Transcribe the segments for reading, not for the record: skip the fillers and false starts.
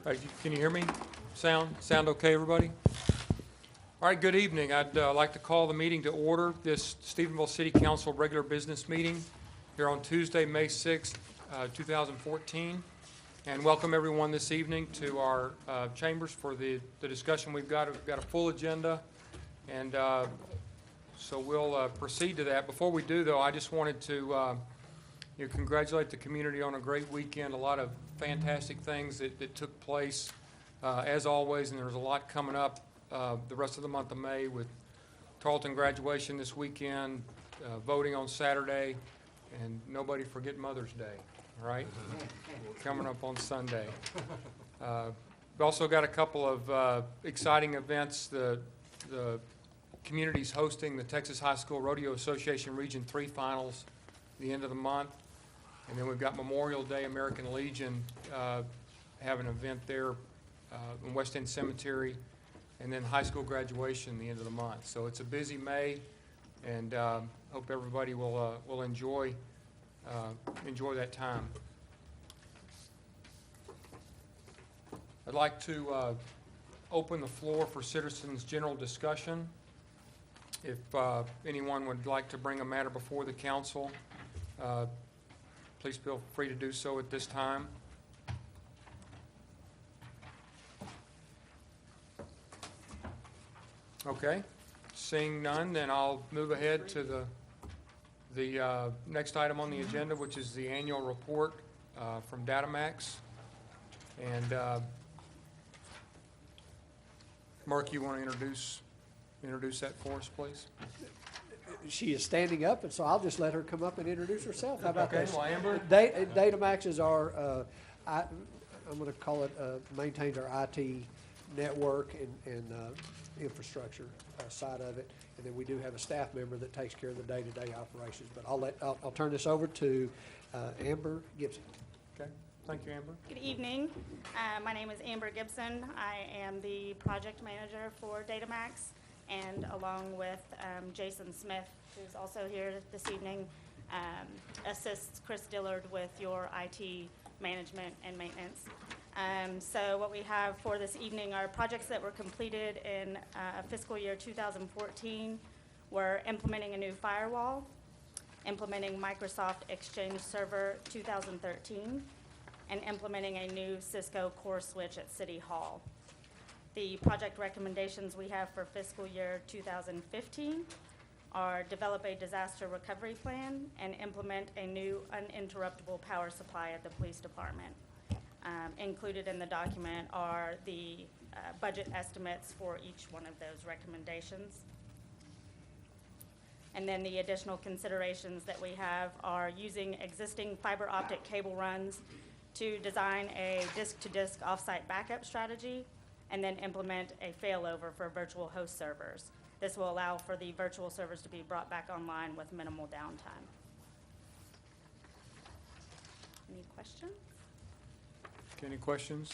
Can you hear me? Sound okay, everybody? All right, good evening. I'd like to call the meeting to order, this Stephenville City Council regular business meeting here on Tuesday, May 6th, 2014. And welcome everyone this evening to our chambers for the discussion we've got. We've got a full agenda, and so we'll proceed to that. Before we do, though, I just wanted to congratulate the community on a great weekend. A lot of fantastic things that took place, as always, and there's a lot coming up the rest of the month of May with Tarleton graduation this weekend, voting on Saturday, and nobody forget Mother's Day, right? Coming up on Sunday. We've also got a couple of exciting events. The community's hosting the Texas High School Rodeo Association Region 3 Finals at the end of the month. And then we've got Memorial Day, American Legion have an event there in West End Cemetery, and then high school graduation the end of the month. So it's a busy May, and hope everybody will enjoy that time. I'd like to open the floor for citizens' general discussion. If anyone would like to bring a matter before the council, please feel free to do so at this time. Okay, seeing none, then I'll move ahead to the next item on the agenda, which is the annual report from Datamax. And Mark, you want to introduce that for us, please? She is standing up, and so I'll just let her come up and introduce herself. How about Okay, that? well, Amber? Datamax is our, I'm going to call it, maintains our IT network and infrastructure side of it. And then we do have a staff member that takes care of the day-to-day operations. But I'll turn this over to Amber Gibson. Okay, thank you, Amber. Good evening. My name is Amber Gibson. I am the project manager for Datamax, and along with Jason Smith, who's also here this evening, assists Chris Dillard with your IT management and maintenance. So what we have for this evening are projects that were completed in fiscal year 2014. We're implementing a new firewall, implementing Microsoft Exchange Server 2013, and implementing a new Cisco core switch at City Hall. The project recommendations we have for fiscal year 2015 are develop a disaster recovery plan and implement a new uninterruptible power supply at the police department. Included in the document are the budget estimates for each one of those recommendations. And then the additional considerations that we have are using existing fiber optic cable runs to design a disk-to-disk offsite backup strategy, and then implement a failover for virtual host servers. This will allow for the virtual servers to be brought back online with minimal downtime. Any questions? Okay, any questions?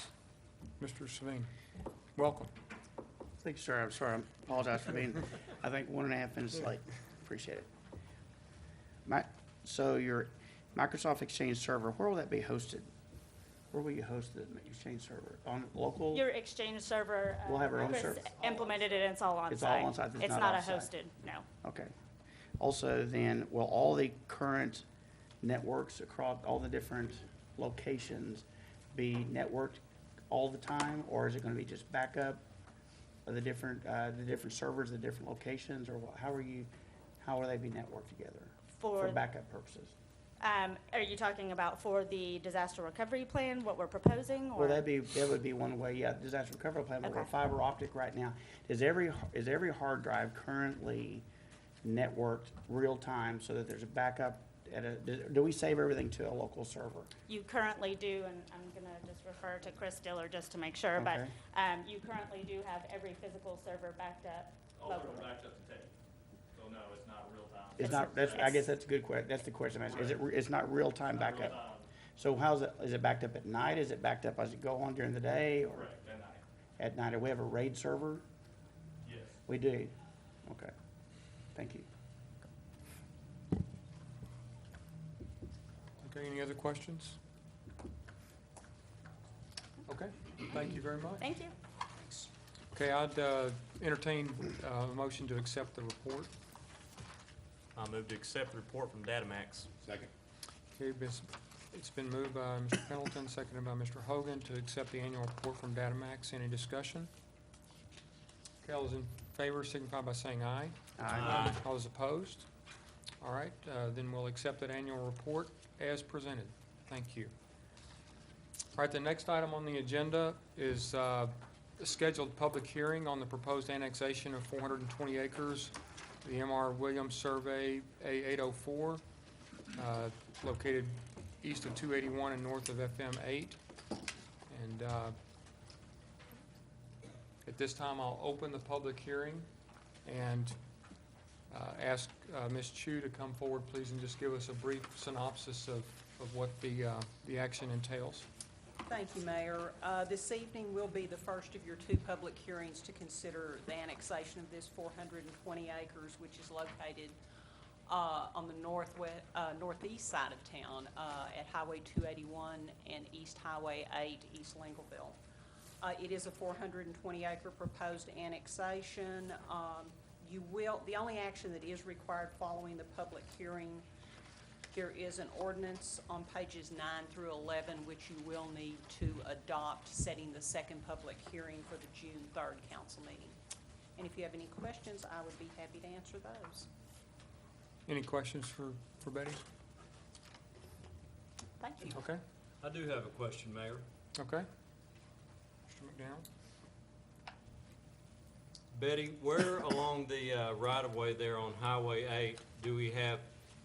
Mr. Savine, welcome. Thank you, sir. I'm sorry. I apologize for being, I think, 1.5 minutes late. Appreciate it. So your Microsoft Exchange server, where will that be hosted? Where will you host the Exchange server? On local? Your Exchange server, We'll have our own Chris server. implemented it, and it's all on It's site. all on site, it's It's not not a off-site. hosted, no. Okay. Also, then, will all the current networks across all the different locations be networked all the time, or is it going to be just backup of the different servers, the different locations, or how will they be networked together for backup purposes? Are you talking about for the disaster recovery plan, what we're proposing? Or? Well, that would be one way, yeah, disaster recovery plan, but we're Okay. fiber optic right now. Is every hard drive currently networked real time so that there's a backup do we save everything to a local server? You currently do, and I'm gonna just refer to Chris Dillard just to make sure, Okay. but you currently do have every physical server backed up All of them locally. backed up to tape. So no, it's not real time. It's not, I guess that's a good question, that's the question I'm asking. It's not real time Not real backup? time. So is it backed up at night? Is it backed up as it go on during the day? Or Correct, at night. at night? Do we have a RAID server? Yes. We do? Okay. Thank you. Okay, any other questions? Okay, Thank you very much. Thank you. Okay, I'd entertain a motion to accept the report. I move to accept the report from Datamax. Second. Okay, it's been moved by Mr. Pendleton, seconded by Mr. Hogan to accept the annual report from Datamax. Any discussion? Okay, all those in favor signify by saying aye. Aye. All those opposed? All right, then we'll accept that annual report as presented. Thank you. All right, the next item on the agenda is a scheduled public hearing on the proposed annexation of 420 acres, the M.R. Williams Survey A804, located east of 281 and north of FM 8. And at this time, I'll open the public hearing and ask Ms. Chu to come forward, please, and just give us a brief synopsis of what the action entails. Thank you, Mayor. This evening will be the first of your two public hearings to consider the annexation of this 420 acres, which is located on the northeast side of town at Highway 281 and East Highway 8, East Lincolnville. It is a 420-acre proposed annexation. The only action that is required following the public hearing, there is an ordinance on pages 9 through 11, which you will need to adopt, setting the second public hearing for the June 3rd council meeting. And if you have any questions, I would be happy to answer those. Any questions for Betty? Thank you. Okay, I do have a question, Mayor. okay. Mr. McDowell? Betty, where along the right-of-way there on Highway 8 do we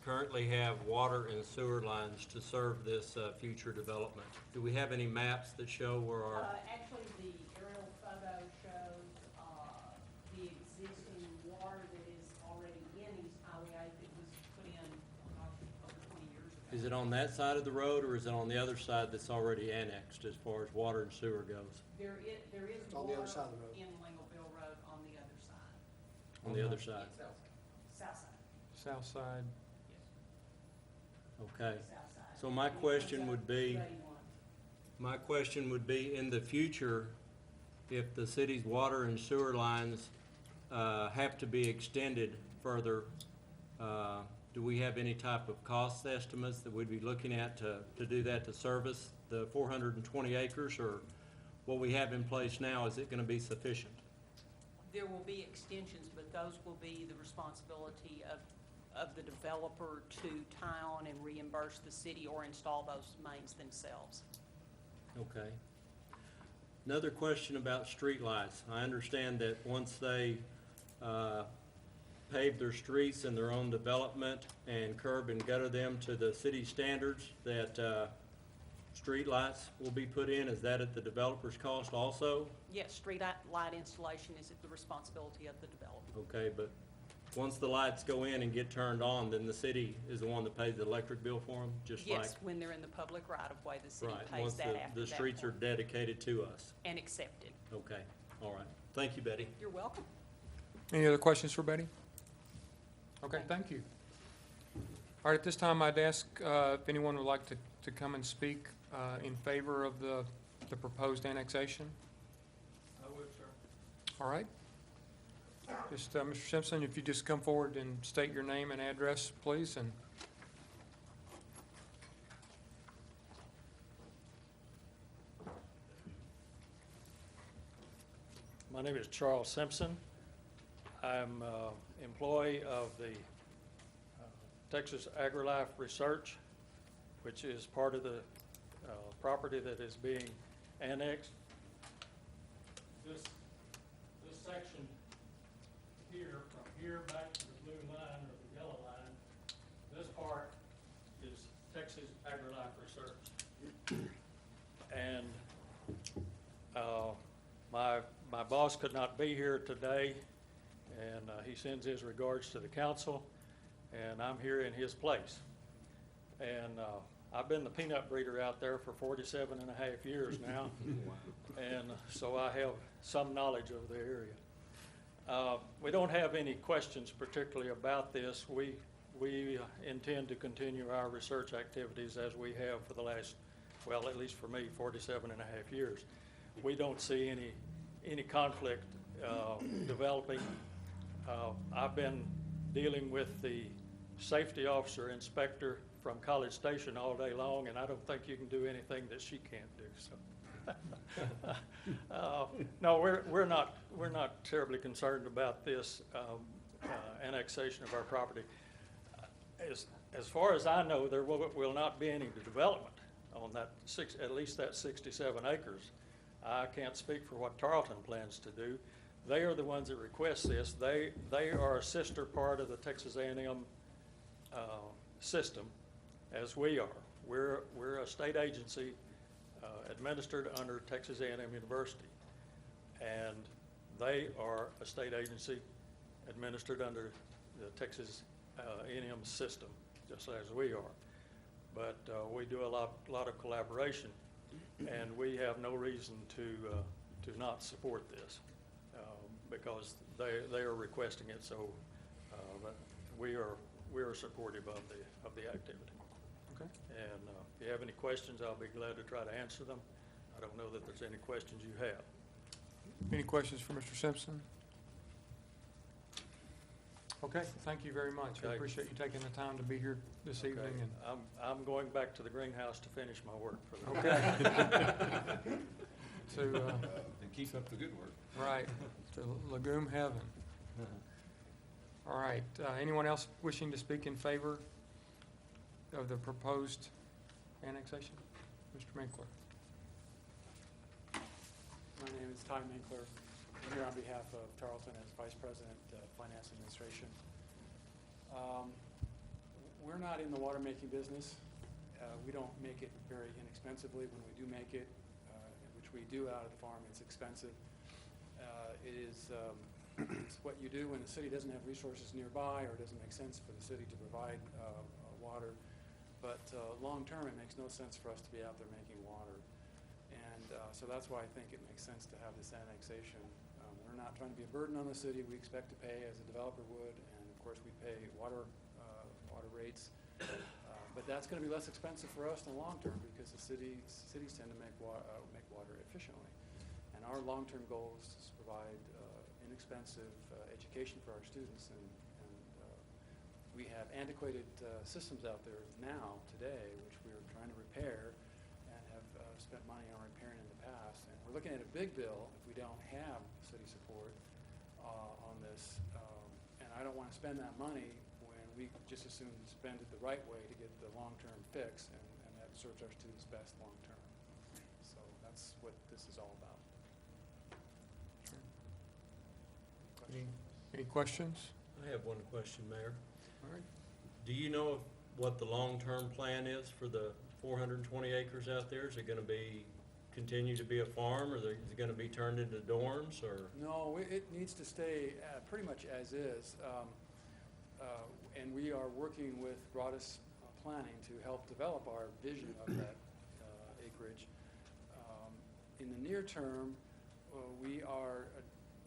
currently have water and sewer lines to serve this future development? Do we have any maps that show where our, Actually, the aerial photo shows the existing water that is already in East Highway 8 that was put in, over 20 years ago. is it on that side of the road, or is it on the other side that's already annexed as far as water and sewer goes? There is It's on the other water side of the road. in Lincolnville Road on the other side. On the other side? South side, South side. Okay. south side. So my question would be, 281. in the future, if the city's water and sewer lines have to be extended further, do we have any type of cost estimates that we'd be looking at to do that, to service the 420 acres, or what we have in place now, is it gonna be sufficient? There will be extensions, but those will be the responsibility of the developer to tie on and reimburse the city or install those mains themselves. Okay. Another question about streetlights. I understand that once they pave their streets in their own development and curb and gutter them to the city standards, that streetlights will be put in. Is that at the developer's cost also? Yes, street light installation is the responsibility of the developer. Okay, but once the lights go in and get turned on, then the city is the one that pays the electric bill for them, just like? Yes, when they're in the public right-of-way, the city Right, pays once that after the that streets are point. dedicated to us. And accepted. Okay, all right. Thank you, Betty. You're welcome. Any other questions for Betty? Okay, thank you. All right, at this time, I'd ask if anyone would like to come and speak in favor of the proposed annexation. I would, sir. All right. Just, Mr. Simpson, if you just come forward and state your name and address, please, and My name is Charles Simpson. I'm employee of the Texas AgriLife Research, which is part of the property that is being annexed. This section here, from here back to the blue line or the yellow line, this part is Texas AgriLife Research. And my boss could not be here today, and he sends his regards to the council, and I'm here in his place. And I've been the peanut breeder out there for 47 and a half years now, and so I have some knowledge of the area. We don't have any questions particularly about this. We intend to continue our research activities as we have for the last, well, at least for me, 47 and a half years. we don't see any conflict developing. I've been dealing with the safety officer inspector from College Station all day long, and I don't think you can do anything that she can't do, so. No, we're not terribly concerned about this annexation of our property. As far as I know, there will not be any development on that at least that 67 acres. I can't speak for what Tarleton plans to do. They are the ones that request this. They are a sister part of the Texas A&M system, as we are. We're a state agency administered under Texas A&M University, and they are a state agency administered under the Texas A&M system, just as we are. But we do a lot of collaboration, and we have no reason to not support this because they are requesting it. So but we are supportive of the activity. Okay. And if you have any questions, I'll be glad to try to answer them. I don't know that there's any questions you have. Any questions for Mr. Simpson? Okay, thank you very much. I Okay. appreciate you taking the time to be here this Okay. evening. And I'm going back to the greenhouse to finish my work for the Okay. To, And keep up the good work. right, to legume heaven. All right, anyone else wishing to speak in favor of the proposed annexation? Mr. Minkler. My name is Ty Minkler. I'm here on behalf of Tarleton as Vice President of Finance Administration. We're not in the water making business. We don't make it very inexpensively. When we do make it, which we do out of the farm, it's expensive. It is it's what you do when the city doesn't have resources nearby or it doesn't make sense for the city to provide water. But long term, it makes no sense for us to be out there making water. And so that's why I think it makes sense to have this annexation. We're not trying to be a burden on the city. We expect to pay as a developer would, and of course we pay water rates. But that's going to be less expensive for us in the long term because the cities tend to make water efficiently. And our long-term goal is to provide inexpensive education for our students, and we have antiquated systems out there now, today, which we are trying to repair and have spent money on repairing in the past. And we're looking at a big bill if we don't have city support on this. And I don't want to spend that money when we just as soon spend it the right way to get the long-term fix, and that serves our students best long-term. So that's what this is all about. Any questions? I have one question, Mayor. All right. Do you know what the long-term plan is for the 420 acres out there? Is it going to continue to be a farm, or is it going to be turned into dorms, or? No, it needs to stay pretty much as is. And we are working with Gratis Planning to help develop our vision of that acreage. In the near term, we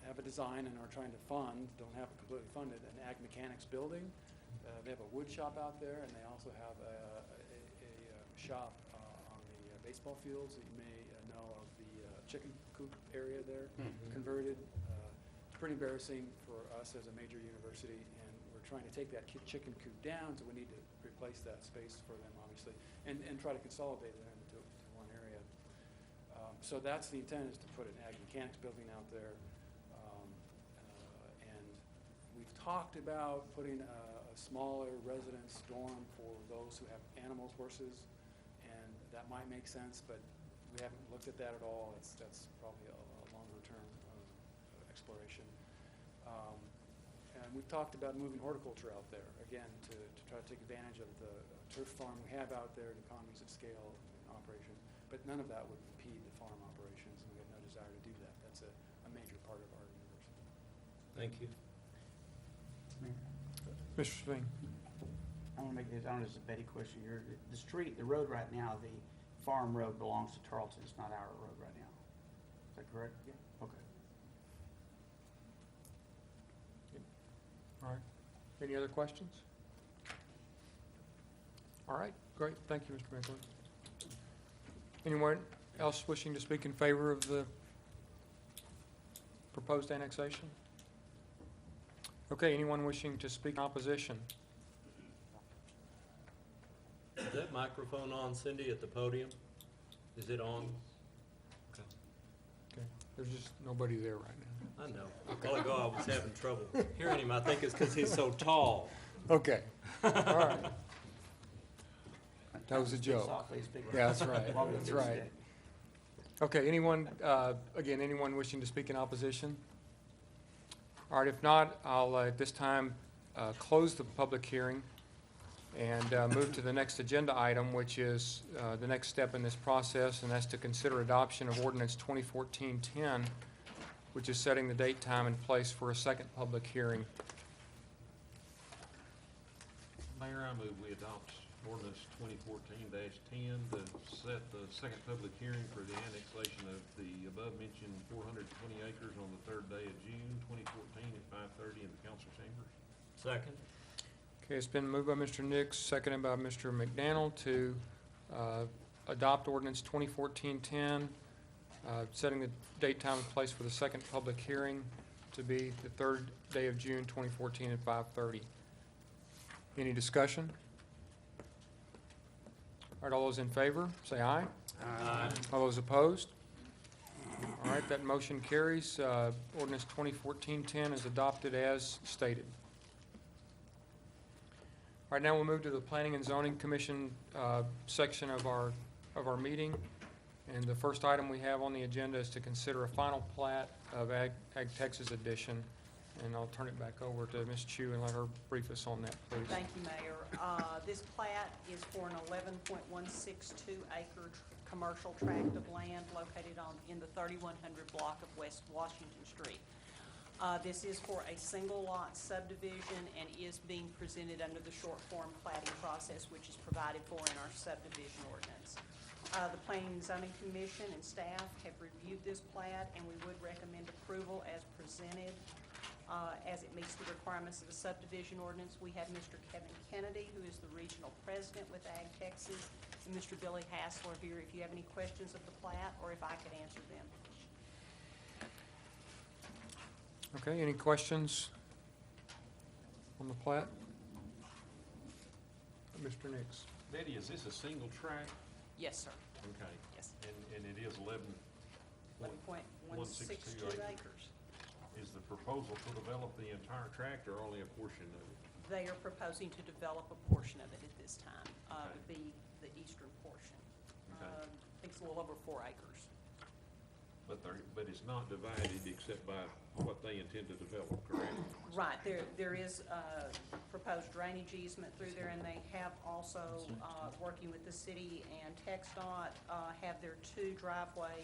have a design and are trying to fund, don't have it completely funded, an ag mechanics building. They have a wood shop out there, and they also have a shop on the baseball fields that you may know of, the chicken coop area there, converted. It's pretty embarrassing for us as a major university, and we're trying to take that chicken coop down, so we need to replace that space for them, obviously, and try to consolidate it into one area. So that's the intent, is to put an ag mechanics building out there. And we've talked about putting a smaller residence dorm for those who have animals, horses, and that might make sense, but we haven't looked at that at all. That's probably a longer-term exploration. And we've talked about moving horticulture out there, again, to try to take advantage of the turf farm we have out there, the economies of scale and operation, but none of that would impede the farm operations, and we have no desire to do that. That's a major part of our university. Thank you. Mr. Sveen. I want to make this, I don't know, it's a Betty question here. The road right now, the farm road belongs to Tarleton. It's not our road right now. Is that correct? Yeah. Okay. All right. Any other questions? All right, great. Thank you, Mr. Minkler. else wishing to speak in favor of the proposed annexation? Okay, anyone wishing to speak in opposition? Is that microphone on, Cindy, at the podium? Is it on? Okay, there's just nobody there right now. I know. A while ago, I was having trouble hearing him. I think it's because he's so tall. Okay, all right. That was a Speak joke. softly, speak Yeah, that's right, loudly, that's speak right. steady. Okay, anyone, again, anyone wishing to speak in opposition? All right, if not, I'll, at this time, close the public hearing and move to the next agenda item, which is the next step in this process, and that's to consider adoption of ordinance 2014-10, which is setting the date, time, and place for a second public hearing. Mayor, I move we adopt ordinance 2014-10 to set the second public hearing for the annexation of the above-mentioned 420 acres on the 3rd day of June 2014 at 5:30 in the council chambers. Second? Okay, it's been moved by Mr. Nix, seconded by Mr. McDaniel to adopt ordinance 2014-10, setting the date, time, and place for the second public hearing to be the 3rd day of June 2014 at 5:30. Any discussion? All right, all those in favor, say aye. Aye. All those opposed? All right, that motion carries. Ordinance 2014-10 is adopted as stated. All right, now we'll move to the Planning and Zoning Commission section of our meeting. And the first item we have on the agenda is to consider a final plat of Ag Texas Edition. And I'll turn it back over to Ms. Chu and let her brief us on that, please. Thank you, Mayor. This plat is for an 11.162 acre commercial tract of land located in the 3100 block of West Washington Street. This is for a single lot subdivision and is being presented under the short form platting process, which is provided for in our subdivision ordinance. The Planning and Zoning Commission and staff have reviewed this plat, and we would recommend approval as presented. As it meets the requirements of the subdivision ordinance. We have Mr. Kevin Kennedy, who is the regional president with Ag Texas, and Mr. Billy Hassler here if you have any questions of the plat or if I could answer them. Okay, any questions on the plat? Mr. Nix. Betty, is this a single tract? Yes, sir. Okay. Yes. And it is 11.162 acres. Is the proposal to develop the entire tract or only a portion of it? They are proposing to develop a portion of it at this time, to be the eastern portion. Okay. I think it's a little over 4 acres. But it's not divided except by what they intend to develop, correct? Right, there is proposed drainage easement through there, and they have also, working with the city and TxDOT, have their 2 driveway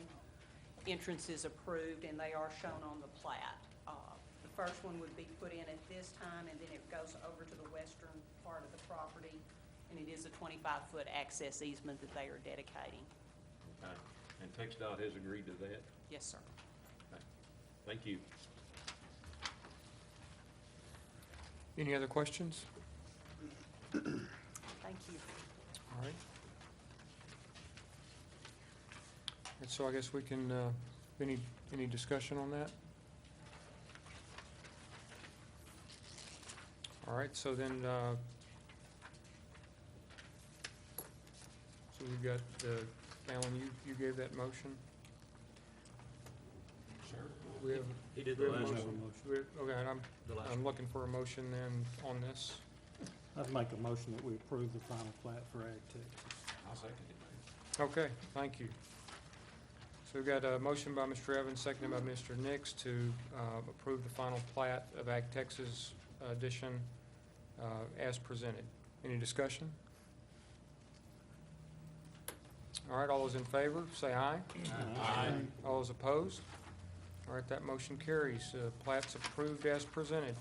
entrances approved, and they are shown on the plat. The first one would be put in at this time, and then it goes over to the western part of the property, and it is a 25-foot access easement that they are dedicating. Okay. And TxDOT has agreed to that? Yes, sir. Okay. Thank you. Any other questions? Thank you. All right. And so I guess we can, any discussion on that? All right, so then, so we've got, Alan, you gave that motion? Sure. We have, He did we the have a last motion. one. Okay, and The last I'm looking for a motion then on this. I'd make a motion that we approve the final plat for Ag Texas. I'll second it, Mayor. Okay, thank you. So we've got a motion by Mr. Evans, seconded by Mr. Nix to approve the final plat of Ag Texas Edition as presented. Any discussion? All right, all those in favor, say aye. Aye. All those opposed? All right, that motion carries. Plat's approved as presented.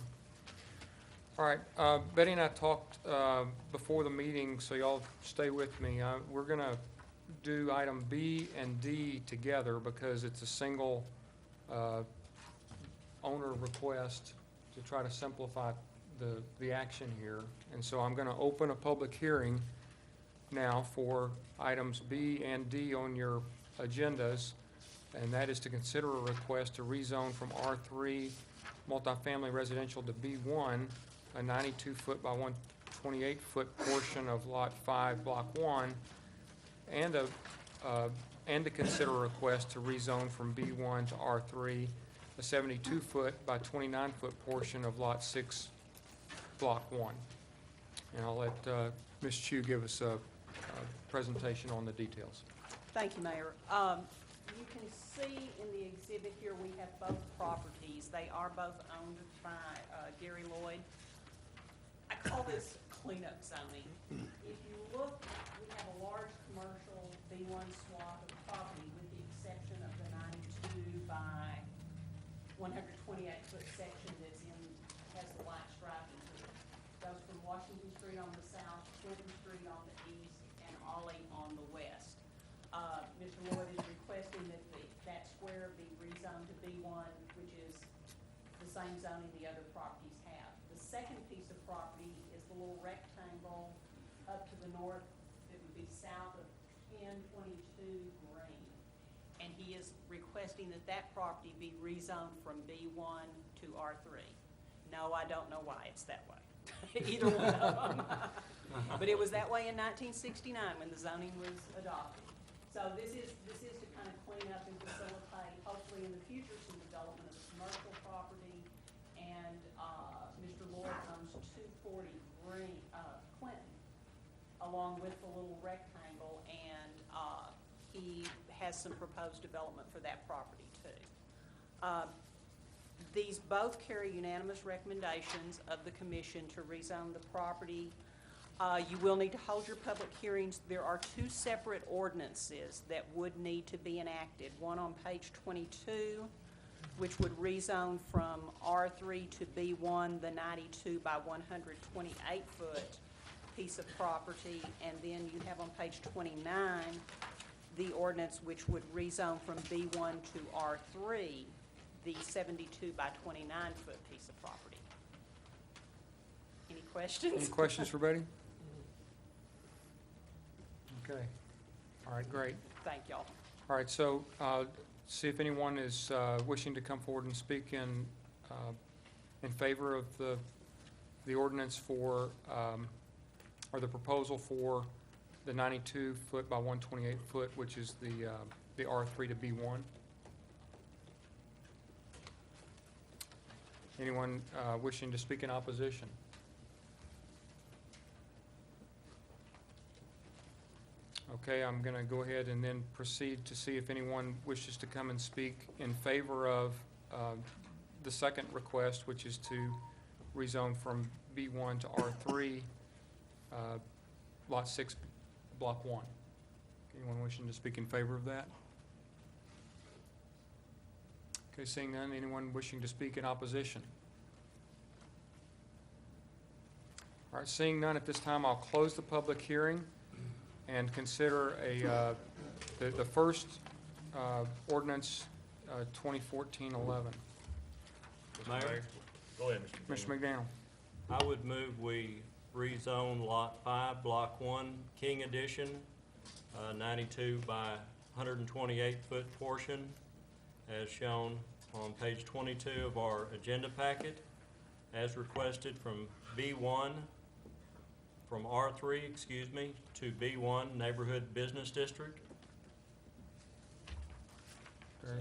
All right, Betty and I talked before the meeting, so y'all stay with me. We're going to do item B and D together because it's a single owner request to try to simplify the action here. And so I'm going to open a public hearing now for items B and D on your agendas, and that is to consider a request to rezone from R3 multifamily residential to B1, a 92-foot by 128-foot portion of Lot 5, Block 1, and to consider a request to rezone from B1 to R3, a 72-foot by 29-foot portion of Lot 6, Block 1. And I'll let Ms. Chu give us a presentation on the details. Thank you, Mayor. You can see in the exhibit here, we have both properties. They are both owned by Gary Lloyd. I call this cleanup zoning. If you look, we have a large commercial B1 swath of property with the exception of the 92 by 128-foot section that's has the white striping to it. Goes from Washington Street on the south, Clinton Street on the east, and Ollie on the west. Mr. Lloyd is requesting that that square be rezoned to B1, which is the same zoning the other properties have. The second piece of property is the little rectangle up to the north that would be south of 1022 Green. And he is requesting that that property be rezoned from B1 to R3. No, I don't know why it's that way. Either one of them. But it was that way in 1969 when the zoning was adopted. So this is to kind of clean up and facilitate, hopefully in the future, some development of commercial property. And Mr. Lloyd owns 240 Green, Clinton, along with the little rectangle, and he has some proposed development for that property too. These both carry unanimous recommendations of the commission to rezone the property. You will need to hold your public hearings. There are two separate ordinances that would need to be enacted. One on page 22, which would rezone from R3 to B1, the 92 by 128-foot piece of property. And then you have on page 29, the ordinance which would rezone from B1 to R3, the 72 by 29-foot piece of property. Any questions? Any questions for Betty? Okay. All right, great. Thank y'all. All right, so see if anyone is wishing to come forward and speak in favor of the ordinance for, or the proposal for the 92-foot by 128-foot, which is the R3 to B1. Anyone wishing to speak in opposition? Okay, I'm going to go ahead and then proceed to see if anyone wishes to come and speak in favor of the second request, which is to rezone from B1 to R3, Lot 6, Block 1. Anyone wishing to speak in favor of that? Okay, seeing none, anyone wishing to speak in opposition? All right, seeing none at this time, I'll close the public hearing and consider the first ordinance, 2014-11. Mayor? Go ahead, Mr. Mr. McDaniel. I would move we rezone Lot 5, Block 1, King Edition, 92 by 128-foot portion, as shown on page 22 of our agenda packet, as requested from B1, from R3, to B1 Neighborhood Business District.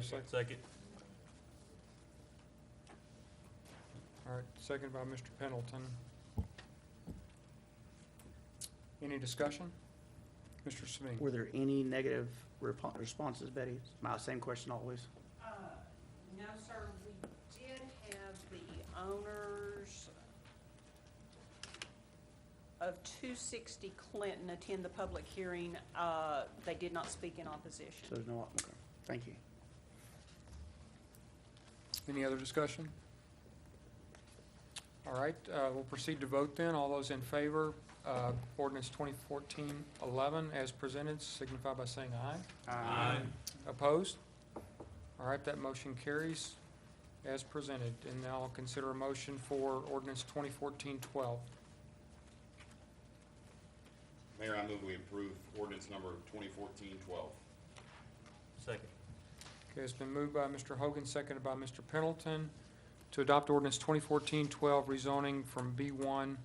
Second. All right, second by Mr. Pendleton. Any discussion? Mr. Sveen. Were there any negative responses, Betty? My same question always. No, sir, we did have the owners of 260 Clinton attend the public hearing. They did not speak in opposition. So there's no, okay, thank you. Any other discussion? All right, we'll proceed to vote then. All those in favor, ordinance 2014-11 as presented, signify by saying aye. Aye. Opposed? All right, that motion carries as presented. And now I'll consider a motion for ordinance 2014-12. Mayor, I move we approve ordinance number 2014-12. Second. Okay, it's been moved by Mr. Hogan, seconded by Mr. Pendleton, to adopt ordinance 2014-12 rezoning from B1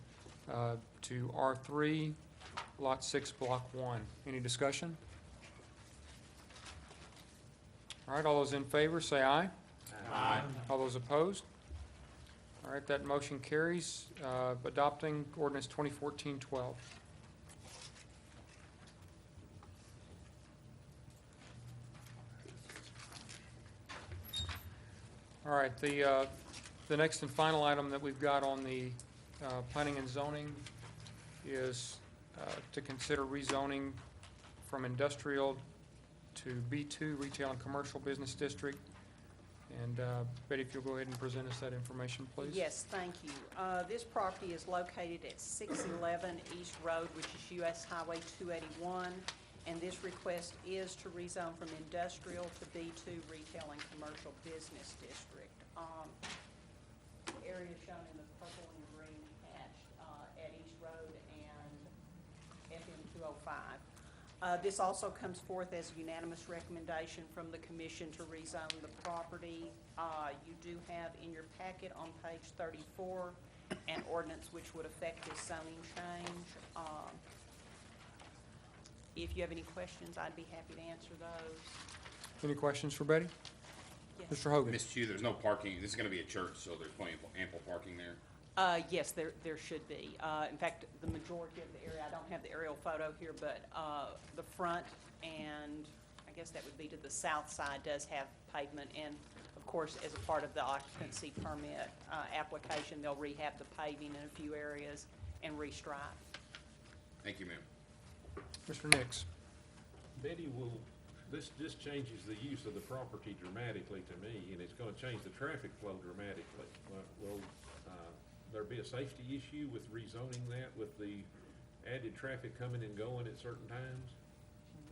to R3, Lot 6, Block 1. Any discussion? All right, all those in favor, say aye. Aye. All those opposed? All right, that motion carries, adopting ordinance 2014-12. All right, the next and final item that we've got on the planning and zoning is to consider rezoning from industrial to B2, retail and commercial business district. And Betty, if you'll go ahead and present us that information, please. Yes, thank you. This property is located at 611 East Road, which is US Highway 281, and this request is to rezone from industrial to B2 retail and commercial business district. The area shown in the purple and green hatched at East Road and FM 205. This also comes forth as a unanimous recommendation from the commission to rezone the property. You do have in your packet on page 34 an ordinance which would affect this zoning change. If you have any questions, I'd be happy to answer those. Any questions for Betty? Yes. Mr. Hogan? Ms. Chu, there's no parking, this is gonna be a church, so there's plenty of ample parking there. Yes, there should be. In fact, the majority of the area, I don't have the aerial photo here, but the front and I guess that would be to the south side does have pavement. And of course, as a part of the occupancy permit application, they'll rehab the paving in a few areas and restripe. Thank you, ma'am. Mr. Nix? Betty, this changes the use of the property dramatically to me, and it's gonna change the traffic flow dramatically. Will there be a safety issue with rezoning that, with the added traffic coming and going at certain times?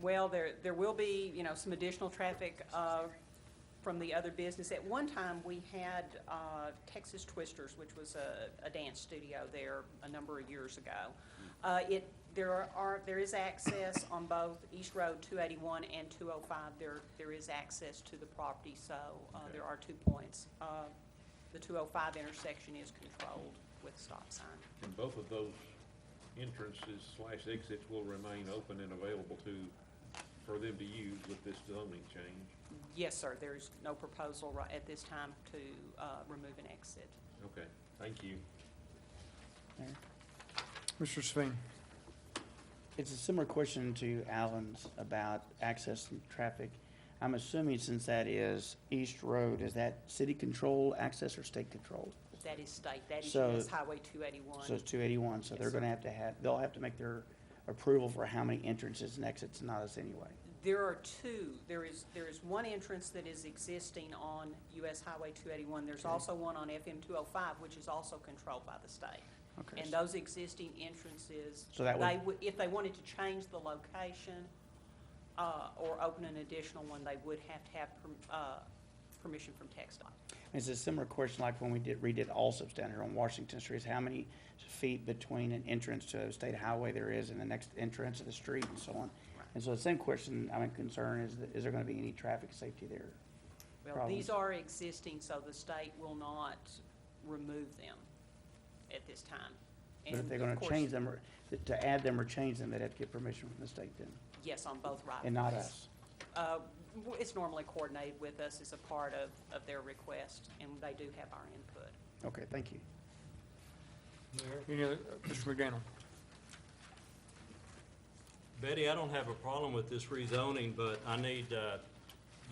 Well, there will be, some additional traffic from the other business. At one time, we had Texas Twisters, which was a dance studio there a number of years ago. There is access on both East Road 281 and 205. There is access to the property, so there are 2 points. The 205 intersection is controlled with a stop sign. And both of those entrances/exits will remain open and available for them to use with this zoning change? Yes, sir. There's no proposal right at this time to remove an exit. Okay, thank you. Mayor? Mr. Sveen? It's a similar question to Alan's about access and traffic. I'm assuming since that is East Road, is that city-controlled access or state-controlled? That is state. That is So- US Highway 281. So it's 281, so Yes, they're sir. gonna they'll have to make their approval for how many entrances and exits, not us anyway. There are two. There is one entrance that is existing on US Highway 281. There's Okay. also one on FM 205, which is also controlled by the state. Okay. And those existing entrances, So that would- if they wanted to change the location or open an additional one, they would have to have permission from TxDOT. It's a similar question like when we redid Allsup's down here on Washington Street, is how many feet between an entrance to a state highway there is and the next entrance of the street and so on. Right. And so the same question, I'm concerned, is there gonna be any traffic safety there? Well, these are existing, so the state will not remove them at this time. But if And they're of gonna course- change them, or to add them or change them, they'd have to get permission from the state then, Yes, on both right. and not us. It's normally coordinated with us as a part of their request, and they do have our input. Okay, thank you. Any other, Mr. McDaniel? Betty, I don't have a problem with this rezoning, but I need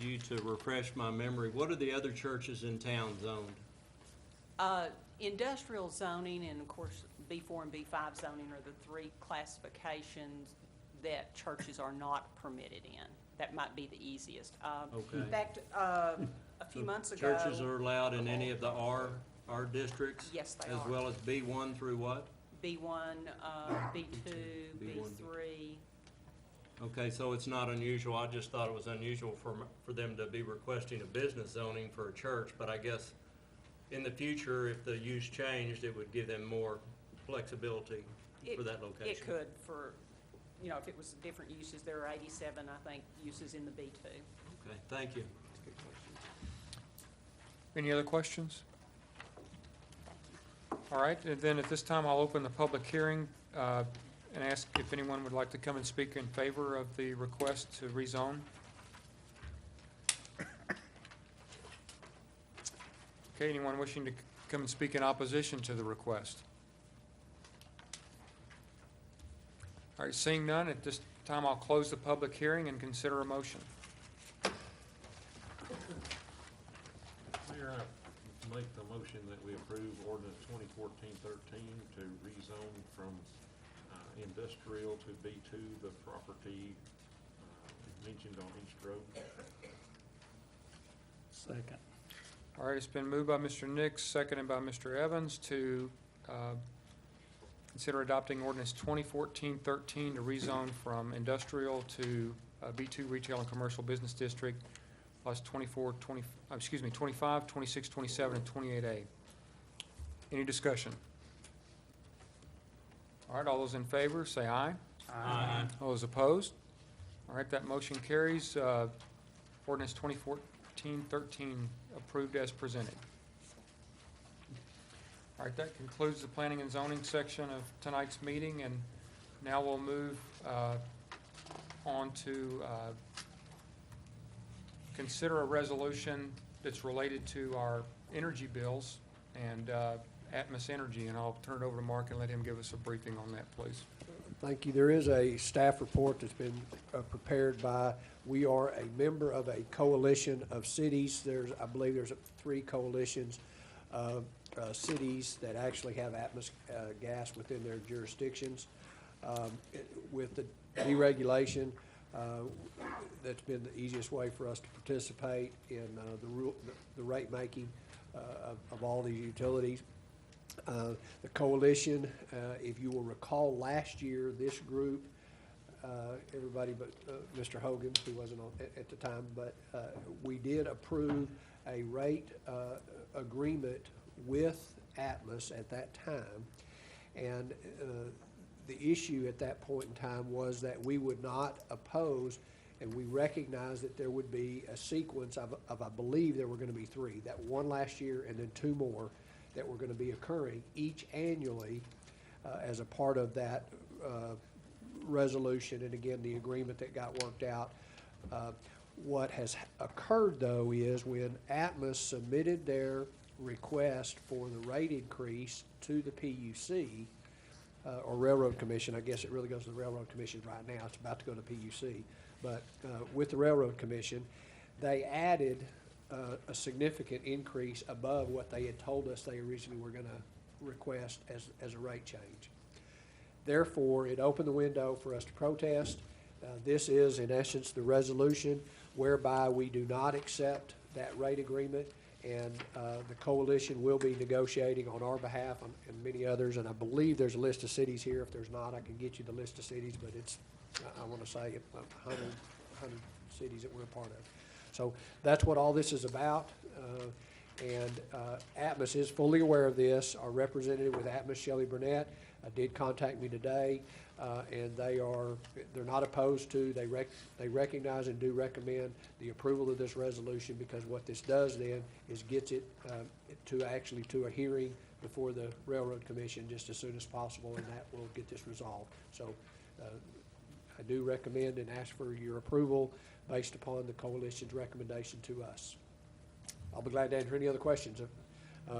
you to refresh my memory. What are the other churches in town zoned? Industrial zoning and, of course, B4 and B5 zoning are the three classifications that churches are not permitted in. That might be the easiest. Okay. In fact, a few months ago. Churches are allowed in any of the R districts? Yes, they As are. well as B1 through what? B1, B2, B1. B3. Okay, so it's not unusual. I just thought it was unusual for them to be requesting a business zoning for a church, but I guess in the future, if the use changed, it would give them more flexibility for that location. It could for, if it was different uses. There are 87, I think, uses in the B2. Okay, thank you. Any other questions? All right, and then at this time, I'll open the public hearing and ask if anyone would like to come and speak in favor of the request to rezone. Okay, anyone wishing to come and speak in opposition to the request? All right, seeing none, at this time, I'll close the public hearing and consider a motion. Mayor, I make the motion that we approve ordinance 2014-13 to rezone from industrial to B2, the property mentioned on East Road. Second. All right, it's been moved by Mr. Nix, seconded by Mr. Evans to consider adopting ordinance 2014-13 to rezone from industrial to B2 retail and commercial business district, plus 25, 26, 27, and 28A. Any discussion? All right, all those in favor, say aye. Aye. All those opposed? All right, that motion carries. Ordinance 2014-13 approved as presented. All right, that concludes the planning and zoning section of tonight's meeting, and now we'll move on to consider a resolution that's related to our energy bills and Atmos Energy, and I'll turn it over to Mark and let him give us a briefing on that, please. Thank you. There is a staff report that's been prepared by, we are a member of a coalition of cities. I believe there's 3 coalitions of cities that actually have Atmos gas within their jurisdictions. With the deregulation, that's been the easiest way for us to participate in the rate making of all these utilities. The coalition, if you will recall, last year, this group, everybody but Mr. Hogan, who wasn't on at the time, but we did approve a rate agreement with Atmos at that time. And the issue at that point in time was that we would not oppose, and we recognized that there would be a sequence of I believe there were going to be 3, that one last year and then 2 more that were going to be occurring each annually as a part of that resolution, and again, the agreement that got worked out. What has occurred, though, is when Atmos submitted their request for the rate increase to the PUC, or Railroad Commission, I guess it really goes to the Railroad Commission right now. It's about to go to PUC. But with the Railroad Commission, they added a significant increase above what they had told us they originally were going to request as a rate change. Therefore, it opened the window for us to protest. This is, in essence, the resolution whereby we do not accept that rate agreement, and the coalition will be negotiating on our behalf and many others. And I believe there's a list of cities here. If there's not, I can get you the list of cities, but it's, I want to say, 100 cities that we're a part of. So that's what all this is about. Atmos is fully aware of this. Our representative with Atmos, Shelley Burnett, did contact me today, and they're not opposed to. They recognize and do recommend the approval of this resolution, because what this does then is gets it to a hearing before the Railroad Commission just as soon as possible, and that will get this resolved. So I do recommend and ask for your approval based upon the coalition's recommendation to us. I'll be glad to answer any other questions.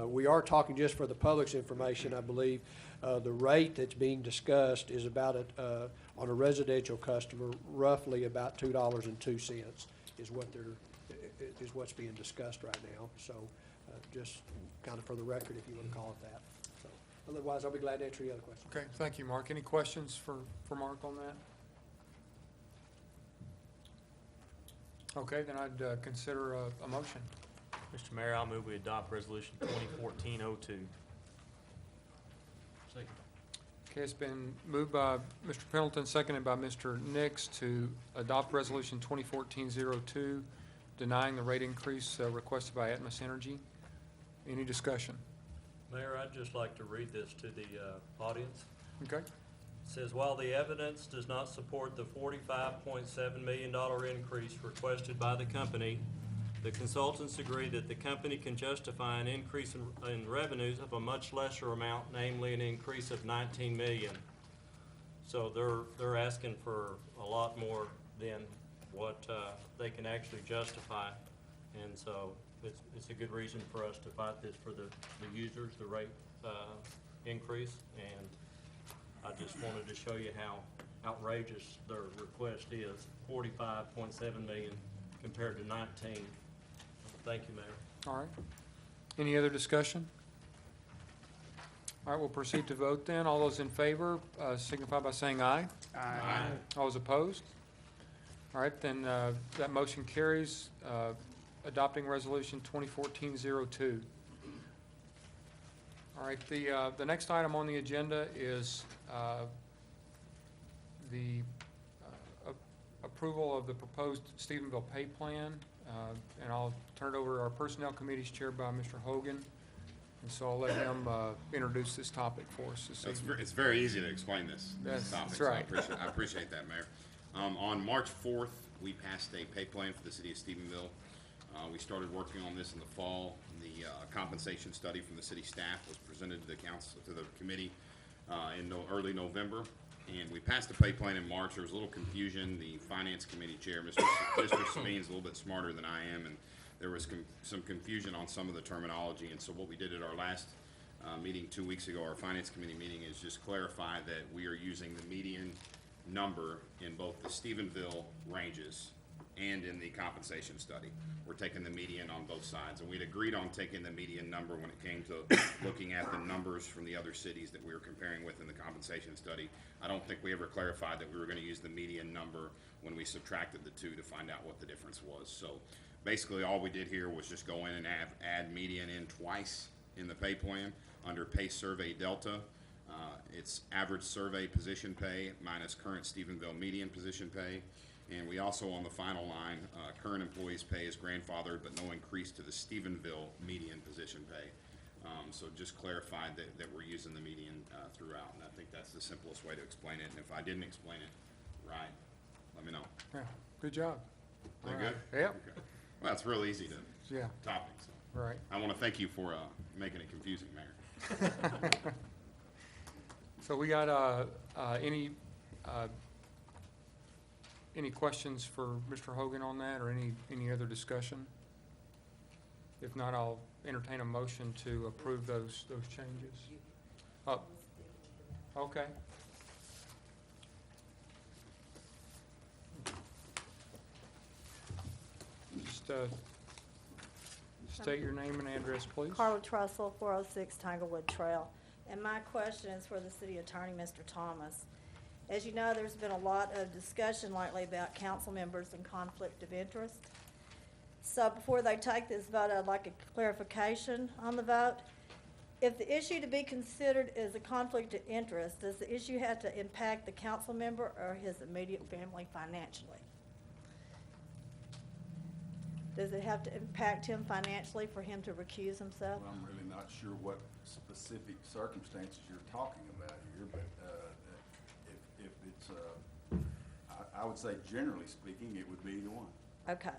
We are talking, just for the public's information, I believe, the rate that's being discussed is about, on a residential customer, roughly about $2.02 is what's being discussed right now. So just kind of for the record, if you want to call it that. So otherwise, I'll be glad to answer any other questions. Okay, thank you, Mark. Any questions for Mark on that? Okay, then I'd consider a motion. Mr. Mayor, I'll move we adopt resolution 2014-02. Second. Okay, it's been moved by Mr. Pendleton, seconded by Mr. Nix to adopt resolution 2014-02, denying the rate increase requested by Atmos Energy. Any discussion? Mayor, I'd just like to read this to the audience. Okay. says, while the evidence does not support the $45.7 million increase requested by the company, the consultants agree that the company can justify an increase in revenues of a much lesser amount, namely an increase of $19 million. So they're asking for a lot more than what they can actually justify. And so it's a good reason for us to fight this for the users, the rate increase. And I just wanted to show you how outrageous their request is, 45.7 million compared to 19. Thank you, Mayor. All right. Any other discussion? All right, we'll proceed to vote then. All those in favor signify by saying aye. Aye. All those opposed? All right, then that motion carries, adopting Resolution 2014-02. All right, the next item on the agenda is the approval of the proposed Stephenville pay plan. And I'll turn it over to our Personnel Committee's chaired by Mr. Hogan. And so I'll let him introduce this topic for us this evening. It's very easy to explain this That's topic. right. So I appreciate that, Mayor. On March 4th, we passed a pay plan for the city of Stephenville. We started working on this in the fall. The compensation study from the city staff was presented to the council, to the committee in early November. And we passed the pay plan in March. There was a little confusion. The Finance Committee Chair, Mr. Sabine's a little bit smarter than I am, and there was some confusion on some of the terminology. And so what we did at our last meeting 2 weeks ago, our Finance Committee meeting, is just clarify that we are using the median number in both the Stephenville ranges and in the compensation study. We're taking the median on both sides, and we'd agreed on taking the median number when it came to looking at the numbers from the other cities that we were comparing with in the compensation study. I don't think we ever clarified that we were gonna use the median number when we subtracted the two to find out what the difference was. So basically, all we did here was just go in and add median in twice in the pay plan under pay survey delta. It's average survey position pay minus current Stephenville median position pay. And we also, on the final line, current employees' pay is grandfathered, but no increase to the Stephenville median position pay. So just clarified that we're using the median throughout, and I think that's the simplest way to explain it. And if I didn't explain it right, let me know. Yeah, good job. Is that All good? right. Yep. Okay. Well, it's real easy to Yeah, topic, so. right. I want to thank you for making it confusing, Mayor. So we got any questions for Mr. Hogan on that, or any other discussion? If not, I'll entertain a motion to approve those changes. Oh, okay. Just state your name and address, please. Carla Trussell, 406 Tanglewood Trail. And my question is for the city attorney, Mr. Thomas. As you know, there's been a lot of discussion lately about council members and conflict of interest. So before they take this vote, I'd like a clarification on the vote. If the issue to be considered is a conflict of interest, does the issue have to impact the council member or his immediate family financially? Does it have to impact him financially for him to recuse himself? Well, I'm really not sure what specific circumstances you're talking about here, but if it's, I would say generally speaking, it would be either one. Okay.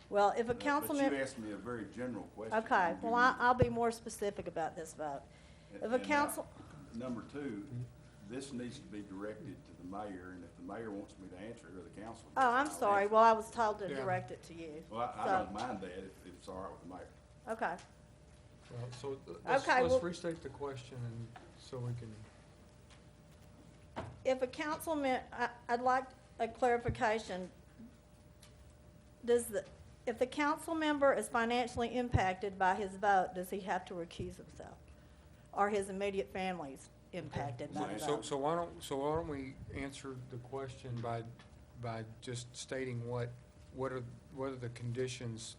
Well, if a council But member. you asked me a very general question. Okay, well, I'll be more specific about this vote. If a And now, council, Number two, this needs to be directed to the mayor, and if the mayor wants me to answer it, or the council. oh, I'm I'll sorry, answer well, I was told to Yeah. direct it to you. Well, I So- don't mind that if it's all right with the mayor. Okay, Well, so Okay, let's well- restate the question, and so we can, if a councilman, I'd like a clarification. If the council member is financially impacted by his vote, does he have to recuse himself? Or his immediate family's impacted by the so vote? why don't we answer the question by just stating what are the conditions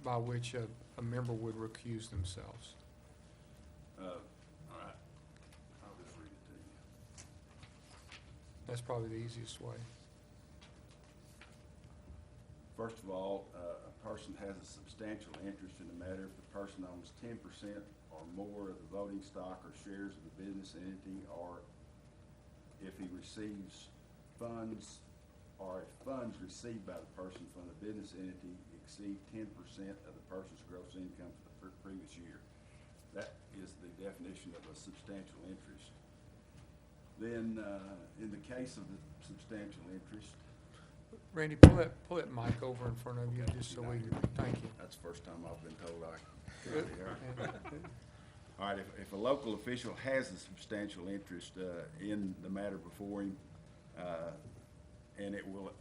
by which a member would recuse themselves? All right, I'll just read it to you. That's probably the easiest way. First of all, a person has a substantial interest in the matter if the person owns 10% or more of the voting stock or shares of the business entity, or if he receives funds, or if funds received by the person from the business entity exceed 10% of the person's gross income for the previous year. That is the definition of a substantial interest. Then, in the case of the substantial interest, Randy, pull that mic over in front of you, just so we, thank you. that's the first time I've been told I could be heard. All right, if a local official has a substantial interest in the matter before him, and it will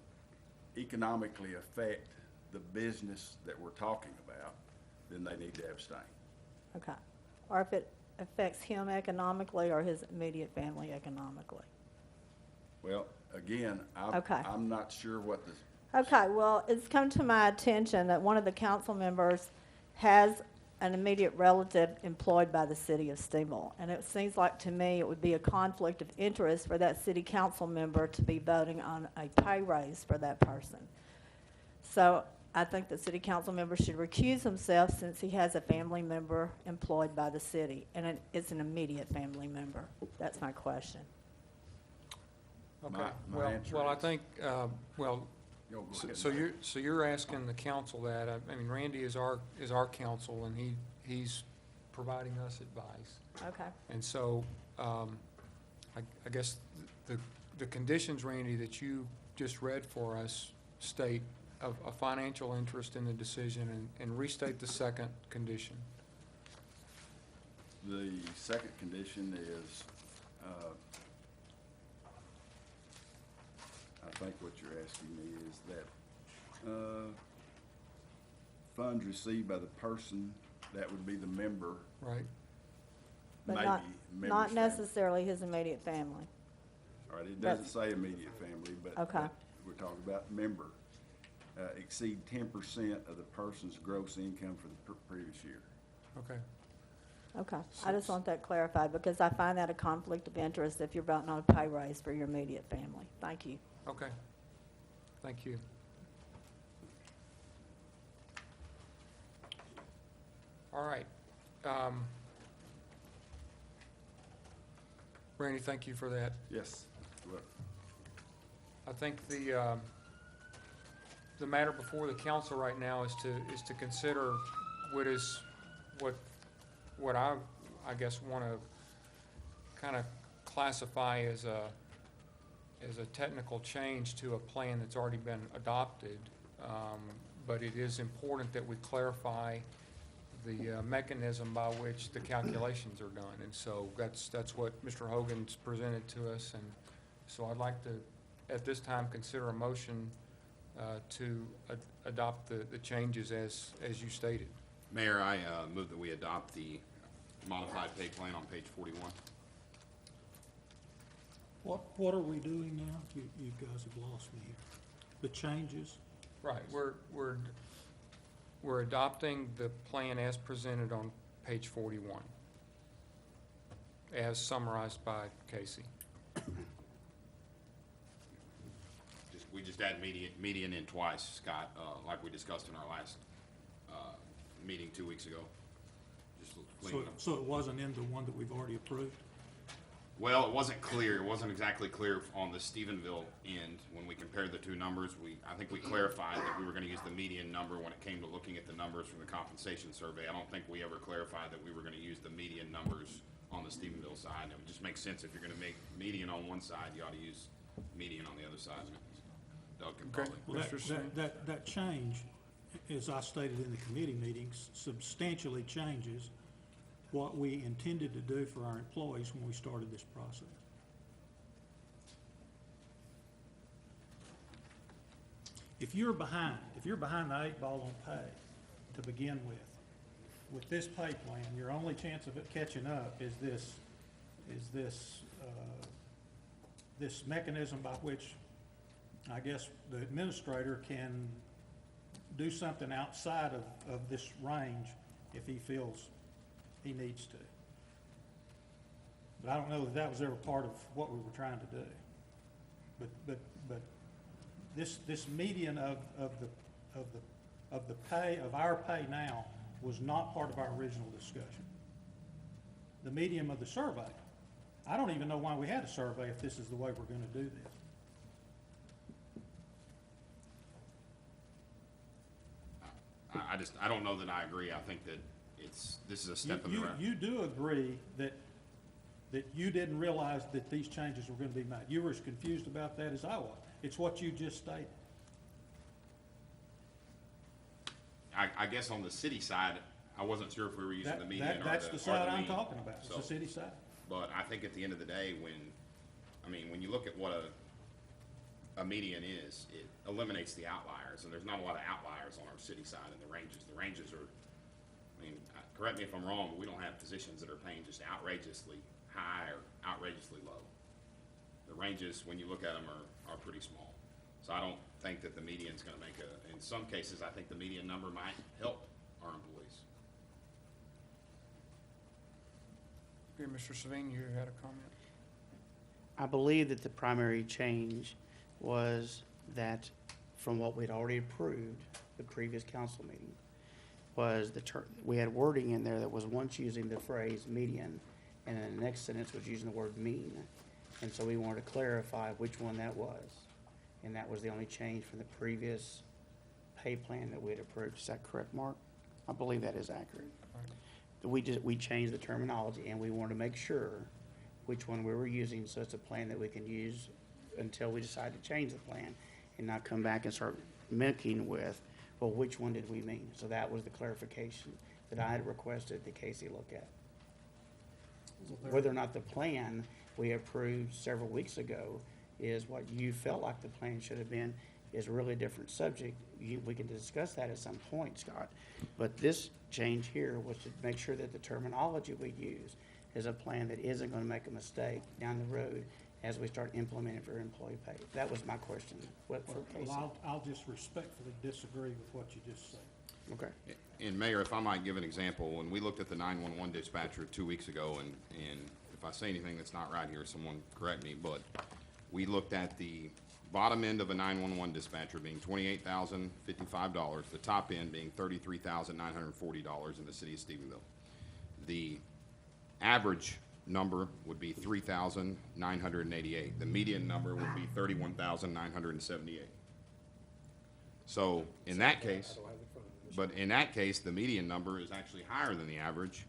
economically affect the business that we're talking about, then they need to abstain. Okay. Or if it affects him economically or his immediate family economically? Well, again, Okay. I'm not sure what the, Okay, well, it's come to my attention that one of the council members has an immediate relative employed by the city of Stephenville. And it seems like to me it would be a conflict of interest for that city council member to be voting on a pay raise for that person. So I think the city council member should recuse himself since he has a family member employed by the city, and it's an immediate family member. That's my question. Okay, My answer well, I is- think, well, Go ahead, so Mike. you're asking the council that, I mean, Randy is our council, and he's providing us advice. Okay. And so, I guess the conditions, Randy, that you just read for us state a financial interest in the decision, and restate the second condition. the second condition is, I think what you're asking me is that, funds received by the person, that would be the member, Right? But maybe not member's family. necessarily his immediate family. All right, it That's- doesn't say immediate family, but Okay. but we're talking about member, exceed 10% of the person's gross income for the previous year. Okay. Okay, I just want that clarified, because I find that a conflict of interest if you're voting on a pay raise for your immediate family. Thank you. Okay. Thank you. All right. Randy, thank you for that. Yes, look, I think the matter before the council right now is to consider what I guess want to kind of classify as a technical change to a plan that's already been adopted. But it is important that we clarify the mechanism by which the calculations are done. And so that's what Mr. Hogan's presented to us. And so I'd like to, at this time, consider a motion to adopt the changes as you stated. Mayor, I move that we adopt the modified pay plan on page 41. What are we doing now? You guys have lost me here. The changes? Right, we're adopting the plan as presented on page 41, as summarized by Casey. We just add median in twice, Scott, like we discussed in our last meeting 2 weeks ago. Just cleaning up. So it wasn't in the one that we've already approved? Well, it wasn't clear. It wasn't exactly clear on the Stephenville end when we compared the two numbers. I think we clarified that we were going to use the median number when it came to looking at the numbers from the compensation survey. I don't think we ever clarified that we were going to use the median numbers on the Stephenville side. It would just make sense if you're going to make median on one side, you ought to use median on the other side. Doug can Okay. probably. Well, that change, as I stated in the committee meetings, substantially changes what we intended to do for our employees when we started this process. If you're behind the 8 ball on pay to begin with this pay plan, your only chance of it catching up is this mechanism by which I guess the administrator can do something outside of this range if he feels he needs to. But I don't know that that was ever part of what we were trying to do. But this median of the pay, of our pay now, was not part of our original discussion. The median of the survey, I don't even know why we had a survey if this is the way we're gonna do this. I don't know that I agree. I think that this is a step in the right. You do agree that you didn't realize that these changes were gonna be made. You were as confused about that as I was. It's what you just stated. I guess on the city side, I wasn't sure if we were using the median or the That's the side I'm mean. talking about, it's the So, city side. But I think at the end of the day, when you look at what a median is, it eliminates the outliers, and there's not a lot of outliers on our city side in the ranges. The ranges are, correct me if I'm wrong, but we don't have positions that are paying just outrageously high or outrageously low. The ranges, when you look at them, are pretty small. So I don't think that the median's gonna make in some cases, I think the median number might help our employees. Okay, Mr. Savine, you had a comment? I believe that the primary change was that from what we'd already approved, the previous council meeting, was we had wording in there that was once using the phrase median, and then the next sentence was using the word mean. And so we wanted to clarify which one that was. And that was the only change from the previous pay plan that we had approved. Is that correct, Mark? I believe that is accurate. We changed the terminology, and we wanted to make sure which one we were using, so it's a plan that we can use until we decide to change the plan, and not come back and start mimicking with, well, which one did we mean? So that was the clarification that I had requested that Casey look at. Whether or not the plan we approved several weeks ago is what you felt like the plan should have been is a really different subject. We can discuss that at some point, Scott. But this change here was to make sure that the terminology we use is a plan that isn't gonna make a mistake down the road as we start implementing for employee pay. That was my question for Casey. Well, I'll just respectfully disagree with what you just said. Okay. And Mayor, if I might give an example, when we looked at the 911 dispatcher 2 weeks ago, and if I say anything that's not right here, someone correct me, but we looked at the bottom end of a 911 dispatcher being $28,055, the top end being $33,940 in the city of Stephenville. The average number would be $3,988. The median number would be $31,978. So in that case, but in that case, the median number is actually higher than the average,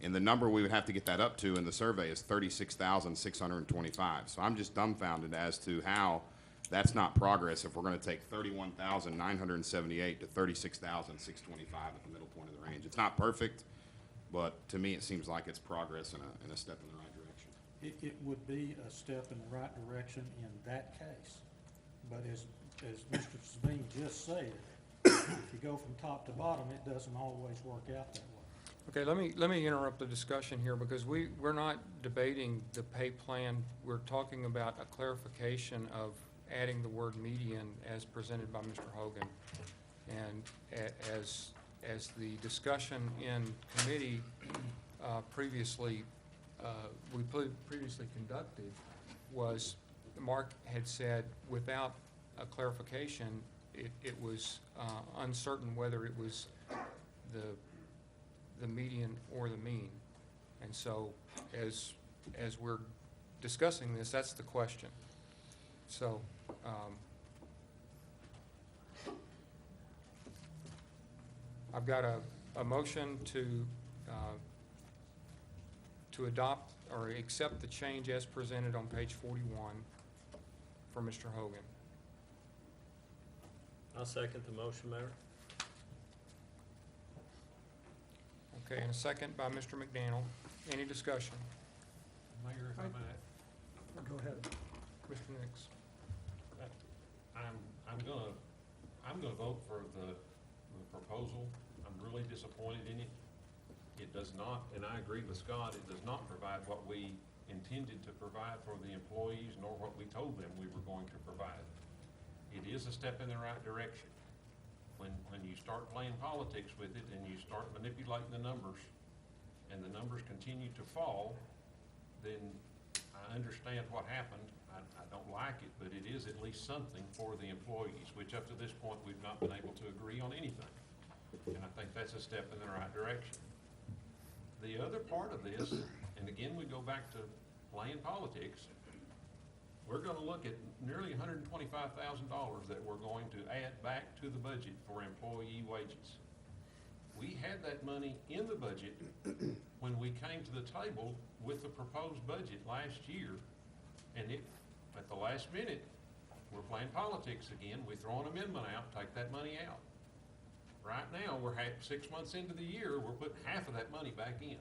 and the number we would have to get that up to in the survey is 36,625. So I'm just dumbfounded as to how that's not progress if we're gonna take 31,978 to 36,625 at the middle point of the range. It's not perfect, but to me, it seems like it's progress and a step in the right direction. It would be a step in the right direction in that case. But as Mr. Savine just said, if you go from top to bottom, it doesn't always work out that way. Okay, let me interrupt the discussion here, because we're not debating the pay plan. We're talking about a clarification of adding the word median as presented by Mr. Hogan. And as the discussion in committee previously conducted was, Mark had said without a clarification, it was uncertain whether it was the median or the mean. And so as we're discussing this, that's the question. So I've got a motion to adopt or accept the change as presented on page 41 for Mr. Hogan. I'll second the motion, Mayor. Okay, and a second by Mr. McDaniel. Any discussion? Mayor, if I might, Go ahead. Mr. Nix? I'm gonna vote for the proposal. I'm really disappointed in it. It does not, and I agree with Scott, it does not provide what we intended to provide for the employees, nor what we told them we were going to provide. It is a step in the right direction. When you start playing politics with it and you start manipulating the numbers, and the numbers continue to fall, then I understand what happened. I don't like it, but it is at least something for the employees, which up to this point, we've not been able to agree on anything. And I think that's a step in the right direction. The other part of this, and again, we go back to playing politics, we're gonna look at nearly $125,000 that we're going to add back to the budget for employee wages. We had that money in the budget when we came to the table with the proposed budget last year, and at the last minute, we're playing politics again. We throw an amendment out, take that money out. Right now, we're 6 months into the year, we're putting half of that money back in.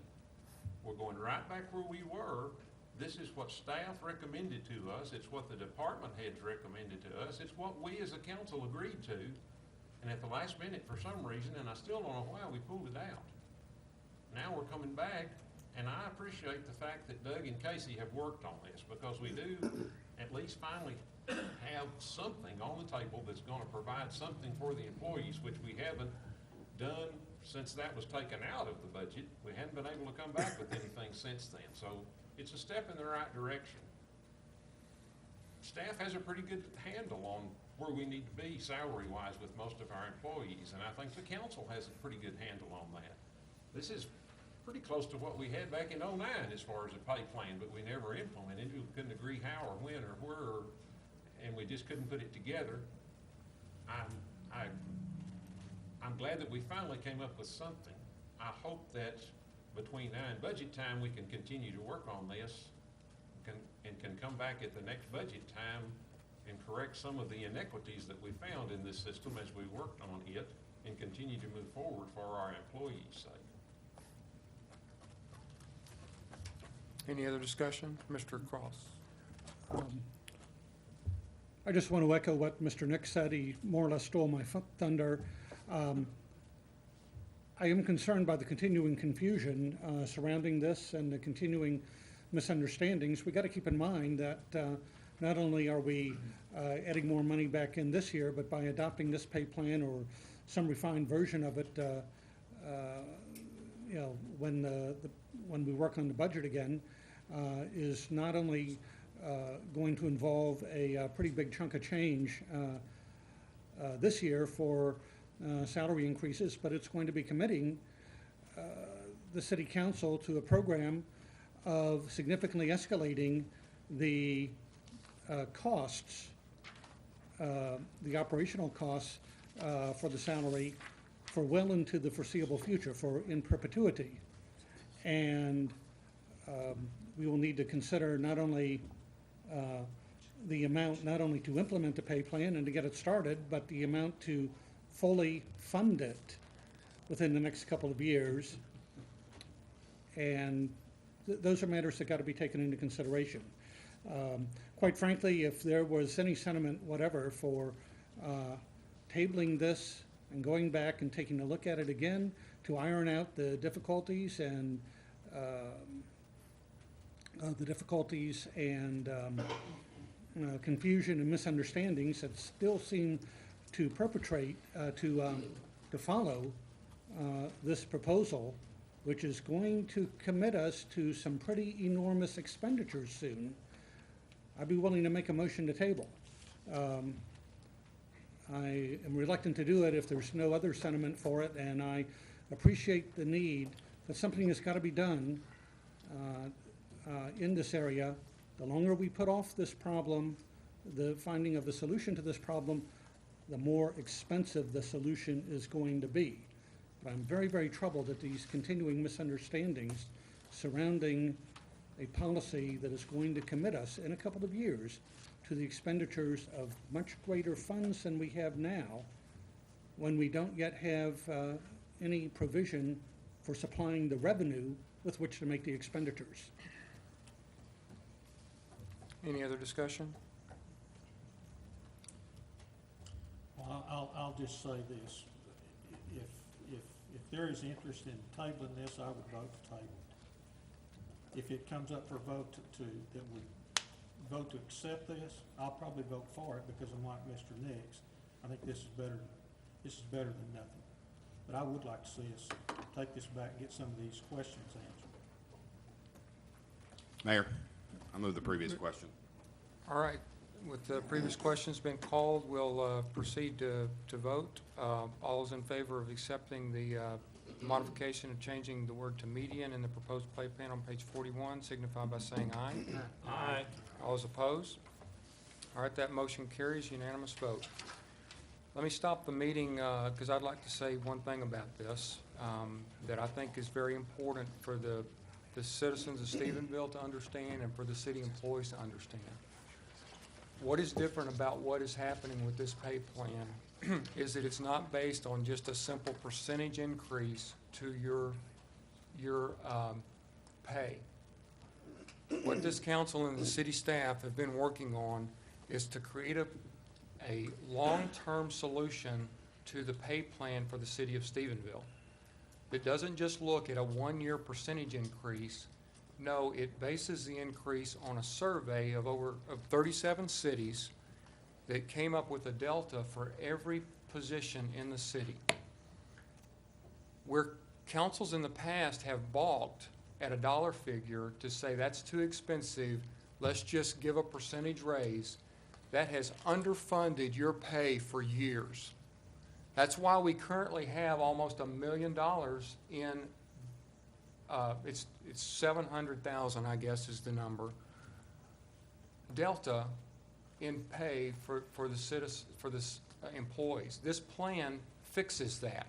We're going right back where we were. This is what staff recommended to us. It's what the department heads recommended to us. It's what we as a council agreed to. And at the last minute, for some reason, and I still don't know why, we pulled it out. Now we're coming back, and I appreciate the fact that Doug and Casey have worked on this, because we do at least finally have something on the table that's gonna provide something for the employees, which we haven't done since that was taken out of the budget. We haven't been able to come back with anything since then. So it's a step in the right direction. Staff has a pretty good handle on where we need to be salary-wise with most of our employees, and I think the council has a pretty good handle on that. This is pretty close to what we had back in '09 as far as a pay plan, but we never implemented it. We couldn't agree how or when or where, and we just couldn't put it together. I'm glad that we finally came up with something. I hope that between now and budget time, we can continue to work on this and can come back at the next budget time and correct some of the inequities that we found in this system as we worked on it, and continue to move forward for our employees' sake. Any other discussion? Mr. Cross? I just want to echo what Mr. Nick said. He more or less stole my thunder. I am concerned by the continuing confusion surrounding this and the continuing misunderstandings. We got to keep in mind that not only are we adding more money back in this year, but by adopting this pay plan or some refined version of it, you know, when we work on the budget again, is not only going to involve a pretty big chunk of change this year for salary increases, but it's going to be committing the city council to a program of significantly escalating the costs, the operational costs for the salary for well into the foreseeable future, for in perpetuity. And we will need to consider not only the amount, not only to implement the pay plan and to get it started, but the amount to fully fund it within the next couple of years. And those are matters that got to be taken into consideration. Quite frankly, if there was any sentiment whatever for tabling this and going back and taking a look at it again to iron out the difficulties and confusion and misunderstandings that still seem to perpetrate, to follow this proposal, which is going to commit us to some pretty enormous expenditures soon, I'd be willing to make a motion to table. I am reluctant to do it if there's no other sentiment for it, and I appreciate the need, but something has got to be done in this area. The longer we put off this problem, the finding of the solution to this problem, the more expensive the solution is going to be. But I'm very, very troubled at these continuing misunderstandings surrounding a policy that is going to commit us in a couple of years to the expenditures of much greater funds than we have now, when we don't yet have any provision for supplying the revenue with which to make the expenditures. Any other discussion? Well, I'll just say this. If there is interest in tabling this, I would vote to table it. If it comes up for vote that we vote to accept this, I'll probably vote for it because I'm like Mr. Nix. I think this is better than nothing. But I would like to see us take this back and get some of these questions answered. Mayor, I move the previous question. All right. With the previous questions been called, we'll proceed to vote. All those in favor of accepting the modification of changing the word to median in the proposed pay plan on page 41, signify by saying aye. Aye. All those opposed? All right, that motion carries, unanimous vote. Let me stop the meeting, because I'd like to say one thing about this, that I think is very important for the citizens of Stephenville to understand and for the city employees to understand. What is different about what is happening with this pay plan is that it's not based on just a simple percentage increase to your pay. What this council and the city staff have been working on is to create a long-term solution to the pay plan for the city of Stephenville. It doesn't just look at a one-year percentage increase. No, it bases the increase on a survey of 37 cities that came up with a delta for every position in the city. Where councils in the past have balked at a dollar figure to say that's too expensive, let's just give a percentage raise, that has underfunded your pay for years. That's why we currently have almost $1 million in, it's 700,000, I guess is the number, delta in pay for the employees. This plan fixes that.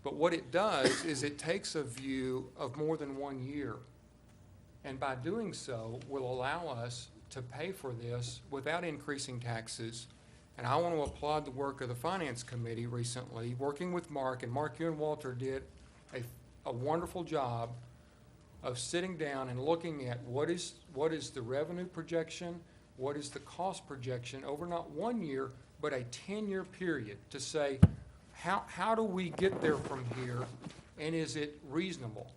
But what it does is it takes a view of more than 1 year. And by doing so, will allow us to pay for this without increasing taxes. And I want to applaud the work of the Finance Committee recently, working with Mark, and Mark, you and Walter did a wonderful job of sitting down and looking at what is the revenue projection, what is the cost projection over not 1 year, but a 10-year period to say, how do we get there from here, and is it reasonable?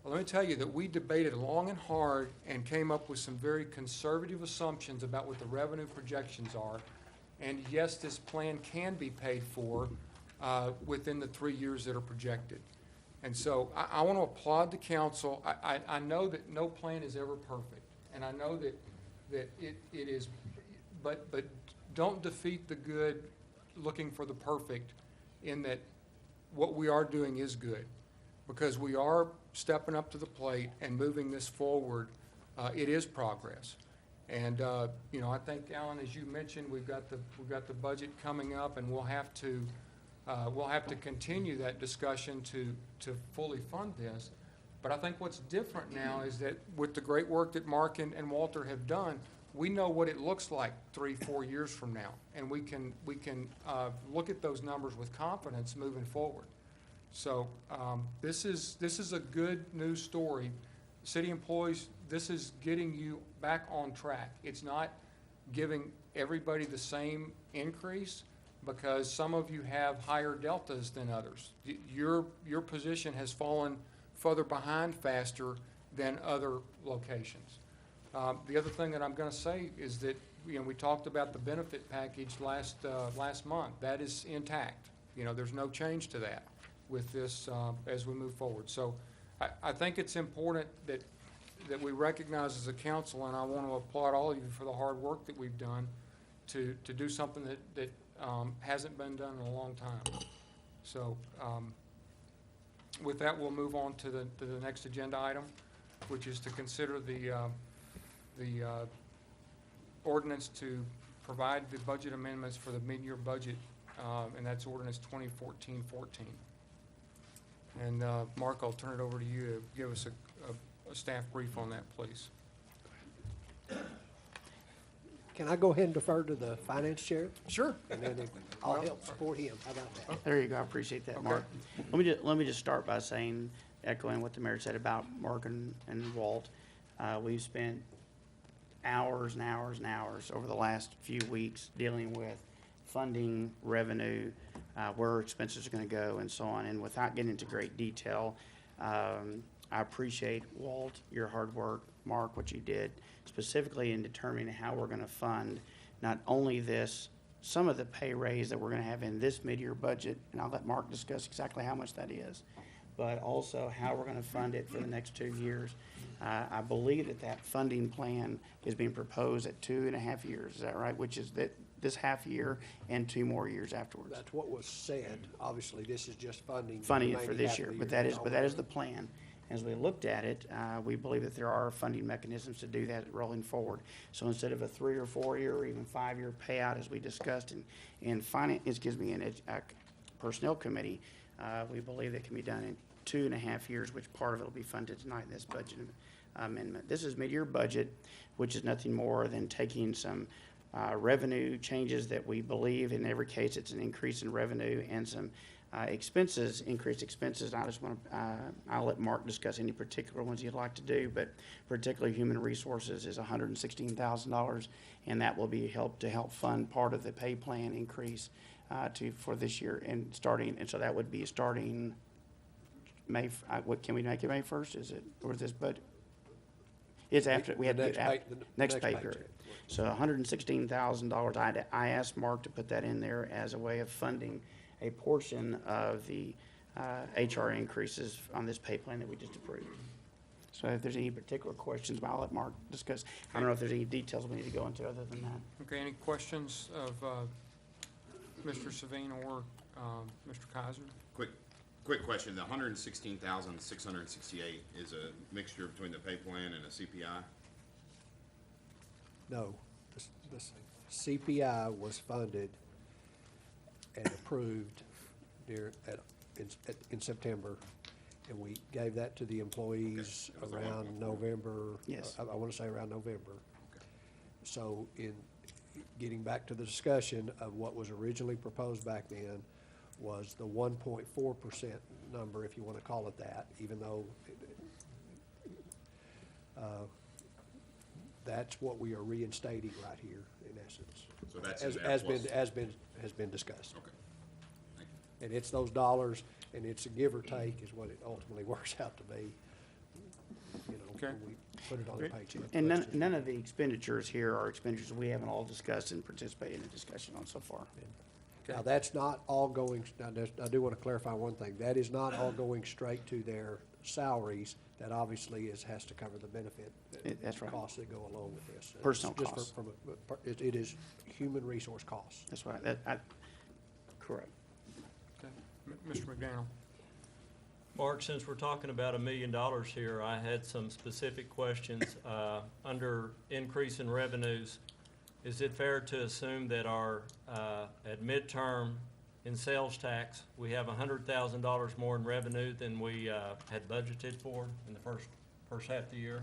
Well, let me tell you that we debated long and hard and came up with some very conservative assumptions about what the revenue projections are. And yes, this plan can be paid for within the 3 years that are projected. And so I want to applaud the council. I know that no plan is ever perfect, and I know that it is, but don't defeat the good looking for the perfect, in that what we are doing is good, because we are stepping up to the plate and moving this forward. It is progress. And you know, I think, Alan, as you mentioned, we've got the budget coming up, and we'll have to continue that discussion to fully fund this. But I think what's different now is that with the great work that Mark and Walter have done, we know what it looks like 3-4 years from now, and we can look at those numbers with confidence moving forward. So this is a good news story. City employees, this is getting you back on track. It's not giving everybody the same increase, because some of you have higher deltas than others. Your position has fallen further behind faster than other locations. The other thing that I'm going to say is that, you know, we talked about the benefit package last month. That is intact. You know, there's no change to that with this as we move forward. So I think it's important that we recognize as a council, and I want to applaud all of you for the hard work that we've done to do something that hasn't been done in a long time. So with that, we'll move on to the next agenda item, which is to consider the ordinance to provide the budget amendments for the mid-year budget, and that's ordinance 2014-14. And Mark, I'll turn it over to you to give us a staff brief on that, please. Can I go ahead and defer to the finance chair? Sure. And then I'll help support him. How about that? There you go, I appreciate that, Okay. Mark. Let me just start by saying, echoing what the mayor said about Mark and Walt. We've spent hours and hours and hours over the last few weeks dealing with funding, revenue, where expenses are gonna go, and so on. And without getting into great detail, I appreciate, Walt, your hard work, Mark, what you did, specifically in determining how we're gonna fund not only this, some of the pay raise that we're gonna have in this mid-year budget, and I'll let Mark discuss exactly how much that is, but also how we're gonna fund it for the next 2 years. I believe that funding plan is being proposed at 2.5 years, is that right? Which is that this half year and 2 more years afterwards. That's what was said. Obviously, this is just funding. the Funding it for remaining this half of year, the but that is the plan. As we looked at it, we believe that there are funding mechanisms to do that rolling forward. So instead of a 3 or 4 year or even 5-year payout, as we discussed in Personnel Committee, we believe that can be done in 2.5 years, which part of it will be funded tonight in this budget amendment. This is mid-year budget, which is nothing more than taking some revenue changes that we believe, in every case, it's an increase in revenue, and some increased expenses. I just want to, I'll let Mark discuss any particular ones he'd like to do, but particularly human resources is $116,000, and that will be to help fund part of the pay plan increase for this year and so that would be starting May. What can we make it May 1st? Is it, or is this budget? It's after we had to do it after next pay period. So $116,000. I asked Mark to put that in there as a way of funding a portion of the HR increases on this pay plan that we just approved. So if there's any particular questions, I'll let Mark discuss. I don't know if there's any details we need to go into other than that. Okay, any questions of Mr. Savine or Mr. Kaiser? Quick question. The 116,668 is a mixture between the pay plan and a CPI? No, the CPI was funded and approved in September, and we gave that to the employees Okay. around November. Yes. I want to say around November. Okay. So in getting back to the discussion of what was originally proposed back then was the 1.4% number, if you want to call it that, even though that's what we are reinstating right here, in essence. So that's As in there plus- has been discussed. Okay. Thank you. And it's those dollars, and it's a give or take is what it ultimately works out to be. You know, Okay. when we put it on the paycheck. And none of the expenditures here are expenditures we haven't all discussed and participated in the discussion on so far. Now, that's not all going, I do want to clarify one thing. That is not all going straight to their salaries. That obviously has to cover the benefit. That's right. Costs that go along with this. Personnel Just costs. It is human resource costs. That's right. Correct. Okay. Mr. McDaniel? Mark, since we're talking about $1 million here, I had some specific questions. Under increase in revenues, is it fair to assume that at midterm in sales tax, we have $100,000 more in revenue than we had budgeted for in the first half of the year?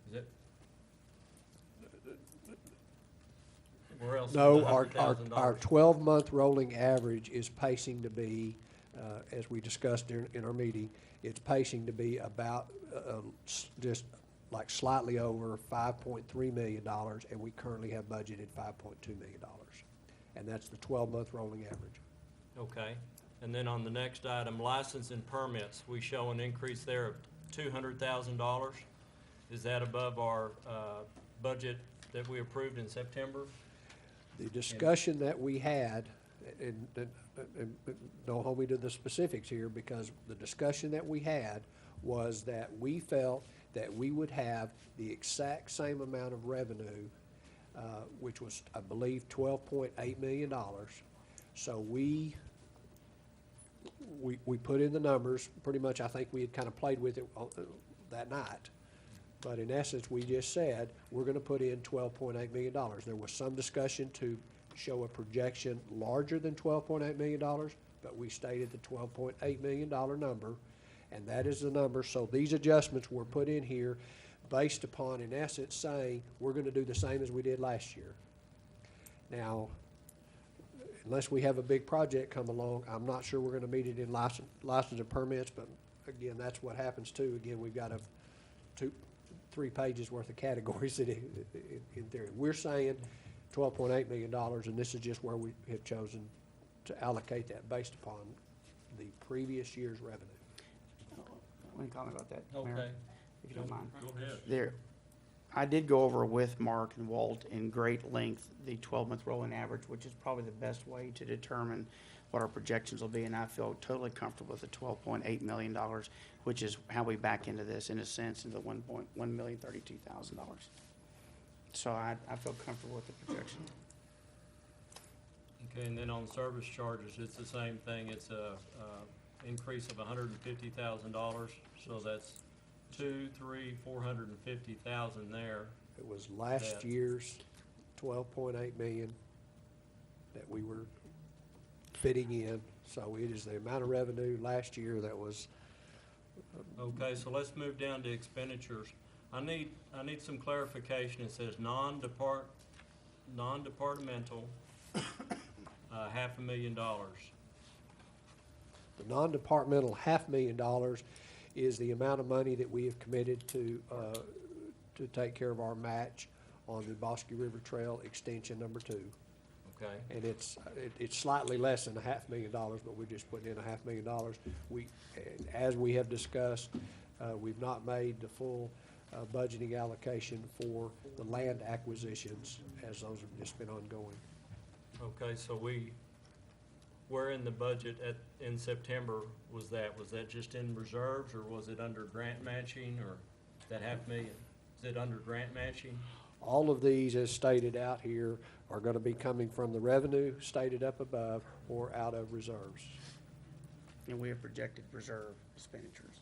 Is it? Where else is the No, $100,000? our 12-month rolling average is pacing to be, as we discussed in our meeting, it's pacing to be about just like slightly over $5.3 million, and we currently have budgeted $5.2 million. And that's the 12-month rolling average. Okay, and then on the next item, license and permits, we show an increase there of $200,000. Is that above our budget that we approved in September? The discussion that we had, and don't hold me to the specifics here, because the discussion that we had was that we felt that we would have the exact same amount of revenue, which was, I believe, $12.8 million. So we put in the numbers, pretty much. I think we had kind of played with it that night. But in essence, we just said, we're gonna put in $12.8 million. There was some discussion to show a projection larger than $12.8 million, but we stated the $12.8 million number, and that is the number. So these adjustments were put in here based upon, in essence, saying, we're gonna do the same as we did last year. Now, unless we have a big project come along, I'm not sure we're gonna meet it in license and permits, but again, that's what happens too. Again, we've got 3 pages worth of categories that in theory. We're saying $12.8 million, and this is just where we have chosen to allocate that based upon the previous year's revenue. Let me comment about that, Okay. Mayor, if you don't mind. Go ahead. There, I did go over with Mark and Walt in great length the 12-month rolling average, which is probably the best way to determine what our projections will be, and I feel totally comfortable with the $12.8 million, which is how we back into this, in a sense, into $1,032,000. So I feel comfortable with the projection. Okay, and then on service charges, it's the same thing. It's a increase of $150,000, so that's 450,000 there. It was last That- year's 12.8 million that we were fitting in. So it is the amount of revenue last year that was, Okay, so let's move down to expenditures. I need some clarification. It says non-departmental, $500,000. the non-departmental $500,000 is the amount of money that we have committed to take care of our match on the Bosque River Trail Extension Number 2. Okay, And it's slightly less than $500,000, but we're just putting in $500,000. As we have discussed, we've not made the full budgeting allocation for the land acquisitions, as those have just been ongoing. okay, so where in the budget in September was that? Was that just in reserves, or was it under grant matching, or that $500,000? Is it under grant matching? All of these, as stated out here, are gonna be coming from the revenue stated up above or out of reserves. And we have projected reserve expenditures.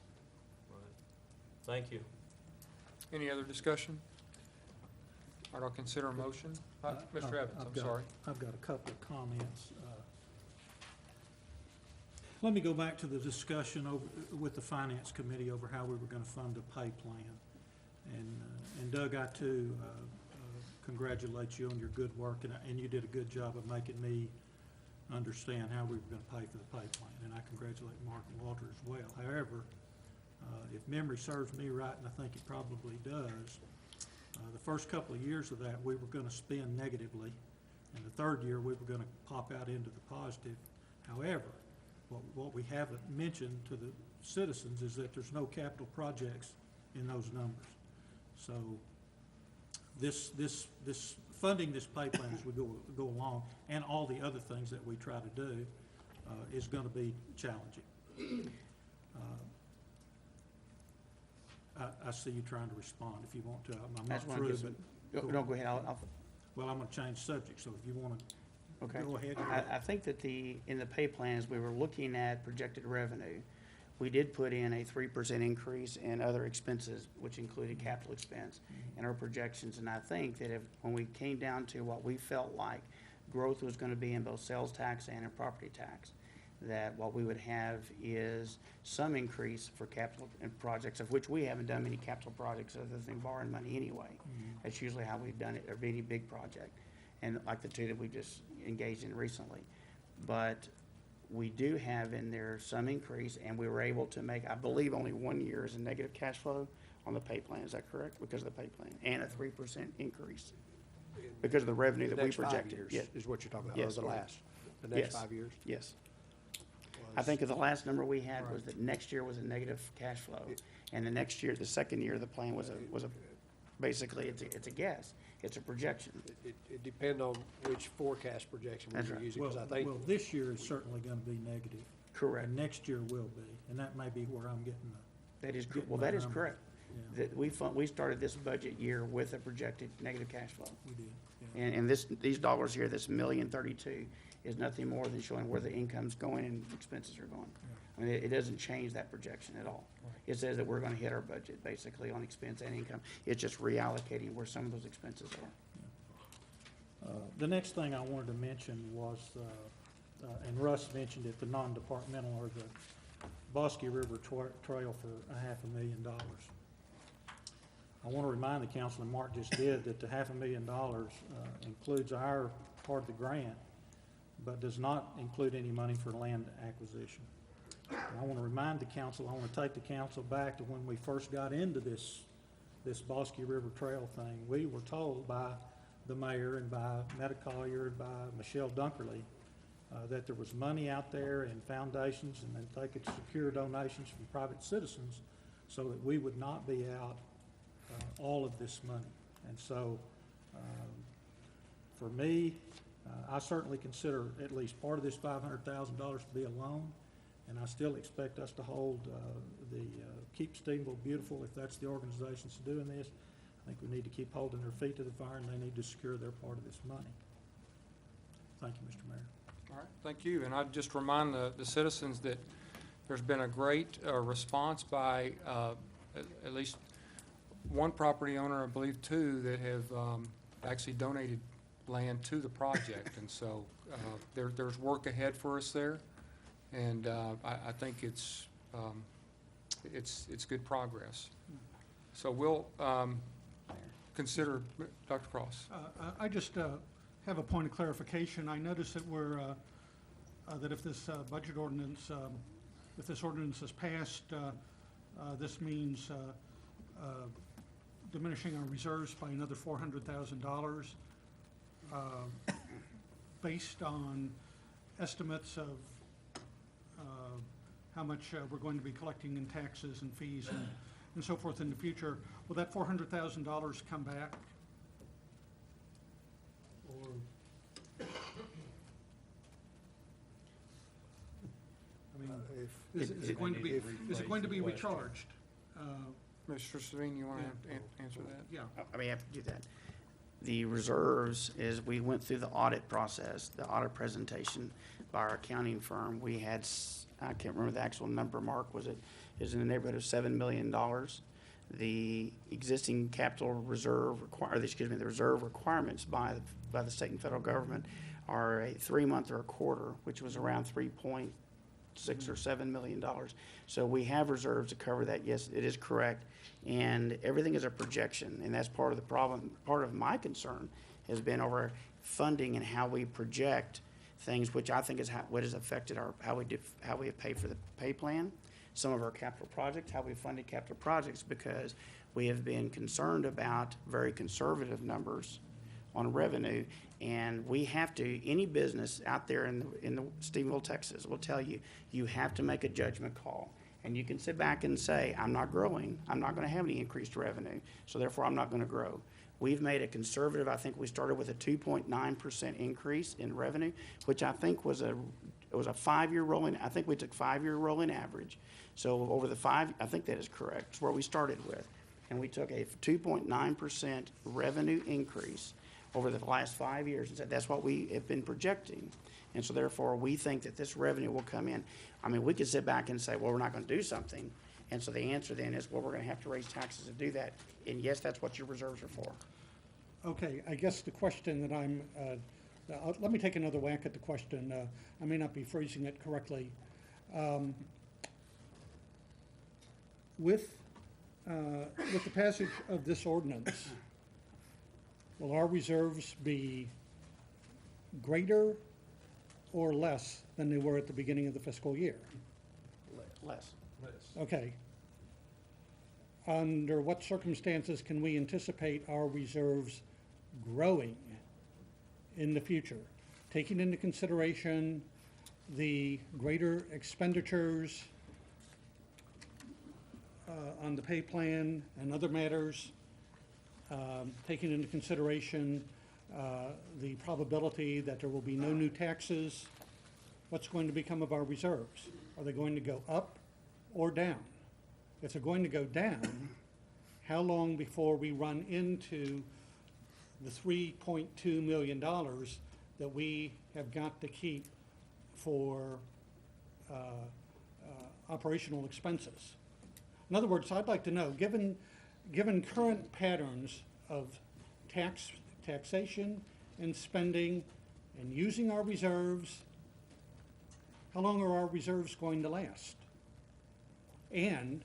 Right. Thank you. Any other discussion? All right, I'll consider a motion. Mr. Evans, I'm sorry. I've got a couple of comments. Let me go back to the discussion with the Finance Committee over how we were gonna fund the pay plan. And Doug, I too congratulate you on your good work, and you did a good job of making me understand how we were gonna pay for the pay plan, and I congratulate Mark and Walter as well. However, if memory serves me right, and I think it probably does, the first couple of years of that, we were gonna spend negatively, and the third year, we were gonna pop out into the positive. However, what we haven't mentioned to the citizens is that there's no capital projects in those numbers. So this funding this pay plan as we go along, and all the other things that we try to do, is gonna be challenging. I see you trying to respond if you want to. I'm I not just wanna through, give some- but. No, go ahead, Well, I'm gonna change subject, so if you wanna okay. go ahead. I think that in the pay plans, we were looking at projected revenue. We did put in a 3% increase in other expenses, which included capital expense in our projections. And I think that when we came down to what we felt like growth was gonna be in both sales tax and in property tax, that what we would have is some increase for capital and projects, of which we haven't done many capital projects other than borrowing money anyway. That's usually how we've done it, or any big project, and like the two that we just engaged in recently. But we do have in there some increase, and we were able to make, I believe, only 1 year is a negative cash flow on the pay plan. Is that correct? Because of the pay plan, and a 3% increase because of the revenue that we projected. Next 5 Yeah. years is what you're talking about, Yes. or the next Yes. 5 years? Yes. I think the last number we had was that next year was a negative cash flow, and the next year, the second year, the plan was basically, it's a guess, it's a projection. It depends on which forecast projection That's we're right. using, because I think. Well, this year is certainly gonna be negative. Correct. And next year will be, and that may be where I'm getting the. That is, Getting well, my that is number. correct. Yeah. That we started this budget year with a projected negative cash flow. We did, yeah. And these dollars here, this $1,032,000, is nothing more than showing where the income's going and expenses are going. I mean, it doesn't change that projection at all. It says that we're gonna hit our budget, basically, on expense and income. It's just reallocating where some of those expenses are. The next thing I wanted to mention was, and Russ mentioned it, the non-departmental, or the Bosque River Trail for $500,000. I want to remind the council, and Mark just did, that the $500,000 includes our part of the grant, but does not include any money for land acquisition. And I want to remind the council, I want to take the council back to when we first got into this Bosque River Trail thing. We were told by the mayor and by Metta Collier and by Michelle Dunkerley that there was money out there in foundations, and that they could secure donations from private citizens so that we would not be out all of this money. And so, for me, I certainly consider at least part of this $500,000 to be a loan, and I still expect us to hold the Keep Stephenville Beautiful, if that's the organization that's doing this. I think we need to keep holding their feet to the fire, and they need to secure their part of this money. Thank you, Mr. Mayor. All right, thank you. And I'd just remind the citizens that there's been a great response by at least one property owner, I believe two, that have actually donated land to the project. And so there's work ahead for us there. And I think it's good progress. So we'll consider, Dr. Cross. I just have a point of clarification. I noticed that that if this budget ordinance, if this ordinance is passed, this means diminishing our reserves by another $400,000 based on estimates of how much we're going to be collecting in taxes and fees and so forth in the future. Will that $400,000 come back? Or I mean, is it going to be, recharged? Mr. Savine, you want to answer that? Yeah. I mean, I have to do that. The reserves is, we went through the audit process, the audit presentation by our accounting firm. We had, I can't remember the actual number, Mark, is in the neighborhood of $7 million. The existing capital reserve the reserve requirements by the state and federal government are a 3-month or a quarter, which was around $3.6 or $7 million. So we have reserves to cover that. Yes, it is correct. And everything is a projection, and that's part of the problem. Part of my concern has been over funding and how we project things, which I think is what has affected how we have paid for the pay plan, some of our capital projects, how we funded capital projects, because we have been concerned about very conservative numbers on revenue. And we have to, any business out there in Stephenville, Texas, will tell you, you have to make a judgment call. And you can sit back and say, I'm not growing, I'm not gonna have any increased revenue, so therefore I'm not gonna grow. We've made a conservative, I think we started with a 2.9% increase in revenue, which I think was a 5-year rolling, I think we took 5-year rolling average. So over the I think that is correct, it's where we started with. And we took a 2.9% revenue increase over the last 5 years and said that's what we have been projecting. And so therefore, we think that this revenue will come in. I mean, we could sit back and say, well, we're not gonna do something. And so the answer then is, well, we're gonna have to raise taxes to do that. And yes, that's what your reserves are for. Okay, I guess the question that let me take another whack at the question. I may not be phrasing it correctly. With the passage of this ordinance, will our reserves be greater or less than they were at the beginning of the fiscal year? Less. Okay. Under what circumstances can we anticipate our reserves growing in the future, taking into consideration the greater expenditures on the pay plan and other matters, taking into consideration the probability that there will be no new taxes? What's going to become of our reserves? Are they going to go up or down? If they're going to go down, how long before we run into the $3.2 million that we have got to keep for operational expenses? In other words, I'd like to know, given current patterns of taxation and spending and using our reserves, how long are our reserves going to last? And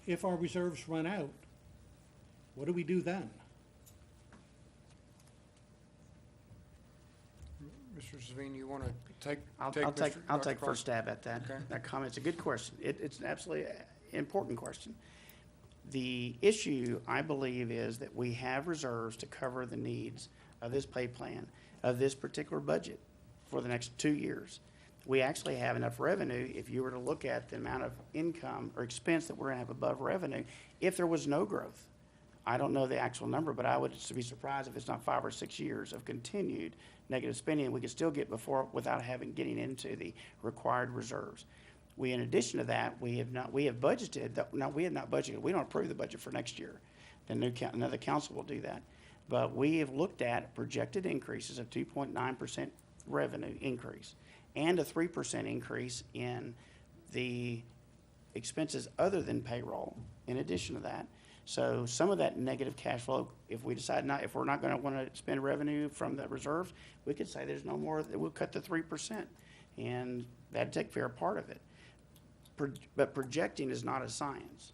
if our reserves run out, what do we do then? Mr. Savine, you want to take? I'll take first stab at that. Okay. That comment. It's a good question. It's an absolutely important question. The issue, I believe, is that we have reserves to cover the needs of this pay plan, of this particular budget for the next 2 years. We actually have enough revenue, if you were to look at the amount of income or expense that we're gonna have above revenue, if there was no growth. I don't know the actual number, but I would be surprised if it's not 5 or 6 years of continued negative spending, and we could still get before without getting into the required reserves. In addition to that, we have not budgeted, we don't approve the budget for next year. Another council will do that. But we have looked at projected increases of 2.9% revenue increase and a 3% increase in the expenses other than payroll in addition to that. So some of that negative cash flow, if we decide not, if we're not gonna wanna spend revenue from the reserves, we could say there's no more, we'll cut the 3%, and that'd take care of part of it. But projecting is not a science.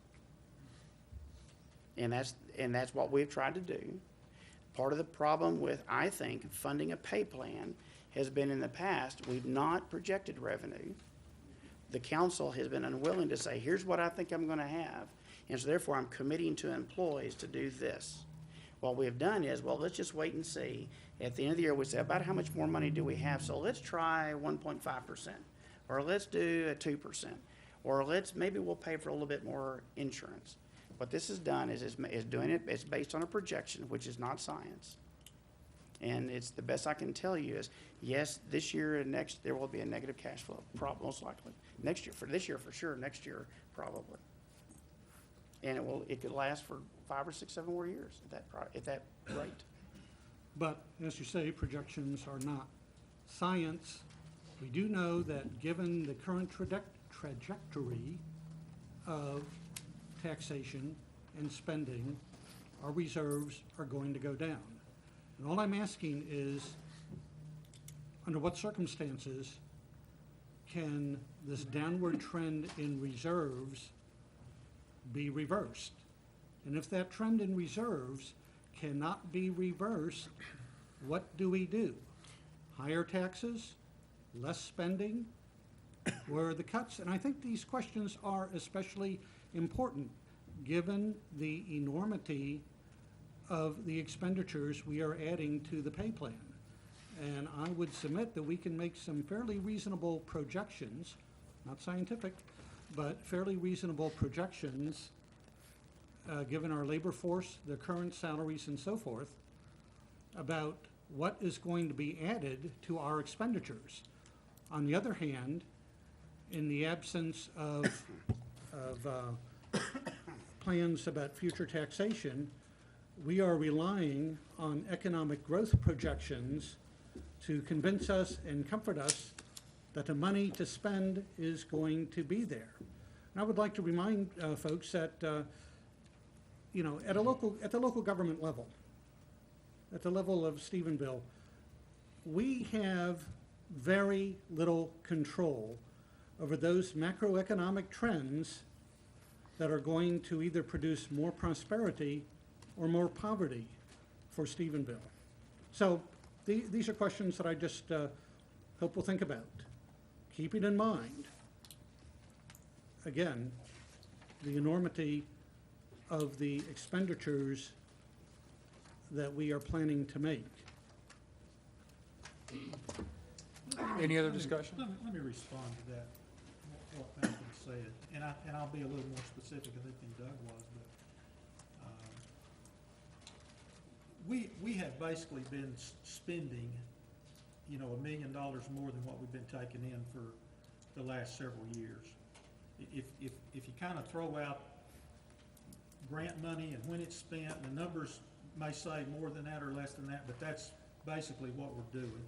And that's what we've tried to do. Part of the problem with, I think, funding a pay plan has been in the past, we've not projected revenue. The council has been unwilling to say, here's what I think I'm gonna have, and so therefore I'm committing to employees to do this. What we have done is, well, let's just wait and see. At the end of the year, we say, about how much more money do we have? So let's try 1.5%, or let's do a 2%, or maybe we'll pay for a little bit more insurance. What this has done is doing it, it's based on a projection, which is not science. And it's the best I can tell you is, yes, this year and next, there will be a negative cash flow, most likely. Next year, for this year for sure, next year probably. And it could last for 5 or 6, 7 more years at that rate. But as you say, projections are not science. We do know that given the current trajectory of taxation and spending, our reserves are going to go down. And all I'm asking is, under what circumstances can this downward trend in reserves be reversed? And if that trend in reserves cannot be reversed, what do we do? Higher taxes? Less spending? Where are the cuts? And I think these questions are especially important given the enormity of the expenditures we are adding to the pay plan. And I would submit that we can make some fairly reasonable projections, not scientific, but fairly reasonable projections, given our labor force, the current salaries and so forth, about what is going to be added to our expenditures. On the other hand, in the absence of plans about future taxation, we are relying on economic growth projections to convince us and comfort us that the money to spend is going to be there. And I would like to remind folks that, at the local government level, at the level of Stephenville, we have very little control over those macroeconomic trends that are going to either produce more prosperity or more poverty for Stephenville. So these are questions that I just hope we'll think about. Keeping in mind, again, the enormity of the expenditures that we are planning to make. Any other discussion? Let me respond to that, what Malcolm said, and I'll be a little more specific, I think, than Doug was, but we have basically been spending, $1 million more than what we've been taking in for the last several years. If you kind of throw out grant money and when it's spent, the numbers may say more than that or less than that, but that's basically what we're doing.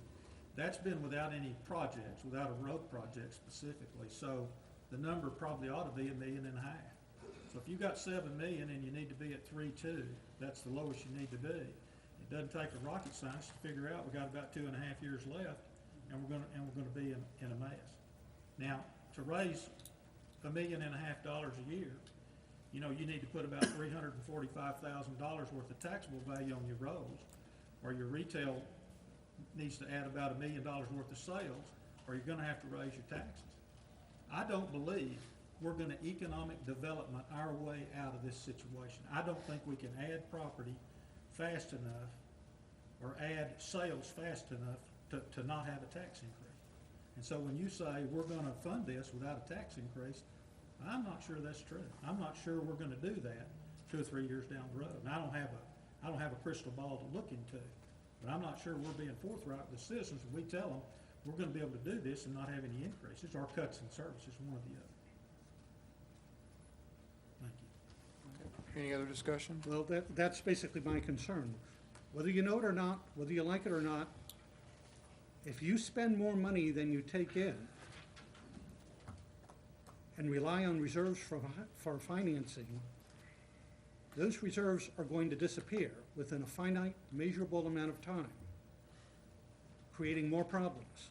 That's been without any projects, without a road project specifically. So the number probably ought to be $1.5 million. So if you've got $7 million and you need to be at 3.2, that's the lowest you need to be. It doesn't take a rocket science to figure out we got about 2.5 years left, and we're gonna be in a mess. Now, to raise $1.5 million a year, you need to put about $345,000 worth of taxable value on your roads, or your retail needs to add about $1 million worth of sales, or you're gonna have to raise your taxes. I don't believe we're gonna economic development our way out of this situation. I don't think we can add property fast enough or add sales fast enough to not have a tax increase. And so when you say we're gonna fund this without a tax increase, I'm not sure that's true. I'm not sure we're gonna do that 2 or 3 years down the road. And I don't have a crystal ball to look into, but I'm not sure we're being forthright with the citizens if we tell them we're gonna be able to do this and not have any increases or cuts in services, one or the other. Thank you. Any other discussion? Well, that's basically my concern. Whether you know it or not, whether you like it or not, If you spend more money than you take in and rely on reserves for financing, those reserves are going to disappear within a finite, measurable amount of time, creating more problems.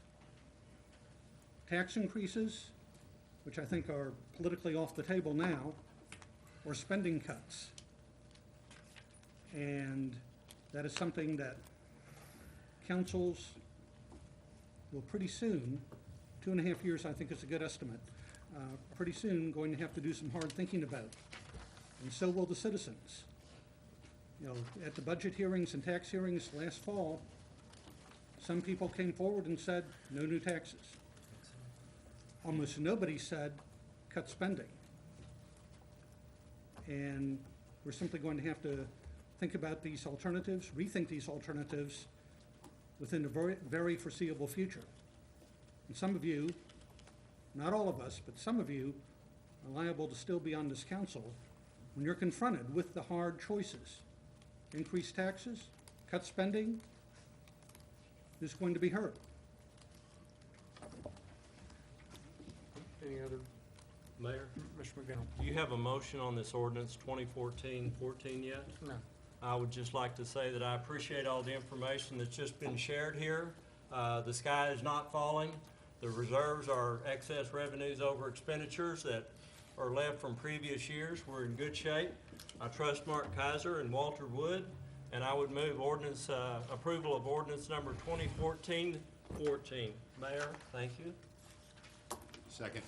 Tax increases, which I think are politically off the table now, or spending cuts. And that is something that councils will pretty soon, 2.5 years I think is a good estimate, pretty soon going to have to do some hard thinking about. And so will the citizens. You know, at the budget hearings and tax hearings last fall, some people came forward and said, no new taxes. Almost nobody said, cut spending. And we're simply going to have to think about these alternatives, rethink these alternatives within a very, very foreseeable future. And some of you, not all of us, but some of you are liable to still be on this council when you're confronted with the hard choices. Increase taxes, cut spending, who's going to be hurt? Any other, Mayor, Mr. McDaniel? do you have a motion on this ordinance 2014-14 yet? No. I would just like to say that I appreciate all the information that's just been shared here. The sky is not falling. The reserves are excess revenues over expenditures that are left from previous years. We're in good shape. I trust Mark Kaiser and Walter Wood, and I would move ordinance, approval of ordinance number 2014-14. Mayor, thank you. Second.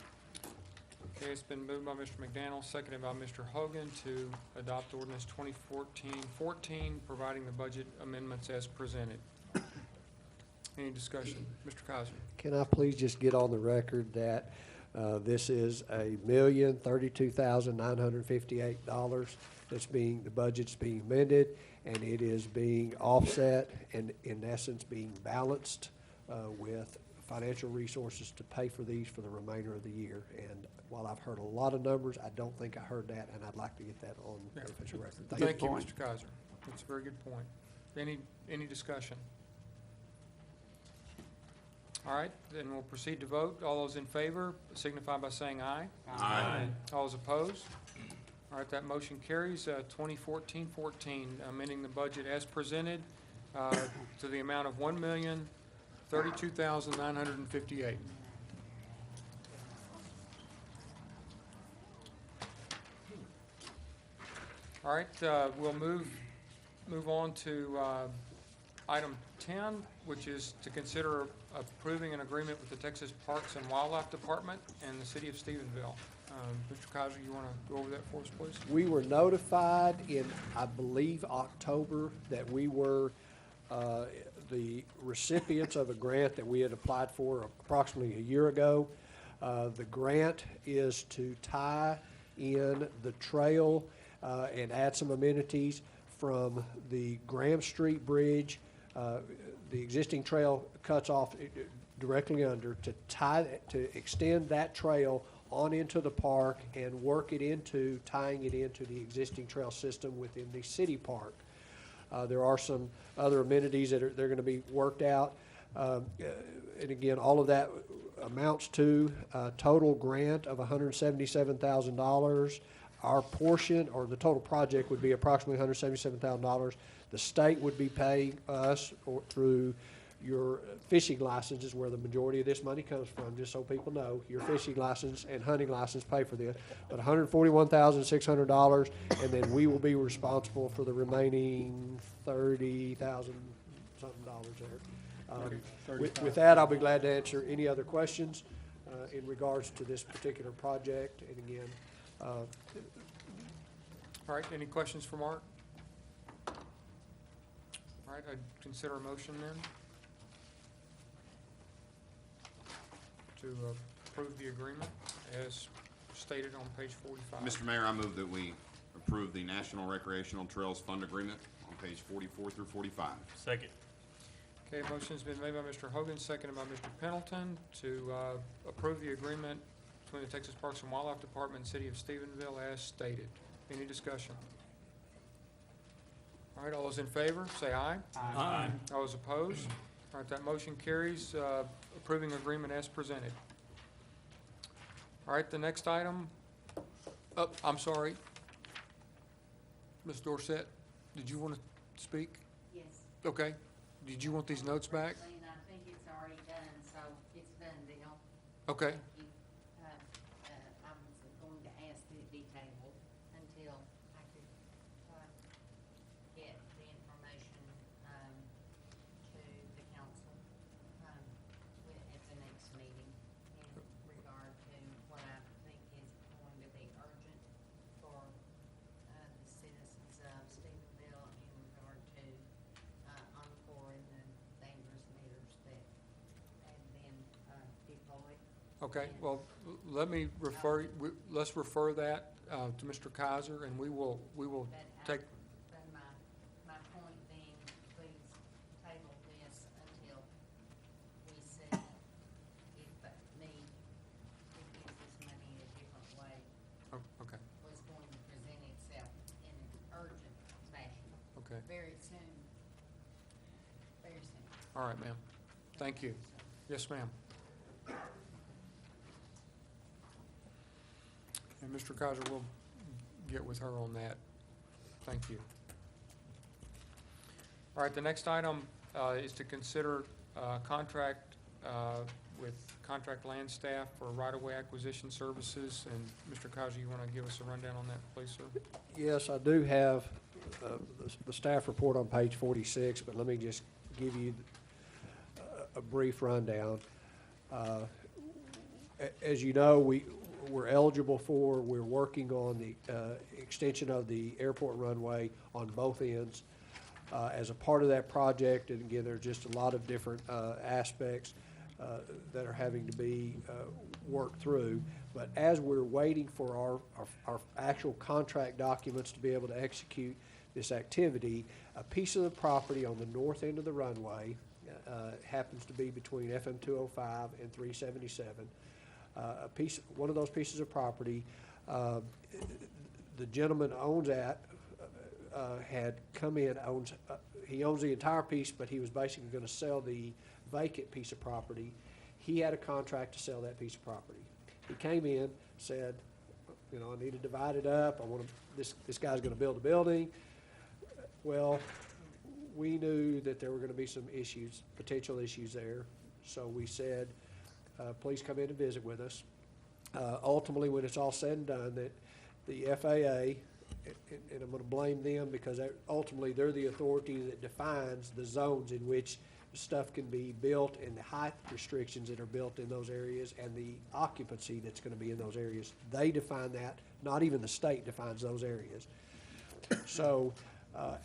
Okay, it's been moved by Mr. McDaniel, seconded by Mr. Hogan to adopt ordinance 2014-14, providing the budget amendments as presented. Any discussion? Mr. Kaiser? Can I please just get on the record that this is $1,032,958 that's being, the budget's being amended, and it is being offset and in essence being balanced with financial resources to pay for these for the remainder of the year. And while I've heard a lot of numbers, I don't think I heard that, and I'd like to get that on the official record. Thank you, point. Mr. Kaiser. That's a very good point. Any discussion? All right, then we'll proceed to vote. All those in favor signify by saying aye. Aye. All those opposed? All right, that motion carries. 2014-14, amending the budget as presented to the amount of $1,032,958. All right, we'll move on to item 10, which is to consider approving an agreement with the Texas Parks and Wildlife Department and the City of Stephenville. Mr. Kaiser, you want to go over that for us, please? We were notified in, I believe, October that we were the recipients of a grant that we had applied for approximately a year ago. The grant is to tie in the trail and add some amenities from the Graham Street Bridge. The existing trail cuts off directly under, to extend that trail on into the park and work it into, tying it into the existing trail system within the city park. There are some other amenities that they're going to be worked out. And again, all of that amounts to a total grant of $177,000. Our portion, or the total project, would be approximately $177,000. The state would be paying us through your fishing licenses, where the majority of this money comes from, just so people know. Your fishing license and hunting license pay for this, but $141,600, and then we will be responsible for the remaining $30,000 something there. With that, I'll be glad to answer any other questions in regards to this particular project. And again, All right, any questions for Mark? All right, I'd consider a motion then to approve the agreement as stated on page 45. Mr. Mayor, I move that we approve the National Recreational Trails Fund Agreement on page 44 through 45. Second. Okay, motion's been made by Mr. Hogan, seconded by Mr. Pendleton to approve the agreement between the Texas Parks and Wildlife Department and City of Stephenville as stated. Any discussion? All right, all those in favor, say aye. Aye. All those opposed? All right, that motion carries, approving agreement as presented. All right, the next item, I'm sorry. Ms. Dorsett, did you want to speak? Yes. Okay. Did you want these notes back? And I think it's already done, so it's done deal. Okay. Thank you. I was going to ask that it be tabled until I could, get the information, to the council, at the next meeting in regard to what I think is going to be urgent for, the citizens of Stephenville in regard to, Encore and the dangerous meters that have been, deployed. Okay, well, let me refer, let's refer that to Mr. Kaiser, and we will take, But my point being, please table this until we see if the need to use this money in a different way okay, was going to present itself in an urgent fashion. okay. Very soon. Very soon. All right, ma'am. Thank you. Yes, ma'am. And Mr. Kaiser, we'll get with her on that. Thank you. All right, the next item is to consider contract with Contract Land Staff for right-of-way acquisition services. And Mr. Kaiser, you want to give us a rundown on that, please, sir? Yes, I do have the staff report on page 46, but let me just give you a brief rundown. As you know, we're eligible for, we're working on the extension of the airport runway on both ends. As a part of that project, and again, there's just a lot of different aspects that are having to be worked through. But as we're waiting for our actual contract documents to be able to execute this activity, a piece of the property on the north end of the runway happens to be between FM 205 and 377. One of those pieces of property, the gentleman owns that, had come in, he owns the entire piece, but he was basically going to sell the vacant piece of property. He had a contract to sell that piece of property. He came in, said, I need to divide it up. I want to, this guy's going to build a building. Well, we knew that there were going to be some issues, potential issues there. So we said, please come in and visit with us. Ultimately, when it's all said and done, that the FAA, and I'm going to blame them because ultimately they're the authority that defines the zones in which stuff can be built and the height restrictions that are built in those areas and the occupancy that's going to be in those areas. They define that. Not even the state defines those areas. So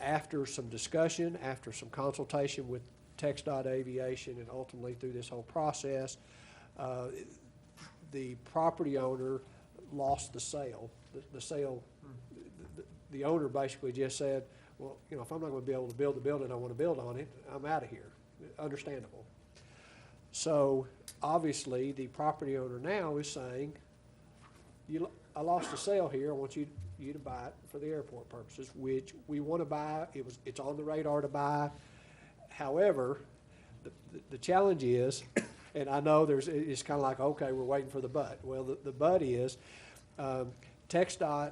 after some discussion, after some consultation with TxDOT Aviation, and ultimately through this whole process, the property owner lost the sale. The sale, the owner basically just said, well, if I'm not going to be able to build the building I want to build on it, I'm out of here. Understandable. So obviously the property owner now is saying, I lost the sale here. I want you to buy it for the airport purposes, which we want to buy. It's on the radar to buy. However, the challenge is, and I know it's kind of like, okay, we're waiting for the but. Well, the but is TxDOT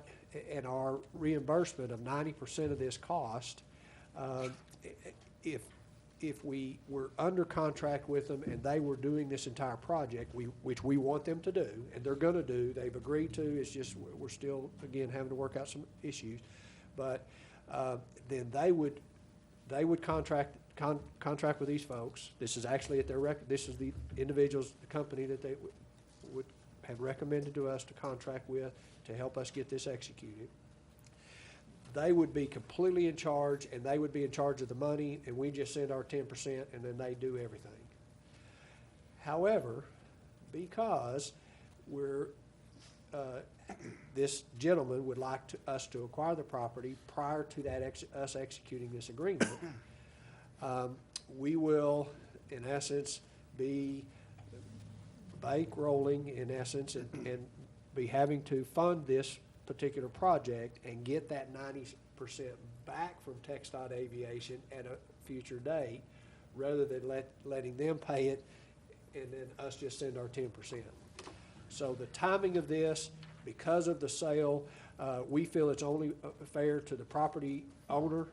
and our reimbursement of 90% of this cost, if we were under contract with them and they were doing this entire project, which we want them to do, and they're going to do, they've agreed to, it's just we're still, again, having to work out some issues, but then they would contract with these folks. This is actually at their this is the individuals, the company that they would have recommended to us to contract with to help us get this executed. They would be completely in charge, and they would be in charge of the money, and we just send our 10%, and then they do everything. However, because this gentleman would like us to acquire the property prior to that us executing this agreement, we will, in essence, be bankrolling, in essence, and be having to fund this particular project and get that 90% back from TxDOT Aviation at a future date rather than letting them pay it and then us just send our 10%. So the timing of this, because of the sale, we feel it's only fair to the property owner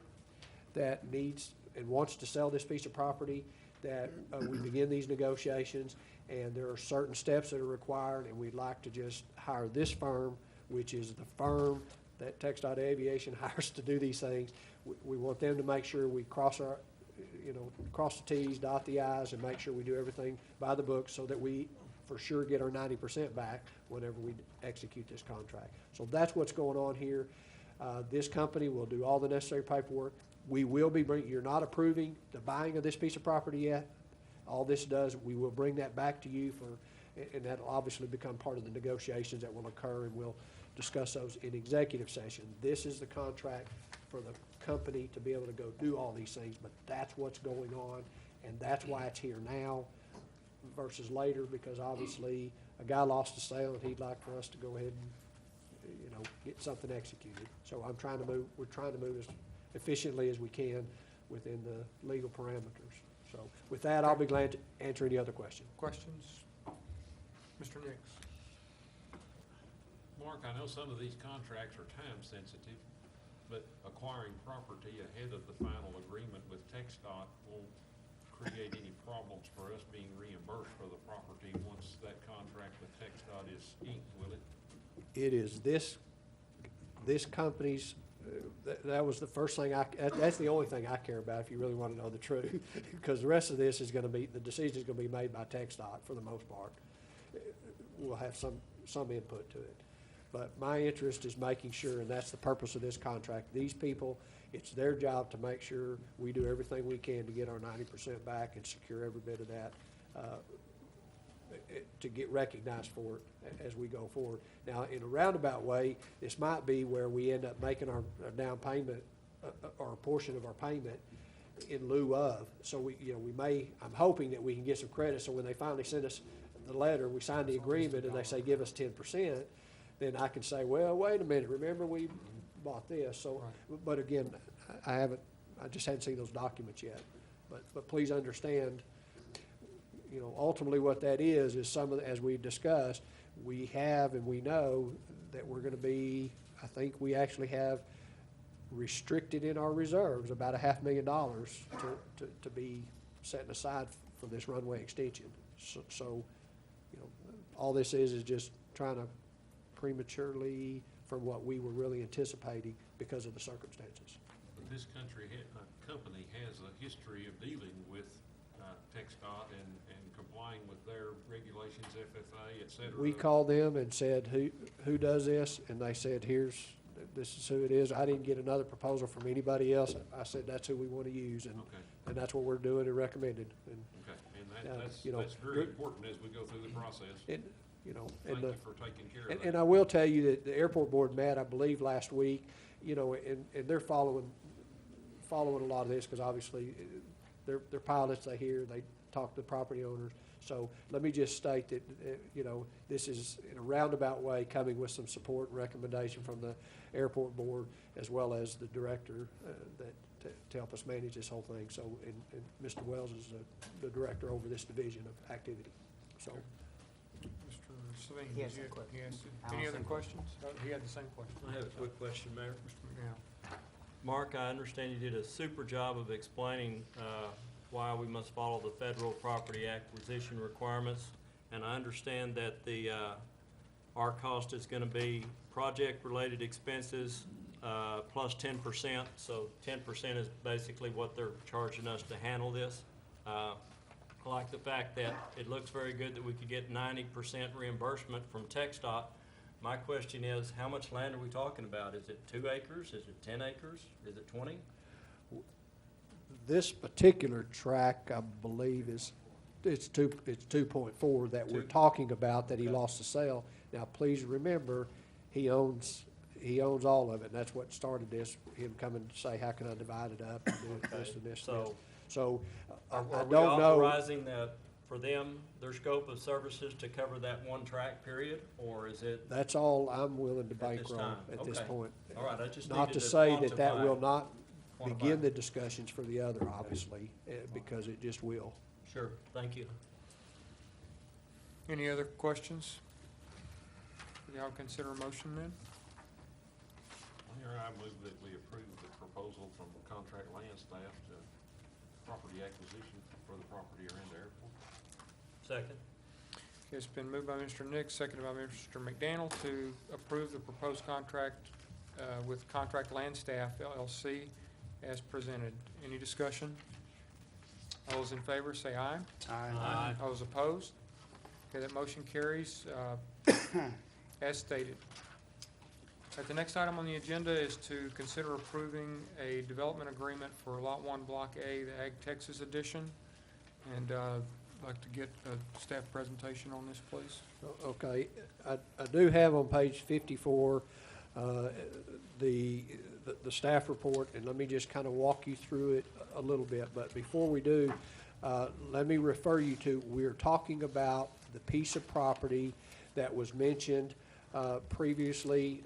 that needs and wants to sell this piece of property, that we begin these negotiations, and there are certain steps that are required, and we'd like to just hire this firm, which is the firm that TxDOT Aviation hires to do these things. We want them to make sure we cross the Ts, dot the Is, and make sure we do everything by the book so that we for sure get our 90% back whenever we execute this contract. So that's what's going on here. This company will do all the necessary paperwork. We will be you're not approving the buying of this piece of property yet. All this does, we will bring that back to you and that'll obviously become part of the negotiations that will occur, and we'll discuss those in executive session. This is the contract for the company to be able to go do all these things, but that's what's going on, and that's why it's here now versus later, because obviously a guy lost a sale and he'd like for us to go ahead and, get something executed. So we're trying to move as efficiently as we can within the legal parameters. So with that, I'll be glad to answer any other questions. Questions? Mr. Nix? Mark, I know some of these contracts are time sensitive, but acquiring property ahead of the final agreement with TxDOT won't create any problems for us being reimbursed for the property once that contract with TxDOT is inked, will it? It is this company's, that was the first thing that's the only thing I care about if you really want to know the truth, because the rest of this is going to be, the decision is going to be made by TxDOT for the most part. We'll have some input to it. But my interest is making sure, and that's the purpose of this contract, these people, it's their job to make sure we do everything we can to get our 90% back and secure every bit of that, to get recognized for it as we go forward. Now, in a roundabout way, this might be where we end up making our down payment or a portion of our payment in lieu of. So we may, I'm hoping that we can get some credit, so when they finally send us the letter, we sign the agreement and they say give us 10%, then I can say, well, wait a minute, remember we bought this. So, but again, I just hadn't seen those documents yet. But please understand, ultimately what that is some of the, as we've discussed, we have and we know that we're going to be, I think we actually have restricted in our reserves about $500,000 to be setting aside for this runway extension. So all this is just trying to prematurely from what we were really anticipating because of the circumstances. But this company has a history of dealing with TxDOT and complying with their regulations, FFA, et cetera. We called them and said, who does this? And they said, this is who it is. I didn't get another proposal from anybody else. I said, that's who we want to use, and that's what we're doing and recommended. And, that's very important as we go through the process. Thank you for taking care of that. And I will tell you that the airport board met, I believe, last week, and they're following a lot of this, because obviously they're pilots, they hear, they talk to the property owners. So let me just state that, this is in a roundabout way coming with some support and recommendation from the airport board, as well as the director to help us manage this whole thing. So, and Mr. Wells is the director over this division of activity. So. Mr. Sleen, He has some questions. Any other questions? He had the same question. I have a quick question, Mayor. Mr. McNeil. Mark, I understand you did a super job of explaining why we must follow the federal property acquisition requirements, and I understand that our cost is going to be project-related expenses plus 10%, so 10% is basically what they're charging us to handle this. I like the fact that it looks very good that we could get 90% reimbursement from TxDOT. My question is, how much land are we talking about? Is it 2 acres? Is it 10 acres? Is it 20? This particular track, I believe, it's 2.4 that we're talking about that he lost the sale. Now, please remember, he owns all of it, and that's what started this. Him coming to say, how can I divide it up and do this and this and this. So I don't know. Are we authorizing for them, their scope of services to cover that one track period, or is it? That's all I'm willing to bankroll at this Okay. point. All right, I just Not needed to to say that quantify. will not begin the discussions for the other, obviously, because it just will. Sure, thank you. Any other questions? Y'all consider a motion then? Mayor, I move that we approve the proposal from contract land staff to property acquisition for the property around the airport. Second. It's been moved by Mr. Nix, seconded by Mr. McDaniel to approve the proposed contract with Contract Land Staff LLC as presented. Any discussion? All those in favor say aye. Aye. All those opposed? Okay, that motion carries as stated. The next item on the agenda is to consider approving a development agreement for Lot 1, Block A, the Ag Texas Edition. And I'd like to get a staff presentation on this, please. Okay, I do have on page 54 the staff report, and let me just kind of walk you through it a little bit. But before we do, let me refer you to, we're talking about the piece of property that was mentioned previously,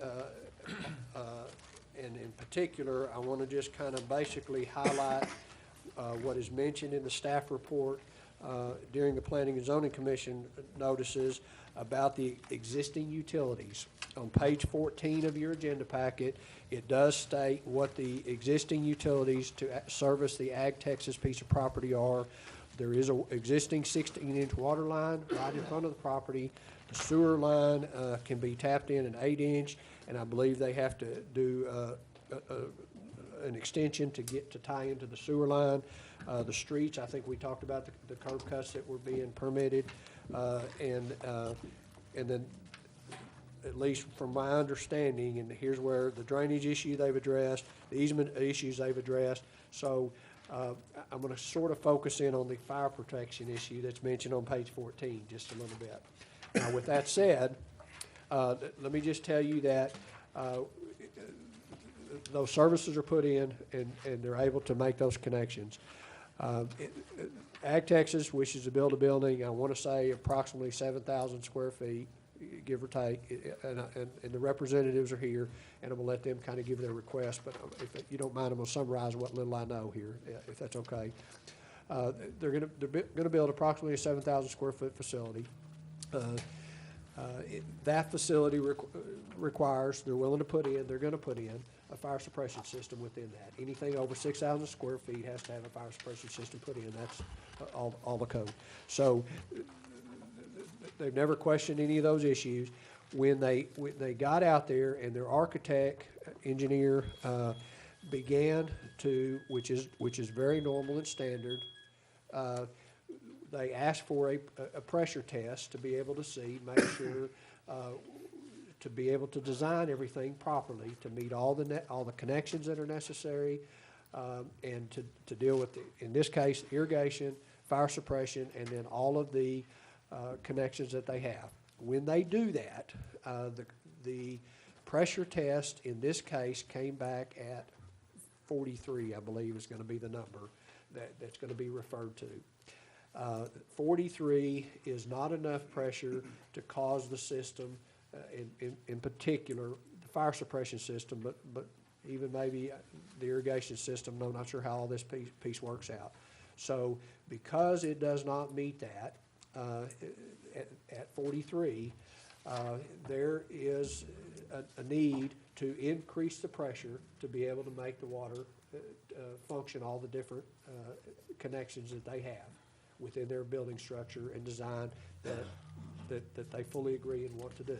and in particular, I want to just kind of basically highlight what is mentioned in the staff report during the Planning and Zoning Commission notices about the existing utilities. On page 14 of your agenda packet, it does state what the existing utilities to service the Ag Texas piece of property are. There is an existing 16-inch water line right in front of the property. The sewer line can be tapped in an 8-inch, and I believe they have to do an extension to tie into the sewer line. The streets, I think we talked about the curb cuts that were being permitted, and then, at least from my understanding, and here's where the drainage issue they've addressed, the easement issues they've addressed. So I'm going to sort of focus in on the fire protection issue that's mentioned on page 14 just a little bit. Now, with that said, let me just tell you that those services are put in, and they're able to make those connections. Ag Texas wishes to build a building, I want to say approximately 7,000 square feet, give or take, and the representatives are here, and I'm going to let them kind of give their request, but if you don't mind, I'm going to summarize what little I know here, if that's okay. They're going to build approximately a 7,000 square foot facility. That facility requires, they're willing to put in, they're going to put in a fire suppression system within that. Anything over 6,000 square feet has to have a fire suppression system put in. That's all the code. So they've never questioned any of those issues. When they got out there and their architect, engineer began to, which is very normal and standard, they asked for a pressure test to be able to see, make sure, to be able to design everything properly, to meet all the connections that are necessary, and to deal with, in this case, irrigation, fire suppression, and then all of the connections that they have. When they do that, the pressure test in this case came back at 43, I believe is going to be the number that's going to be referred to. 43 is not enough pressure to cause the system, in particular, the fire suppression system, but even maybe the irrigation system. I'm not sure how all this piece works out. So because it does not meet that at 43, there is a need to increase the pressure to be able to make the water function all the different connections that they have within their building structure and design that they fully agree and want to do.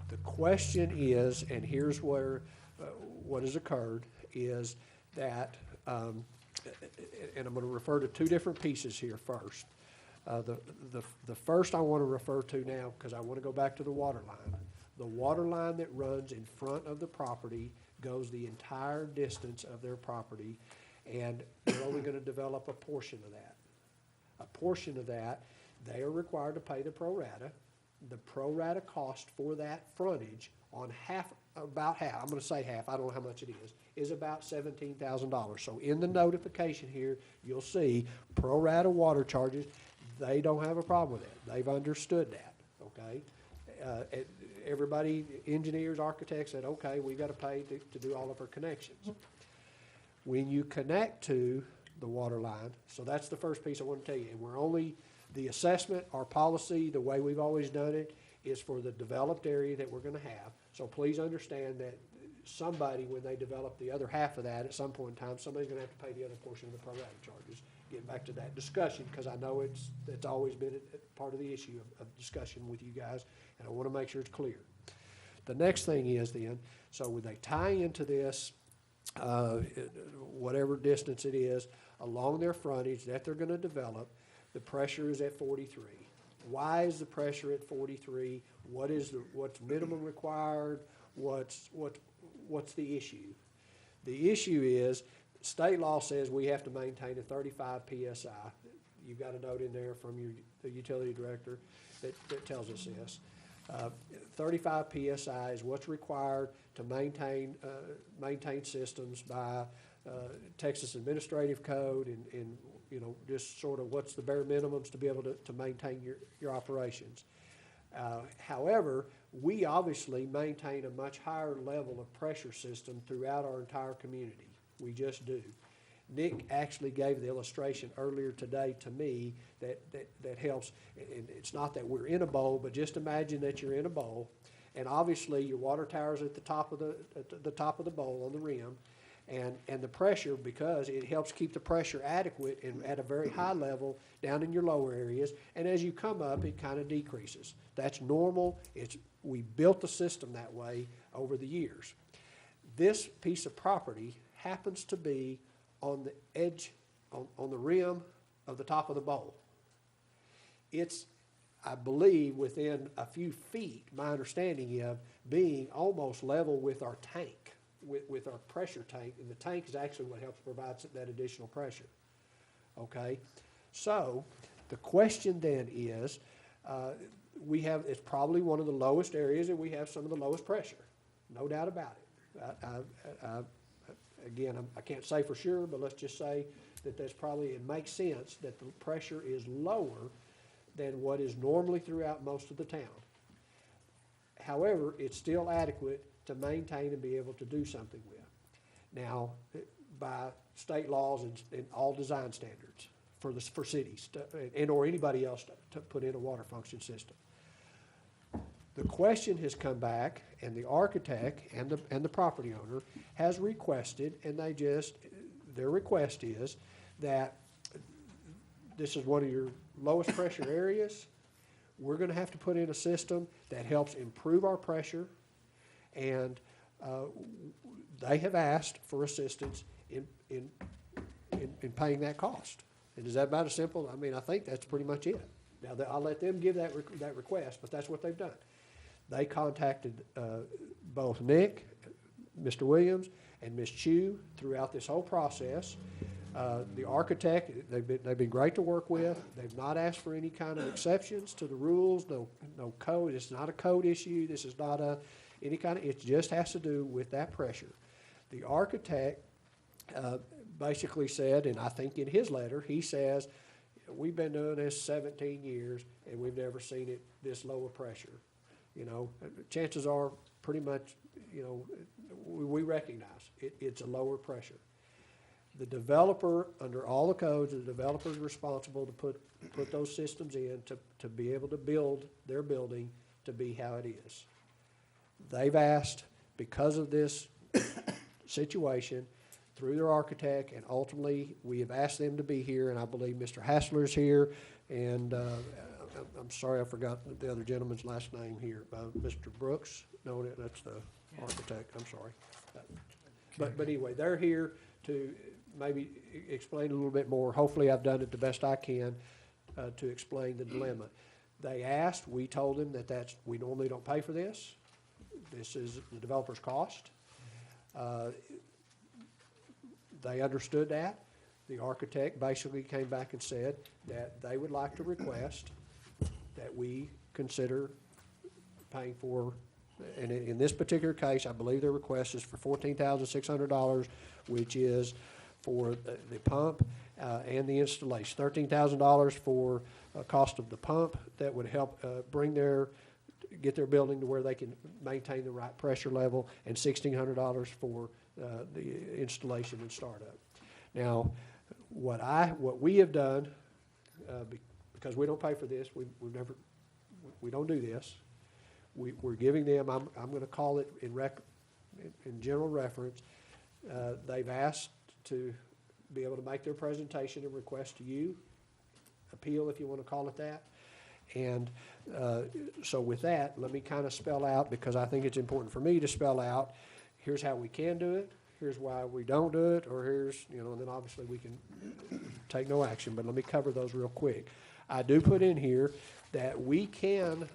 The question is, and here's where what has occurred, is that, and I'm going to refer to two different pieces here first. The first I want to refer to now, because I want to go back to the water line. The water line that runs in front of the property goes the entire distance of their property, and they're only going to develop a portion of that. A portion of that, they are required to pay the pro rata. The pro rata cost for that frontage on about half, I'm going to say half, I don't know how much it is about $17,000. So in the notification here, you'll see pro rata water charges. They don't have a problem with it. They've understood that, okay? Everybody, engineers, architects said, okay, we got to pay to do all of our connections. When you connect to the water line, so that's the first piece I want to tell you, and we're only, the assessment, our policy, the way we've always done it, is for the developed area that we're gonna have. So please understand that somebody, when they develop the other half of that, at some point in time, somebody's gonna have to pay the other portion of the pro rata charges. Getting back to that discussion, because I know it's always been a part of the issue of discussion with you guys, and I wanna make sure it's clear. The next thing is then, so when they tie into this, whatever distance it is, along their frontage that they're gonna develop, the pressure is at 43. Why is the pressure at 43? What's minimum required? What's the issue? The issue is, state law says we have to maintain a 35 PSI. You've got a note in there from the utility director that tells us this. 35 PSI is what's required to maintain systems by Texas Administrative Code and you know, just sort of what's the bare minimums to be able to maintain your operations. However, we obviously maintain a much higher level of pressure system throughout our entire community. We just do. Nick actually gave the illustration earlier today to me that helps. And it's not that we're in a bowl, but just imagine that you're in a bowl, and obviously your water tower's at the top of the bowl on the rim, and the pressure, because it helps keep the pressure adequate and at a very high level down in your lower areas. And as you come up, it kind of decreases. That's normal. We built the system that way over the years. This piece of property happens to be on the edge, on the rim of the top of the bowl. It's, I believe, within a few feet, my understanding of being almost level with our tank, with our pressure tank, and the tank is actually what helps provide that additional pressure. Okay, so the question then is, it's probably one of the lowest areas, and we have some of the lowest pressure, no doubt about it. Again, I can't say for sure, but let's just say that it makes sense that the pressure is lower than what is normally throughout most of the town. However, it's still adequate to maintain and be able to do something with. Now, by state laws and all design standards for cities and or anybody else to put in a water function system. The question has come back, and the architect and the property owner has requested, and their request is that this is one of your lowest pressure areas. We're gonna have to put in a system that helps improve our pressure, and they have asked for assistance in paying that cost. And is that about as simple? I mean, I think that's pretty much it. Now, I'll let them give that request, but that's what they've done. They contacted both Nick, Mr. Williams, and Ms. Chu throughout this whole process. The architect, they've been great to work with. They've not asked for any kind of exceptions to the rules, no code. It's not a code issue. This is not any kind of, it just has to do with that pressure. The architect basically said, and I think in his letter, he says, we've been doing this 17 years, and we've never seen it this low a pressure. You know, chances are pretty much, you know, we recognize it's a lower pressure. The developer, under all the codes, the developer is responsible to put those systems in to be able to build their building to be how it is. They've asked, because of this situation, through their architect, and ultimately, we have asked them to be here, and I believe Mr. Hassler is here, and I'm sorry, I forgot the other gentleman's last name here, Mr. Brooks? No, that's the architect, I'm sorry. But anyway, they're here to maybe explain a little bit more. Hopefully, I've done it the best I can to explain the dilemma. They asked, we told them that we normally don't pay for this. This is the developer's cost. They understood that. The architect basically came back and said that they would like to request that we consider paying for, and in this particular case, I believe their request is for $14,600, which is for the pump and the installation. $13,000 for cost of the pump that would help get their building to where they can maintain the right pressure level, and $1,600 for the installation and startup. Now, what we have done, because we don't pay for this, we don't do this. We're giving them, I'm gonna call it in general reference, they've asked to be able to make their presentation and request to you, appeal if you wanna call it that. And so with that, let me kind of spell out, because I think it's important for me to spell out, here's how we can do it, here's why we don't do it, or here's, and then obviously we can take no action, but let me cover those real quick. I do put in here that we can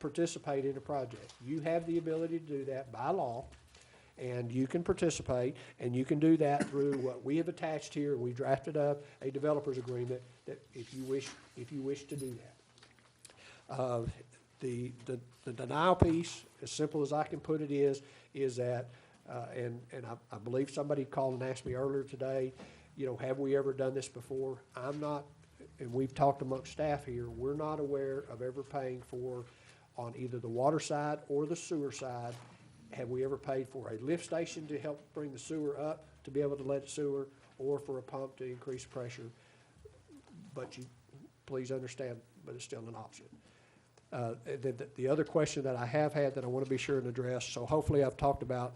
participate in a project. You have the ability to do that by law, and you can participate, and you can do that through what we have attached here. We drafted up a developer's agreement that if you wish to do that. The denial piece, as simple as I can put it, is that, and I believe somebody called and asked me earlier today, have we ever done this before? I'm not, and we've talked amongst staff here, we're not aware of ever paying for, on either the water side or the sewer side, have we ever paid for a lift station to help bring the sewer up to be able to let it sewer, or for a pump to increase pressure? But you, please understand, but it's still an option. The other question that I have had that I want to be sure and address, so hopefully I've talked about,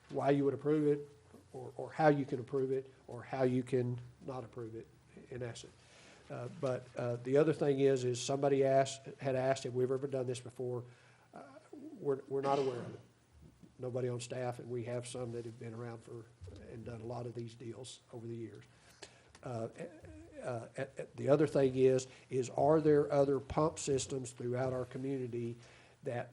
why you would approve it, or how you can approve it, or how you can not approve it, in essence. But the other thing is somebody had asked if we've ever done this before. We're not aware of it. Nobody on staff, and we have some that have been around and done a lot of these deals over the years. The other thing is are there other pump systems throughout our community that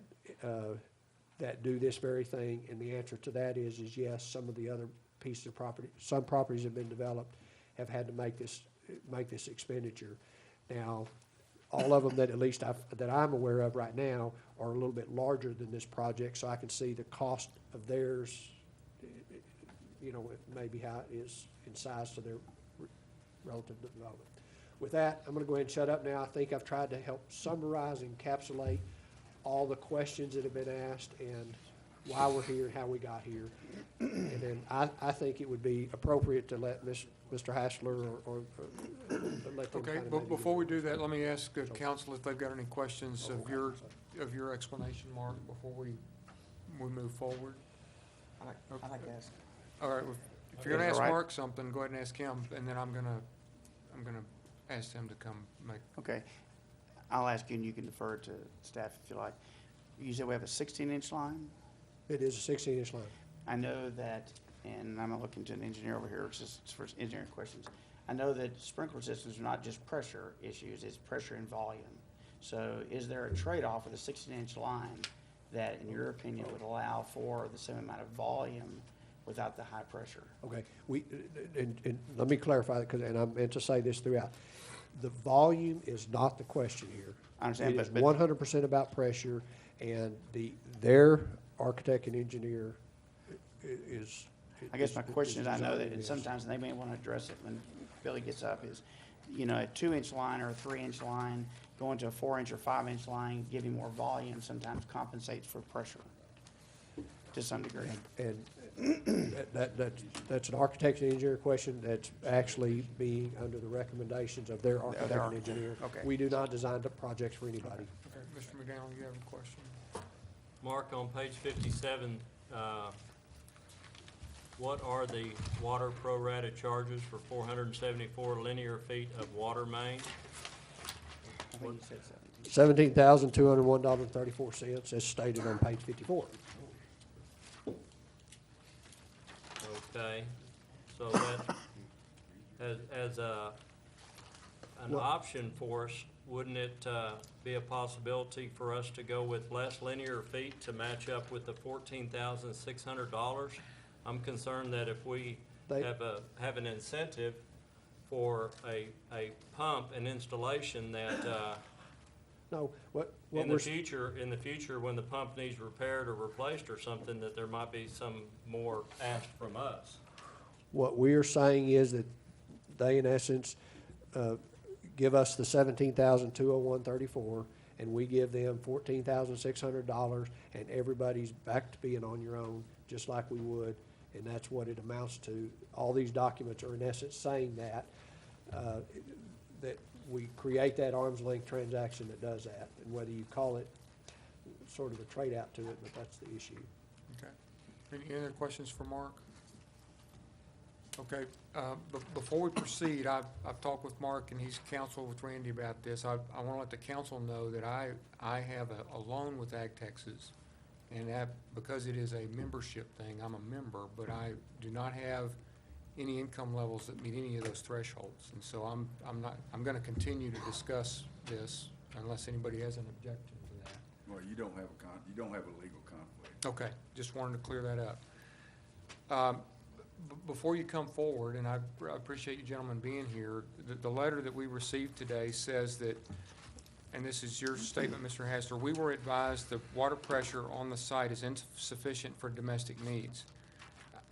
do this very thing? And the answer to that is yes. Some of the other pieces of property, some properties have been developed, have had to make this expenditure. Now, all of them that at least that I'm aware of right now are a little bit larger than this project, so I can see the cost of theirs, maybe how it is in size to their relative development. With that, I'm going to go ahead and shut up now. I think I've tried to help summarize and encapsulate all the questions that have been asked and why we're here and how we got here. And then I think it would be appropriate to let Mr. Hassler or let them Okay, kind of but maybe before we give do that, let me ask council if they've got any questions of your explanation, Mark, before we move forward. I like to ask. All right, if you're gonna Is ask it all right? Mark something, go ahead and ask him, and then I'm gonna ask him to come make. Okay. I'll ask you, and you can defer to staff if you like. You said we have a 16-inch line? It is a 16-inch line. I know that, and I'm gonna look into an engineer over here, just for engineering questions. I know that sprinkler systems are not just pressure issues, it's pressure and volume. So is there a trade-off with a 16-inch line that, in your opinion, would allow for the same amount of volume without the high pressure? Okay, and let me clarify that, and I meant to say this throughout. The volume is not the question here. I understand, It is but 100% about pressure, and their architect and engineer is. I guess my question is, I know that designing this. sometimes they may want to address it when Billy gets up, is, a 2-inch line or a 3-inch line, going to a 4-inch or 5-inch line, giving more volume sometimes compensates for pressure to some degree. And that's an architect and engineer question that's actually being under the recommendations of their architect and engineer. Okay. We do not design the projects for anybody. Okay, Mr. McDaniel, you have a question? Mark, on page 57, what are the water pro rata charges for 474 linear feet of water main? I think you said 17. $17,201.34, as stated on page 54. Okay, so that, as an option for us, wouldn't it be a possibility for us to go with less linear feet to match up with the $14,600? I'm concerned that if we have an incentive for a pump and installation that No, what in we're, the future, when the pump needs repaired or replaced or something, that there might be some more asked from us. what we are saying is that they, in essence, give us the $17,201.34, and we give them $14,600, and everybody's back to being on your own, just like we would and that's what it amounts to. All these documents are in essence saying that, that we create that arm's length transaction that does that, and whether you call it sort of a trade out to it, but that's the issue. Okay. Any other questions for Mark? Okay, before we proceed, I've talked with Mark and he's counseled with Randy about this. I want to let the council know that I have a loan with Ag Texas. And that, because it is a membership thing, I'm a member, but I do not have any income levels that meet any of those thresholds. And so I'm going to continue to discuss this unless anybody has an objection to that. Well, you don't have a legal conflict. Okay, just wanted to clear that up. Before you come forward, and I appreciate you gentlemen being here, the letter that we received today says that, and this is your statement, Mr. Hassler, we were advised the water pressure on the site is insufficient for domestic needs.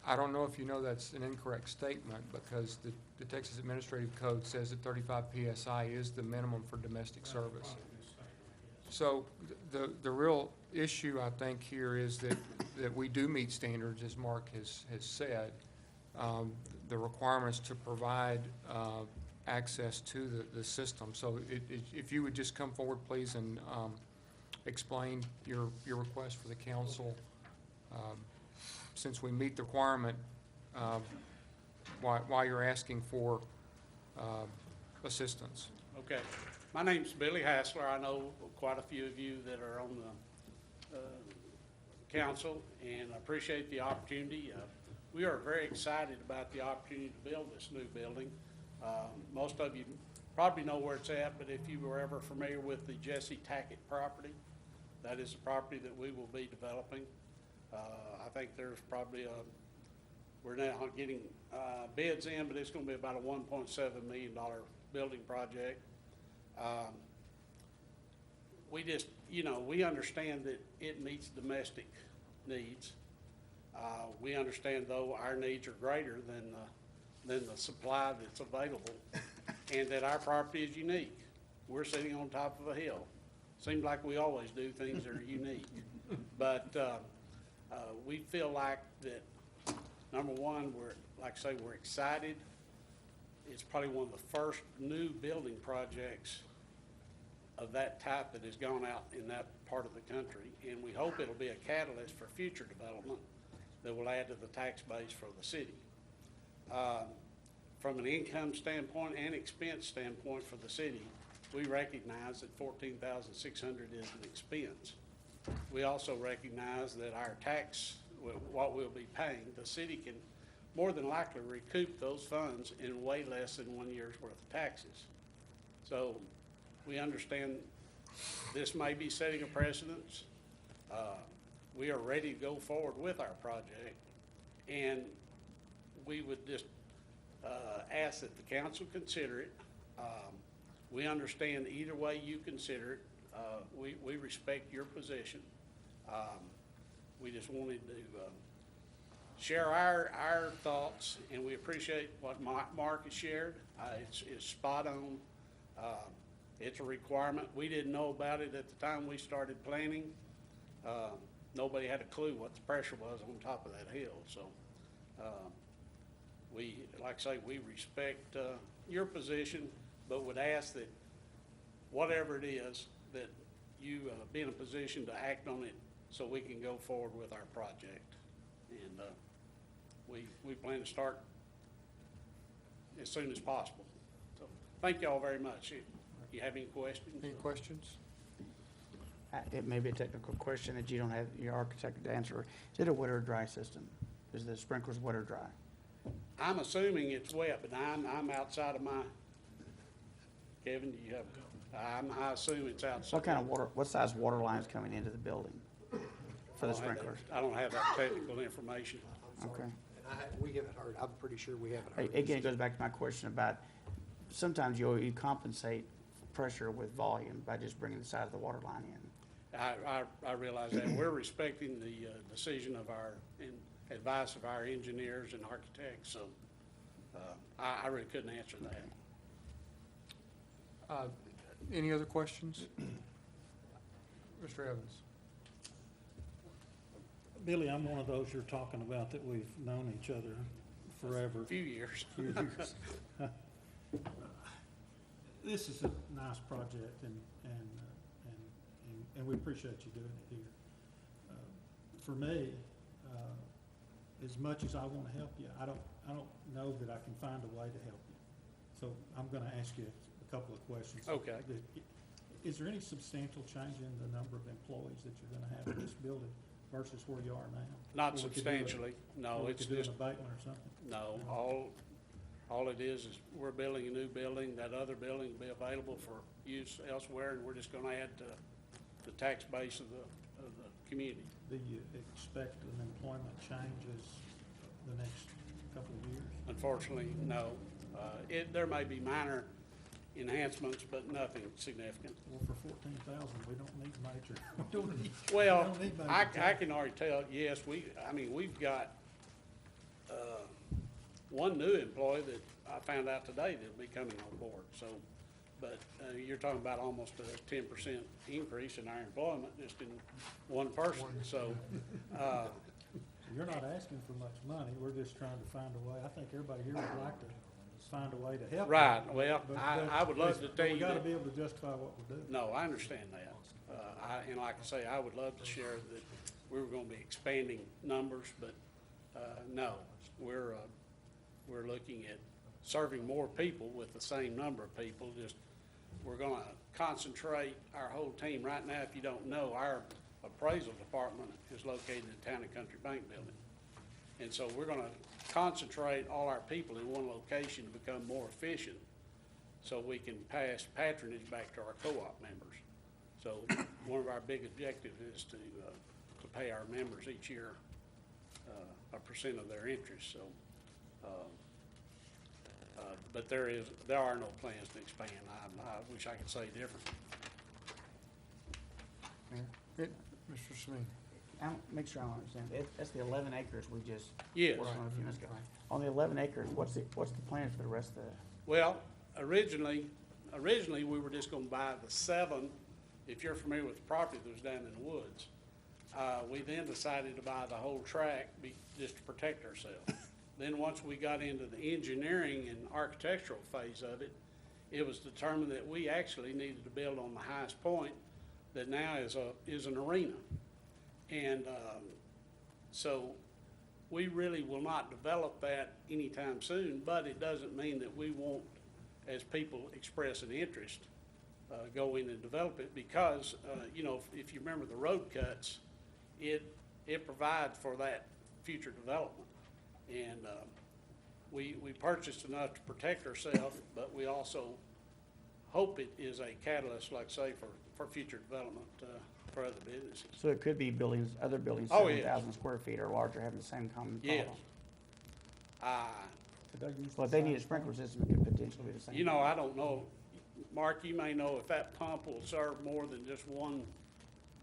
I don't know if you know that's an incorrect statement, because the Texas Administrative Code says that 35 PSI is the minimum for domestic service. So the real issue, I think, here is that we do meet standards, as Mark has said. The requirements to provide access to the system. So if you would just come forward, please, and explain your request for the council, since we meet the requirement, why you're asking for assistance. Okay. My name's Billy Hassler. I know quite a few of you that are on the council, and I appreciate the opportunity. We are very excited about the opportunity to build this new building. Most of you probably know where it's at, but if you were ever familiar with the Jesse Tackett property, that is the property that we will be developing. I think there's probably we're now getting bids in, but it's going to be about a $1.7 million building project. We just, we understand that it meets domestic needs. We understand, though, our needs are greater than the supply that's available, and that our property is unique. We're sitting on top of a hill. Seems like we always do things that are unique. But we feel like that, number one, we're excited. It's probably one of the first new building projects of that type that has gone out in that part of the country, and we hope it'll be a catalyst for future development that will add to the tax base for the city. From an income standpoint and expense standpoint for the city, we recognize that $14,600 is an expense. We also recognize that our tax, what we'll be paying, the city can more than likely recoup those funds in way less than 1 year's worth of taxes. So we understand this may be setting a precedence. We are ready to go forward with our project, and we would just ask that the council consider it. We understand either way you consider it. We respect your position. We just wanted to share our thoughts, and we appreciate what Mark has shared. It's spot on. It's a requirement. We didn't know about it at the time we started planning. Nobody had a clue what the pressure was on top of that hill. So we, like I say, we respect your position, but would ask that whatever it is, that you be in a position to act on it so we can go forward with our project. And we plan to start as soon as possible. So thank you all very much. You have any questions? Any questions? It may be a technical question that you don't have your architect to answer. Is it a wet or dry system? Is the sprinklers wet or dry? I'm assuming it's wet, but I'm outside of my, Kevin, do you have, I assume it's outside. What kind of water, what size water lines coming into the building for the sprinklers? I don't have that technical information. Okay. We haven't heard, I'm pretty sure we haven't heard. Again, it goes back to my question about, sometimes you compensate pressure with volume by just bringing the side of the water line in. I realize that. We're respecting the decision of our, and advice of our engineers and architects, so I really couldn't answer that. Any other questions? Mr. Evans? Billy, I'm one of those you're talking about that we've known each other forever. A few years. Few years. This is a nice project, and we appreciate you doing it here. For me, as much as I want to help you, I don't know that I can find a way to help you. So I'm going to ask you a couple of questions. Okay. Is there any substantial change in the number of employees that you're going to have in this building versus where you are now? Not Or we could do substantially, no, or we it's could do an just, abatement or something? no, all it is we're building a new building. That other building will be available for use elsewhere, and we're just gonna add to the tax base of the community. Do you expect an employment changes the next couple of years? Unfortunately, no. There may be minor enhancements, but nothing significant. Well, for 14,000, we don't need major. We don't need- Well, we don't need major I change. can already tell, yes, we've got, one new employee that I found out today that'll be coming on board, so, but, you're talking about almost a 10% increase in our employment just in one person, so, You're not asking for much money, we're just trying to find a way. I think everybody here would like to find a way to help. Right, you, well, but- I would love to but tell you we gotta that- be able to justify what we're doing. no, I understand that. And like I say, I would love to share that we were gonna be expanding numbers, but, no, we're looking at serving more people with the same number of people, just, we're gonna concentrate our whole team. Right now, if you don't know, our appraisal department is located in the Town and Country Bank Building. And so we're gonna concentrate all our people in one location to become more efficient, so we can pass patronage back to our co-op members. So one of our big objectives is to pay our members each year a percent of their interest, so. But there are no plans to expand. I wish I could say different. Mr. Smith? Make sure I understand. That's the 11 acres we just Yes. worked on a few minutes ago. On the 11 acres, what's the plan for the rest of the? Well, originally, we were just gonna buy the 7, if you're familiar with the property that was down in the woods. We then decided to buy the whole tract just to protect ourselves. Then, once we got into the engineering and architectural phase of it, it was determined that we actually needed to build on the highest point that now is an arena. And so we really will not develop that anytime soon, but it doesn't mean that we won't, as people express an interest, go in and develop it, because, if you remember the road cuts, it provides for that future development. And we purchased enough to protect ourselves, but we also hope it is a catalyst, like say, for future development for other businesses. So it could be other buildings, Oh, yes. 7,000 square feet or larger, having the same common Yes. problem. Well, if they need a sprinkler system, it could potentially be the same. I don't know, Mark, you may know if that pump will serve more than just one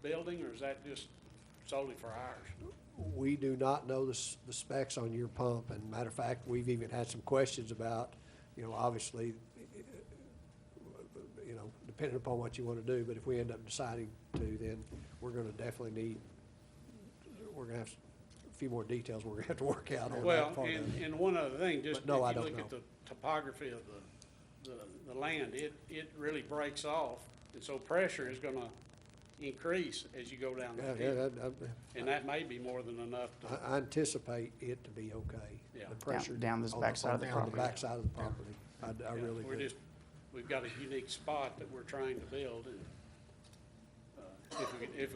building, or is that just solely for ours? We do not know the specs on your pump, and matter of fact, we've even had some questions about, obviously, depending upon what you want to do, but if we end up deciding to, then we're going to definitely we're going to have a few more details we're going to have to work out on Well, that part of it. and one other thing, just if But no, I you don't look at know. the topography of the land, it really breaks off, and so pressure is gonna increase as you go down the hill. And that may be more than enough to, I anticipate it to be okay. Yeah. The pressure. Down this on backside of the on property. backside of the property. I really we're do. we've got a unique spot that we're trying to build, and if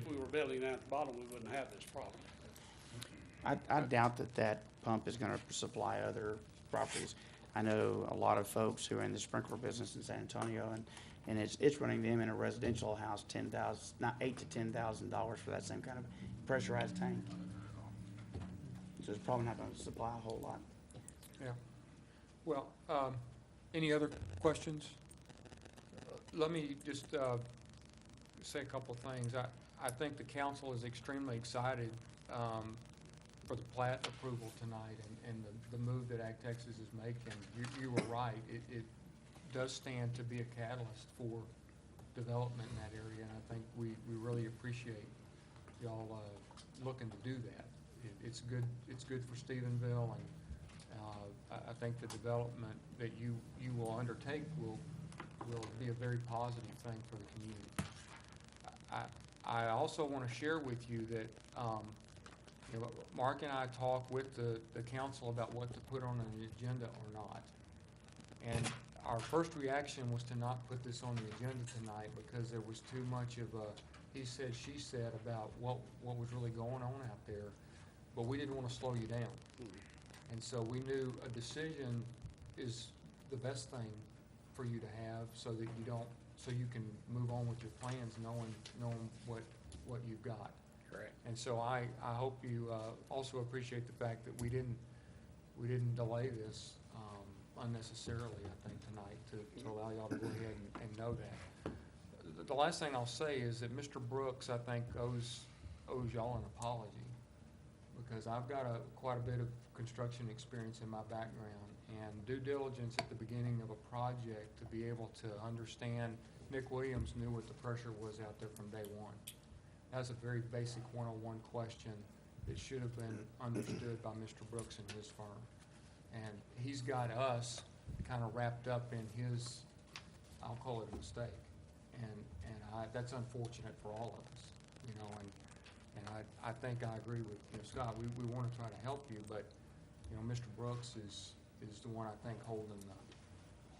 we were building down at the bottom, we wouldn't have this problem. I doubt that pump is gonna supply other properties. I know a lot of folks who are in the sprinkler business in San Antonio, and it's running them in a residential house $8,000 to $10,000 for that same kind of pressurized tank. So it's probably not gonna supply a whole lot. Yeah. Well, any other questions? Let me just say a couple of things. I think the council is extremely excited for the plat approval tonight and the move that Ag Texas is making. You were right. It does stand to be a catalyst for development in that area, and I think we really appreciate y'all looking to do that. It's good for Stephenville, and I think the development that you will undertake will be a very positive thing for the community. I also want to share with you that, Mark and I talked with the council about what to put on the agenda or not. And our first reaction was to not put this on the agenda tonight because there was too much of a he said, she said about what was really going on out there. But we didn't want to slow you down. And so we knew a decision is the best thing for you to have so that you can move on with your plans knowing what you've got. Correct. And so I hope you also appreciate the fact that we didn't delay this unnecessarily, I think, tonight to allow y'all to go ahead and know that. The last thing I'll say is that Mr. Brooks, I think, owes y'all an apology, because I've got quite a bit of construction experience in my background, and due diligence at the beginning of a project to be able to understand. Nick Williams knew what the pressure was out there from day one. That's a very basic 101 question that should have been understood by Mr. Brooks and his firm. And he's got us kind of wrapped up in his, I'll call it a mistake. And that's unfortunate for all of us, and I think I agree with Scott. We want to try to help you, but Mr. Brooks is the one I think holding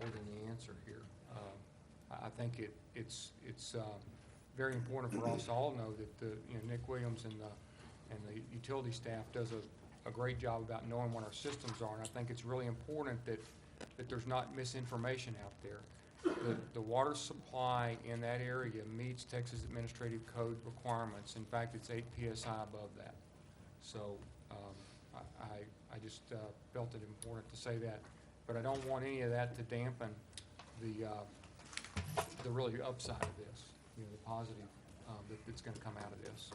the answer here. I think it's very important for us to all know that Nick Williams and the utility staff does a great job about knowing what our systems are, and I think it's really important that there's not misinformation out there. The water supply in that area meets Texas Administrative Code requirements. In fact, it's 8 PSI above that. So I just felt it important to say that. But I don't want any of that to dampen the really upside of this, the positive that's going to come out of this.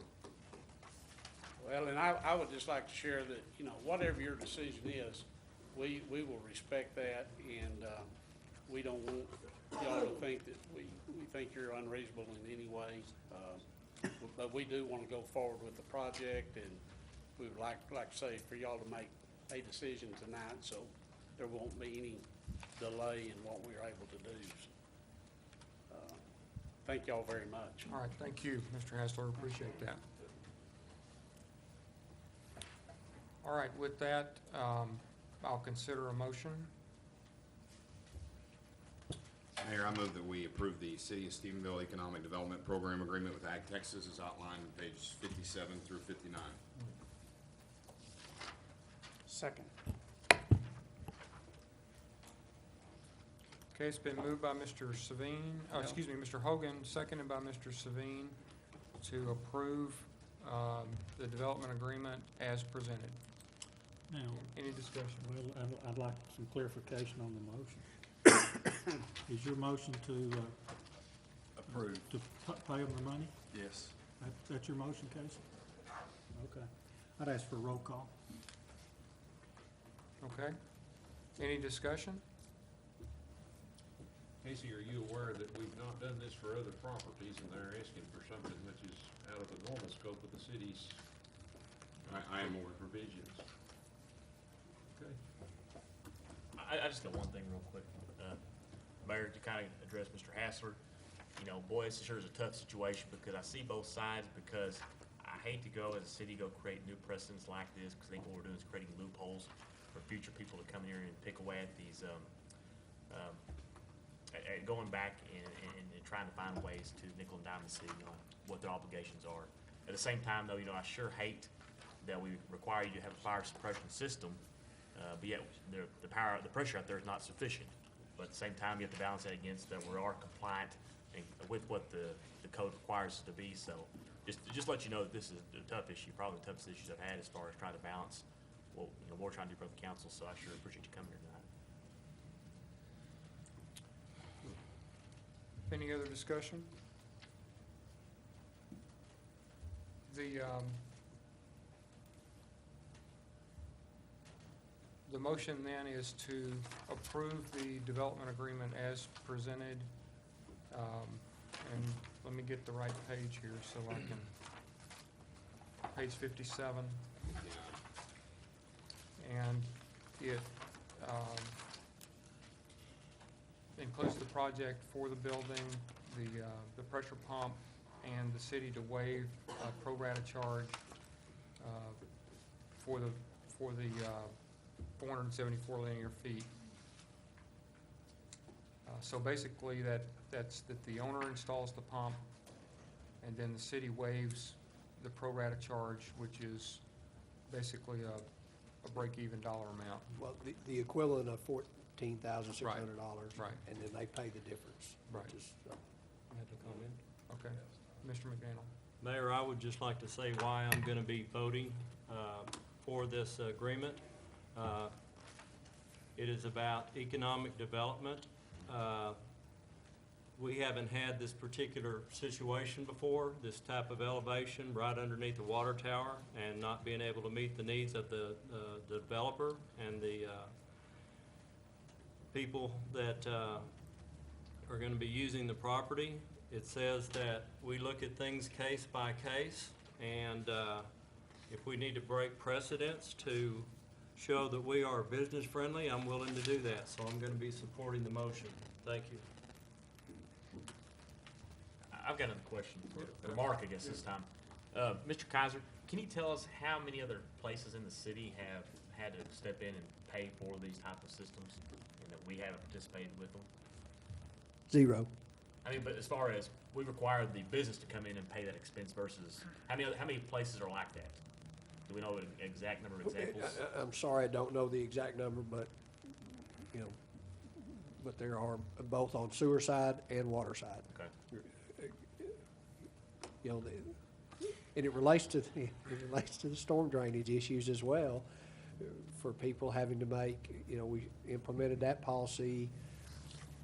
Well, and I would just like to share that, whatever your decision is, we will respect that, and we don't want y'all to think that we think you're unreasonable in any way. But we do want to go forward with the project, and we would like to say for y'all to make a decision tonight so there won't be any delay in what we're able to do. Thank y'all very much. All right, thank you, Mr. Hassler, appreciate that. All right, with that, I'll consider a motion. Mayor, I move that we approve the City of Stephenville Economic Development Program Agreement with Ag Texas as outlined on pages 57 through 59. Second. Okay, it's been moved by Mr. Mr. Hogan, seconded by Mr. Savine to approve the development agreement as presented. Now, Any discussion? well, I'd like some clarification on the motion. Is your motion to, Approved. to pay them the money? Yes. That's your motion, Casey? Okay. I'd ask for a roll call. Okay. Any discussion? Casey, are you aware that we've not done this for other properties, and they're asking for something which is out of the normal scope of the city's I am aware. provisions? Okay. I just got one thing real quick. Mayor, to kind of address Mr. Hassler, boy, this sure is a tough situation because I see both sides, because I hate to go as a city create new precedents like this, because I think what we're doing is creating loopholes for future people to come here and pick away at these, going back and trying to find ways to nickel and dime the city on what their obligations are. At the same time, though, I sure hate that we require you to have a fire suppression system, but yet the pressure out there is not sufficient. But at the same time, you have to balance that against that we are compliant with what the code requires us to be. So just let you know that this is a tough issue, probably the toughest issues I've had as far as trying to balance what we're trying to do for the council. So I sure appreciate you coming here tonight. Any other discussion? The motion then is to approve the development agreement as presented. And let me get the right page here so I can. page 57. And it includes the project for the building, the pressure pump, and the city to waive a pro rata charge for the 474 linear feet. So basically, that's that the owner installs the pump, and then the city waives the pro rata charge, which is basically a break-even dollar amount. Well, the equivalent of $14,600. Right. And then they pay the difference. Right. Which is, I have to comment. Okay. Mr. McDaniel? Mayor, I would just like to say why I'm going to be voting for this agreement. It is about economic development. We haven't had this particular situation before, this type of elevation right underneath the water tower, and not being able to meet the needs of the developer and the people that are going to be using the property. It says that we look at things case by case, and if we need to break precedents to show that we are business friendly, I'm willing to do that. So I'm going to be supporting the motion. Thank you. I've got another question for Mark, I guess, this time. Mr. Kaiser, can you tell us how many other places in the city have had to step in and pay for these type of systems, and that we haven't participated with them? 0. I mean, but as far as we require the business to come in and pay that expense versus, how many places are like that? Do we know an exact number of examples? I'm sorry, I don't know the exact number, but, but there are both on sewer side and water side. Okay. And it relates to the storm drainage issues as well, for people having to make, we implemented that policy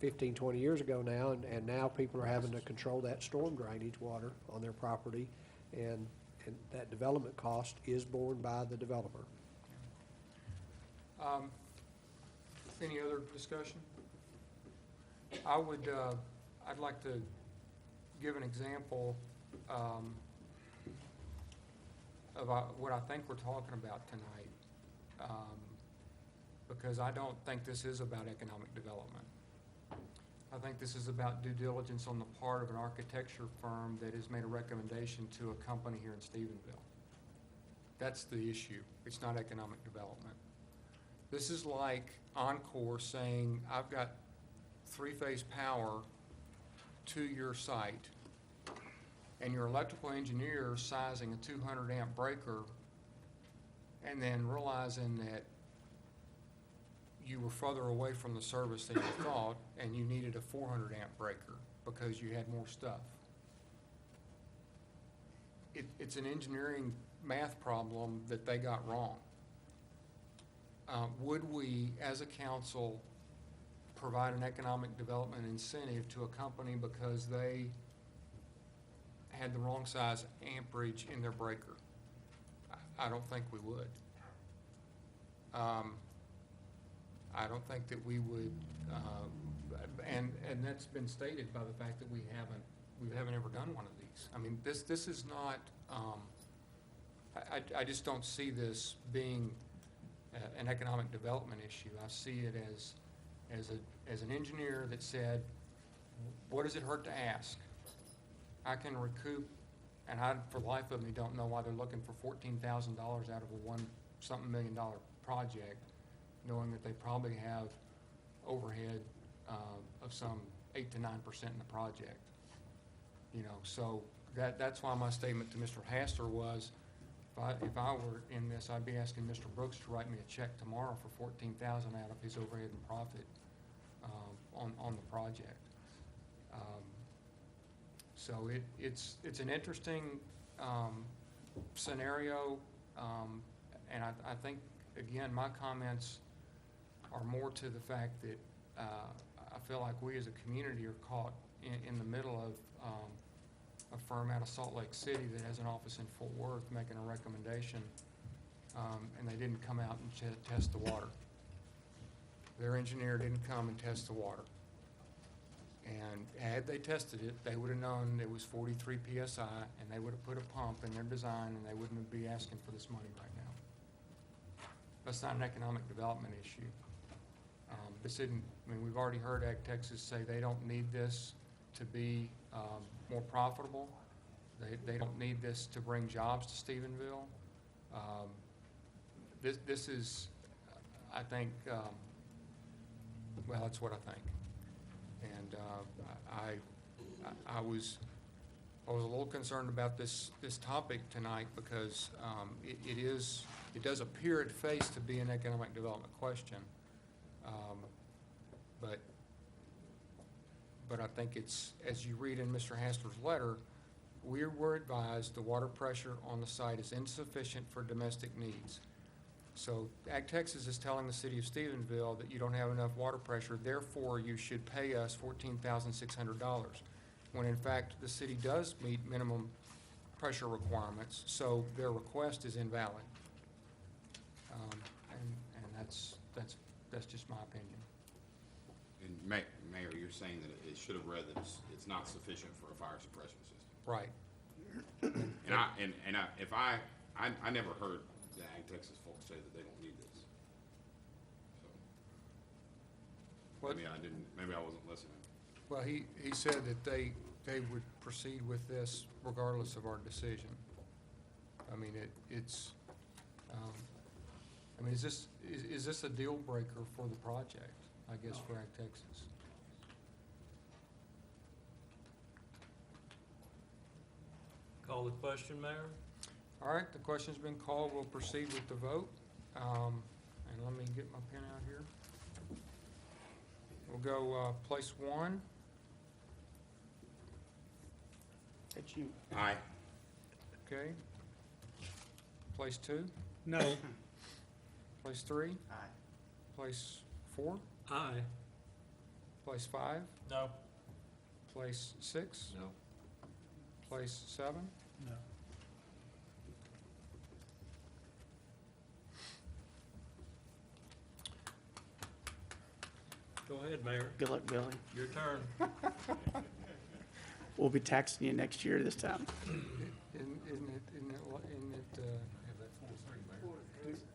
15, 20 years ago now, and now people are having to control that storm drainage water on their property, and that development cost is borne by the developer. Any other discussion? I'd like to give an example of what I think we're talking about tonight, because I don't think this is about economic development. I think this is about due diligence on the part of an architecture firm that has made a recommendation to a company here in Stephenville. That's the issue. It's not economic development. This is like Encore saying, I've got 3-phase power to your site, and your electrical engineer sizing a 200 amp breaker, and then realizing that you were further away from the service than you thought, and you needed a 400 amp breaker because you had more stuff. It's an engineering math problem that they got wrong. Would we, as a council, provide an economic development incentive to a company because they had the wrong size amperage in their breaker? I don't think we would. I don't think that we would, and that's been stated by the fact that we haven't ever done one of these. I mean, this is not, I just don't see this being an economic development issue. I see it as an engineer that said, what does it hurt to ask? I can recoup, and I, for the life of me, don't know why they're looking for $14,000 out of a $1-something million project, knowing that they probably have overhead of some 8 to 9% in the project. So that's why my statement to Mr. Haster was, if I were in this, I'd be asking Mr. Brooks to write me a check tomorrow for $14,000 out of his overhead and profit on the project. So it's an interesting scenario, and I think, again, my comments are more to the fact that I feel like we as a community are caught in the middle of a firm out of Salt Lake City that has an office in Fort Worth making a recommendation, and they didn't come out and test the water. Their engineer didn't come and test the water. And had they tested it, they would have known it was 43 PSI, and they would have put a pump in their design, and they wouldn't be asking for this money right now. That's not an economic development issue. This isn't, I mean, we've already heard Ag Texas say they don't need this to be more profitable. They don't need this to bring jobs to Stephenville. This is, I think, well, that's what I think. And I was a little concerned about this topic tonight because it does appear at face to be an economic development question. But I think it's, as you read in Mr. Haster's letter, we're advised the water pressure on the site is insufficient for domestic needs. So Ag Texas is telling the city of Stephenville that you don't have enough water pressure, therefore you should pay us $14,600, when in fact the city does meet minimum pressure requirements, so their request is invalid. And that's just my opinion. And Mayor, you're saying that it should have read that it's not sufficient for a fire suppression system. Right. I never heard the Ag Texas folks say that they don't need this. So, What? maybe I wasn't listening. Well, he said that they would proceed with this regardless of our decision. I mean, is this a deal breaker for the project, I guess, for Ag Texas? Call the question, Mayor? All right, the question's been called. We'll proceed with the vote. And let me get my pen out here. We'll go place one. That's you. Aye. Okay. Place two. No. Place three. Aye. Place four. Aye. Place five. No. Place six. No. Place seven. No. Go ahead, Mayor. Good luck, Billy. Your turn. We'll be taxing you next year this time. Isn't it,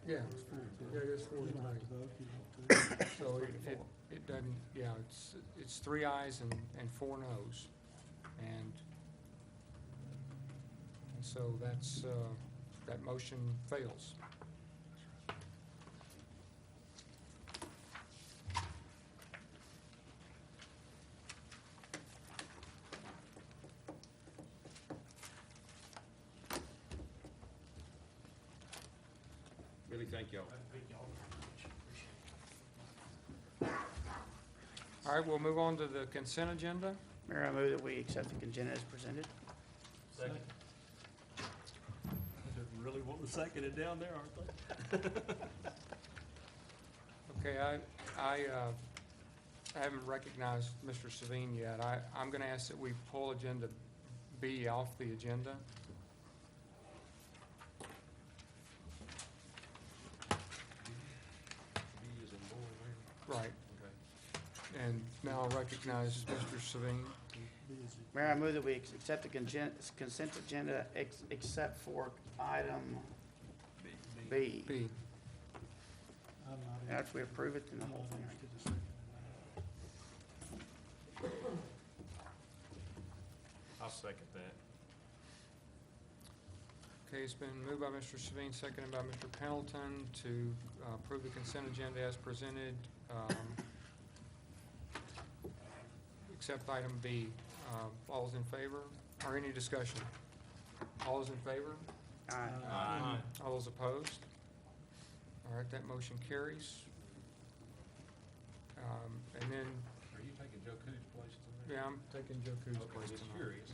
yeah, it's 43. So it doesn't, yeah, it's 3 ayes and 4 noes. And so that motion fails. Billy, thank you. All right, we'll move on to the consent agenda. Mayor, I move that we accept the agenda as presented. Second. They're really wanting to second it down there, aren't they? Okay, I haven't recognized Mr. Savine yet. I'm going to ask that we pull agenda B off the agenda. B is in boy, Mayor. Right. Okay. And now I'll recognize Mr. Savine. Mayor, I move that we accept the consent agenda except for item B. B. And after we approve it, then the whole thing. I'll second that. Okay, it's been moved by Mr. Savine, seconded by Mr. Pendleton to approve the consent agenda as presented, except item B. All those in favor, or any discussion? All those in favor? Aye. All those opposed? All right, that motion carries. And then, Are you taking Joe Coon's place tonight? yeah, I'm taking Joe Coon's Okay, place just tonight. curious.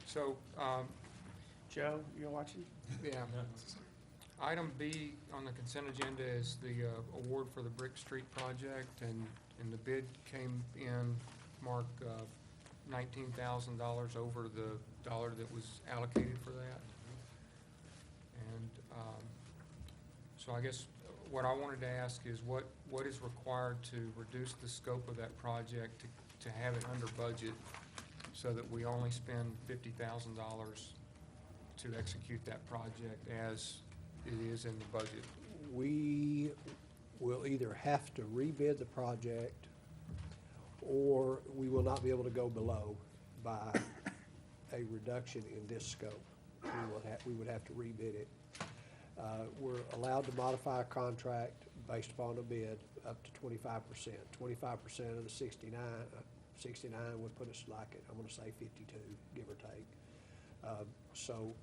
So, Joe, you're watching? yeah. Item B on the consent agenda is the award for the Brick Street project, and the bid came in, Mark, $19,000 over the dollar that was allocated for that. And so I guess what I wanted to ask is what is required to reduce the scope of that project to have it under budget so that we only spend $50,000 to execute that project as it is in the budget? We will either have to rebid the project, or we will not be able to go below by a reduction in this scope. We would have to rebid it. We're allowed to modify a contract based upon a bid up to 25%. 25% of the 69 would put us like at, I'm gonna say 52, give or take. So,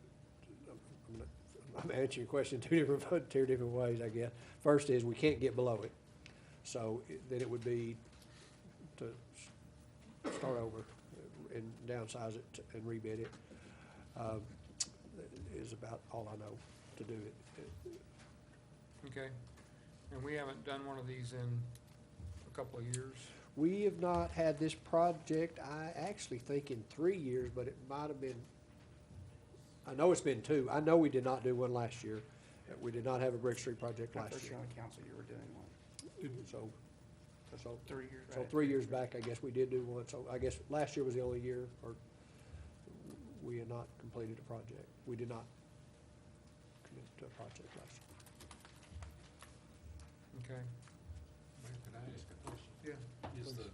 I'm answering your question two different ways, I guess. First is, we can't get below it. So, then it would be to start over and downsize it and rebid it. Is about all I know to do it. Okay. And we haven't done one of these in a couple of years? We have not had this project, I actually think, in 3 years, but it might have been, I know it's been 2. I know we did not do one last year. We did not have a Brick Street project last First year. year on the council, you were doing one. So 3 years So back. 3 years back, I guess we did do one. So I guess last year was the only year, or we had not completed a project. We did not commit to a project last year. Okay. Mayor, could I ask a question? Yeah. Is the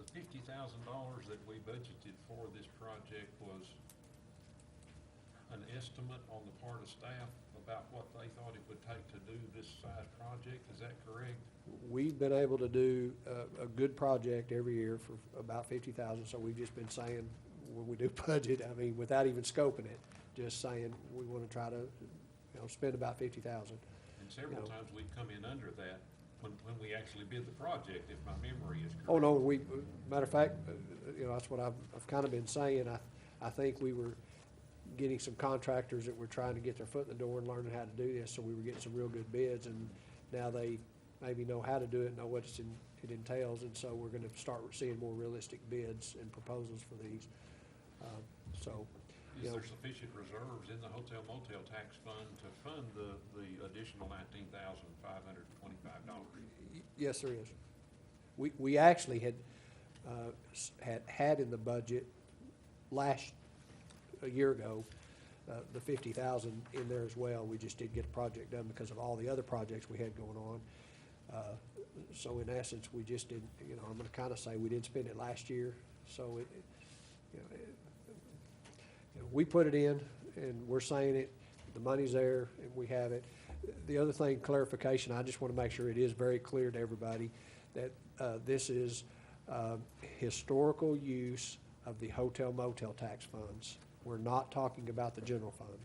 $50,000 that we budgeted for this project was an estimate on the part of staff about what they thought it would take to do this size project? Is that correct? We've been able to do a good project every year for about 50,000, so we've just been saying, when we do budget, I mean, without even scoping it, just saying, we want to try to, spend about 50,000. And several times we've come in under that when we actually bid the project, if my memory is correct. Oh, no, matter of fact, that's what I've kind of been saying. I think we were getting some contractors that were trying to get their foot in the door and learning how to do this, so we were getting some real good bids, and now they maybe know how to do it, know what it entails, and so we're gonna start seeing more realistic bids and proposals for these. Is there sufficient reserves in the hotel motel tax fund to fund the additional $19,525? Yes, there is. We actually had in the budget a year ago, the 50,000 in there as well. We just didn't get a project done because of all the other projects we had going on. So in essence, we just didn't, I'm gonna kinda say we didn't spend it last year, so we put it in, and we're saying it, the money's there, and we have it. The other thing, clarification, I just want to make sure it is very clear to everybody that this is historical use of the hotel motel tax funds. We're not talking about the general fund,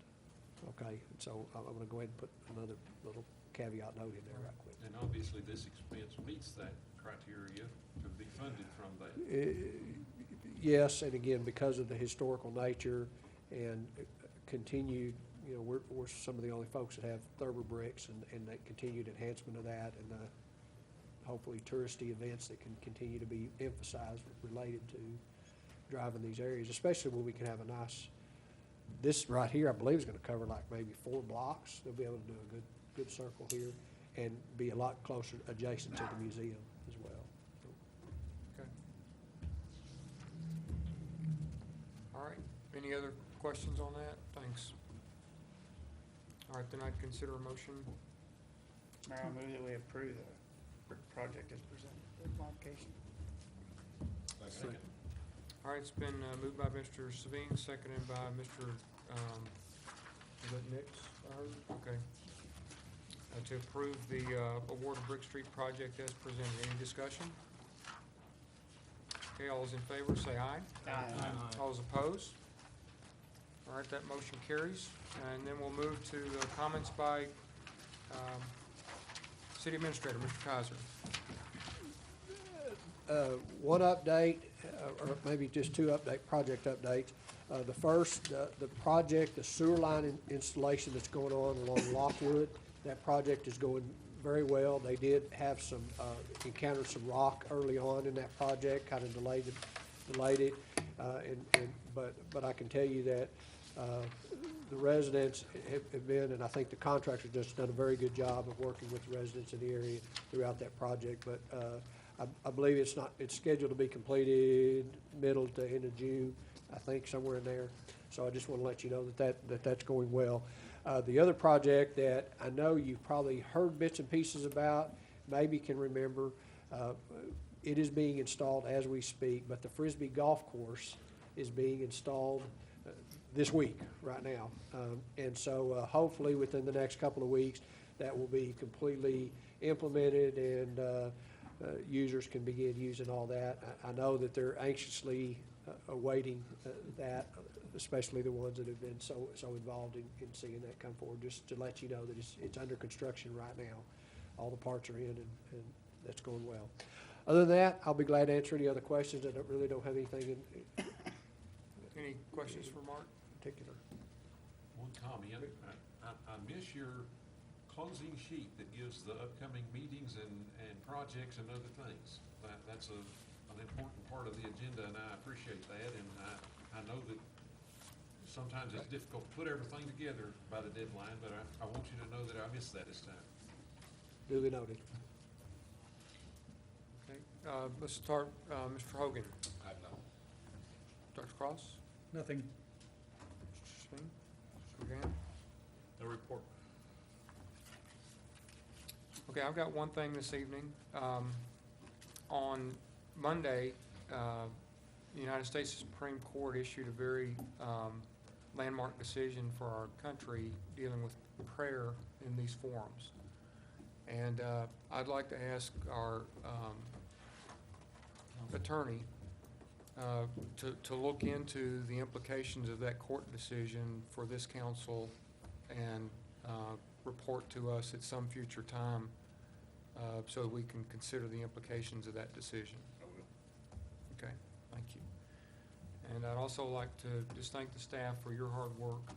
okay? So I'm going to go ahead and put another little caveat note in there right quick. And obviously, this expense meets that criteria to be funded from that. Yes, and again, because of the historical nature and continued, we're some of the only folks that have Thurber bricks and that continued enhancement of that, and hopefully touristy events that can continue to be emphasized related to driving these areas, especially when we can have a nice, this right here, I believe, is gonna cover like maybe 4 blocks. They'll be able to do a good circle here and be a lot closer adjacent to the museum as well. Okay. All right, any other questions on that? Thanks. All right, then I'd consider a motion. Mayor, I move that we approve the project as presented, the modification. Second. All right, it's been moved by Mr. Savine, seconded by Mr., is that Nix, I heard? Okay. To approve the award of Brick Street project as presented. Any discussion? Okay, all those in favor say aye. Aye. All those opposed? All right, that motion carries. And then we'll move to comments by City Administrator, Mr. Kaiser. One update, or maybe just 2 project updates. The first, the project, the sewer line installation that's going on along Lockwood, that project is going very well. They did have encounter some rock early on in that project, kind of delayed it. But I can tell you that the residents have been, and I think the contractor just done a very good job of working with the residents in the area throughout that project. But I believe it's scheduled to be completed middle to end of June, I think, somewhere in there. So I just want to let you know that's going well. The other project that I know you've probably heard bits and pieces about, maybe can remember, it is being installed as we speak, but the Frisbee Golf Course is being installed this week, right now. And so hopefully within the next couple of weeks, that will be completely implemented and users can begin using all that. I know that they're anxiously awaiting that, especially the ones that have been so involved in seeing that come forward, just to let you know that it's under construction right now. All the parts are in and that's going well. Other than that, I'll be glad to answer any other questions. I really don't have anything in. Any questions for Mark in particular? One comment, I miss your closing sheet that gives the upcoming meetings and projects and other things. That's an important part of the agenda, and I appreciate that, and I know that sometimes it's difficult to put everything together by the deadline, but I want you to know that I missed that this time. Duly noted. Okay, let's start, Mr. Hogan. I have none. Dr. Cross? Nothing. Mr. Smith? Mr. McGann? No report. Okay, I've got one thing this evening. On Monday, the United States Supreme Court issued a very landmark decision for our country dealing with prayer in these forums. And I'd like to ask our attorney to look into the implications of that court decision for this council and report to us at some future time so that we can consider the implications of that decision. Okay, thank you. And I'd also like to just thank the staff for your hard work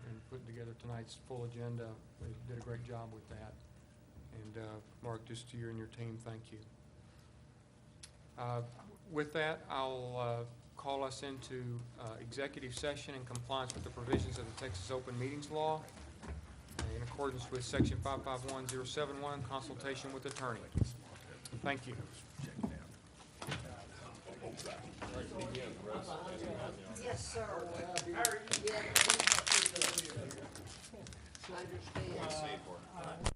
in putting together tonight's full agenda. They did a great job with that. And Mark, just to you and your team, thank you. With that, I'll call us into executive session in compliance with the provisions of the Texas Open Meetings Law in accordance with Section 551071, consultation with attorney. Thank you. Yes, sir. Let's see for it.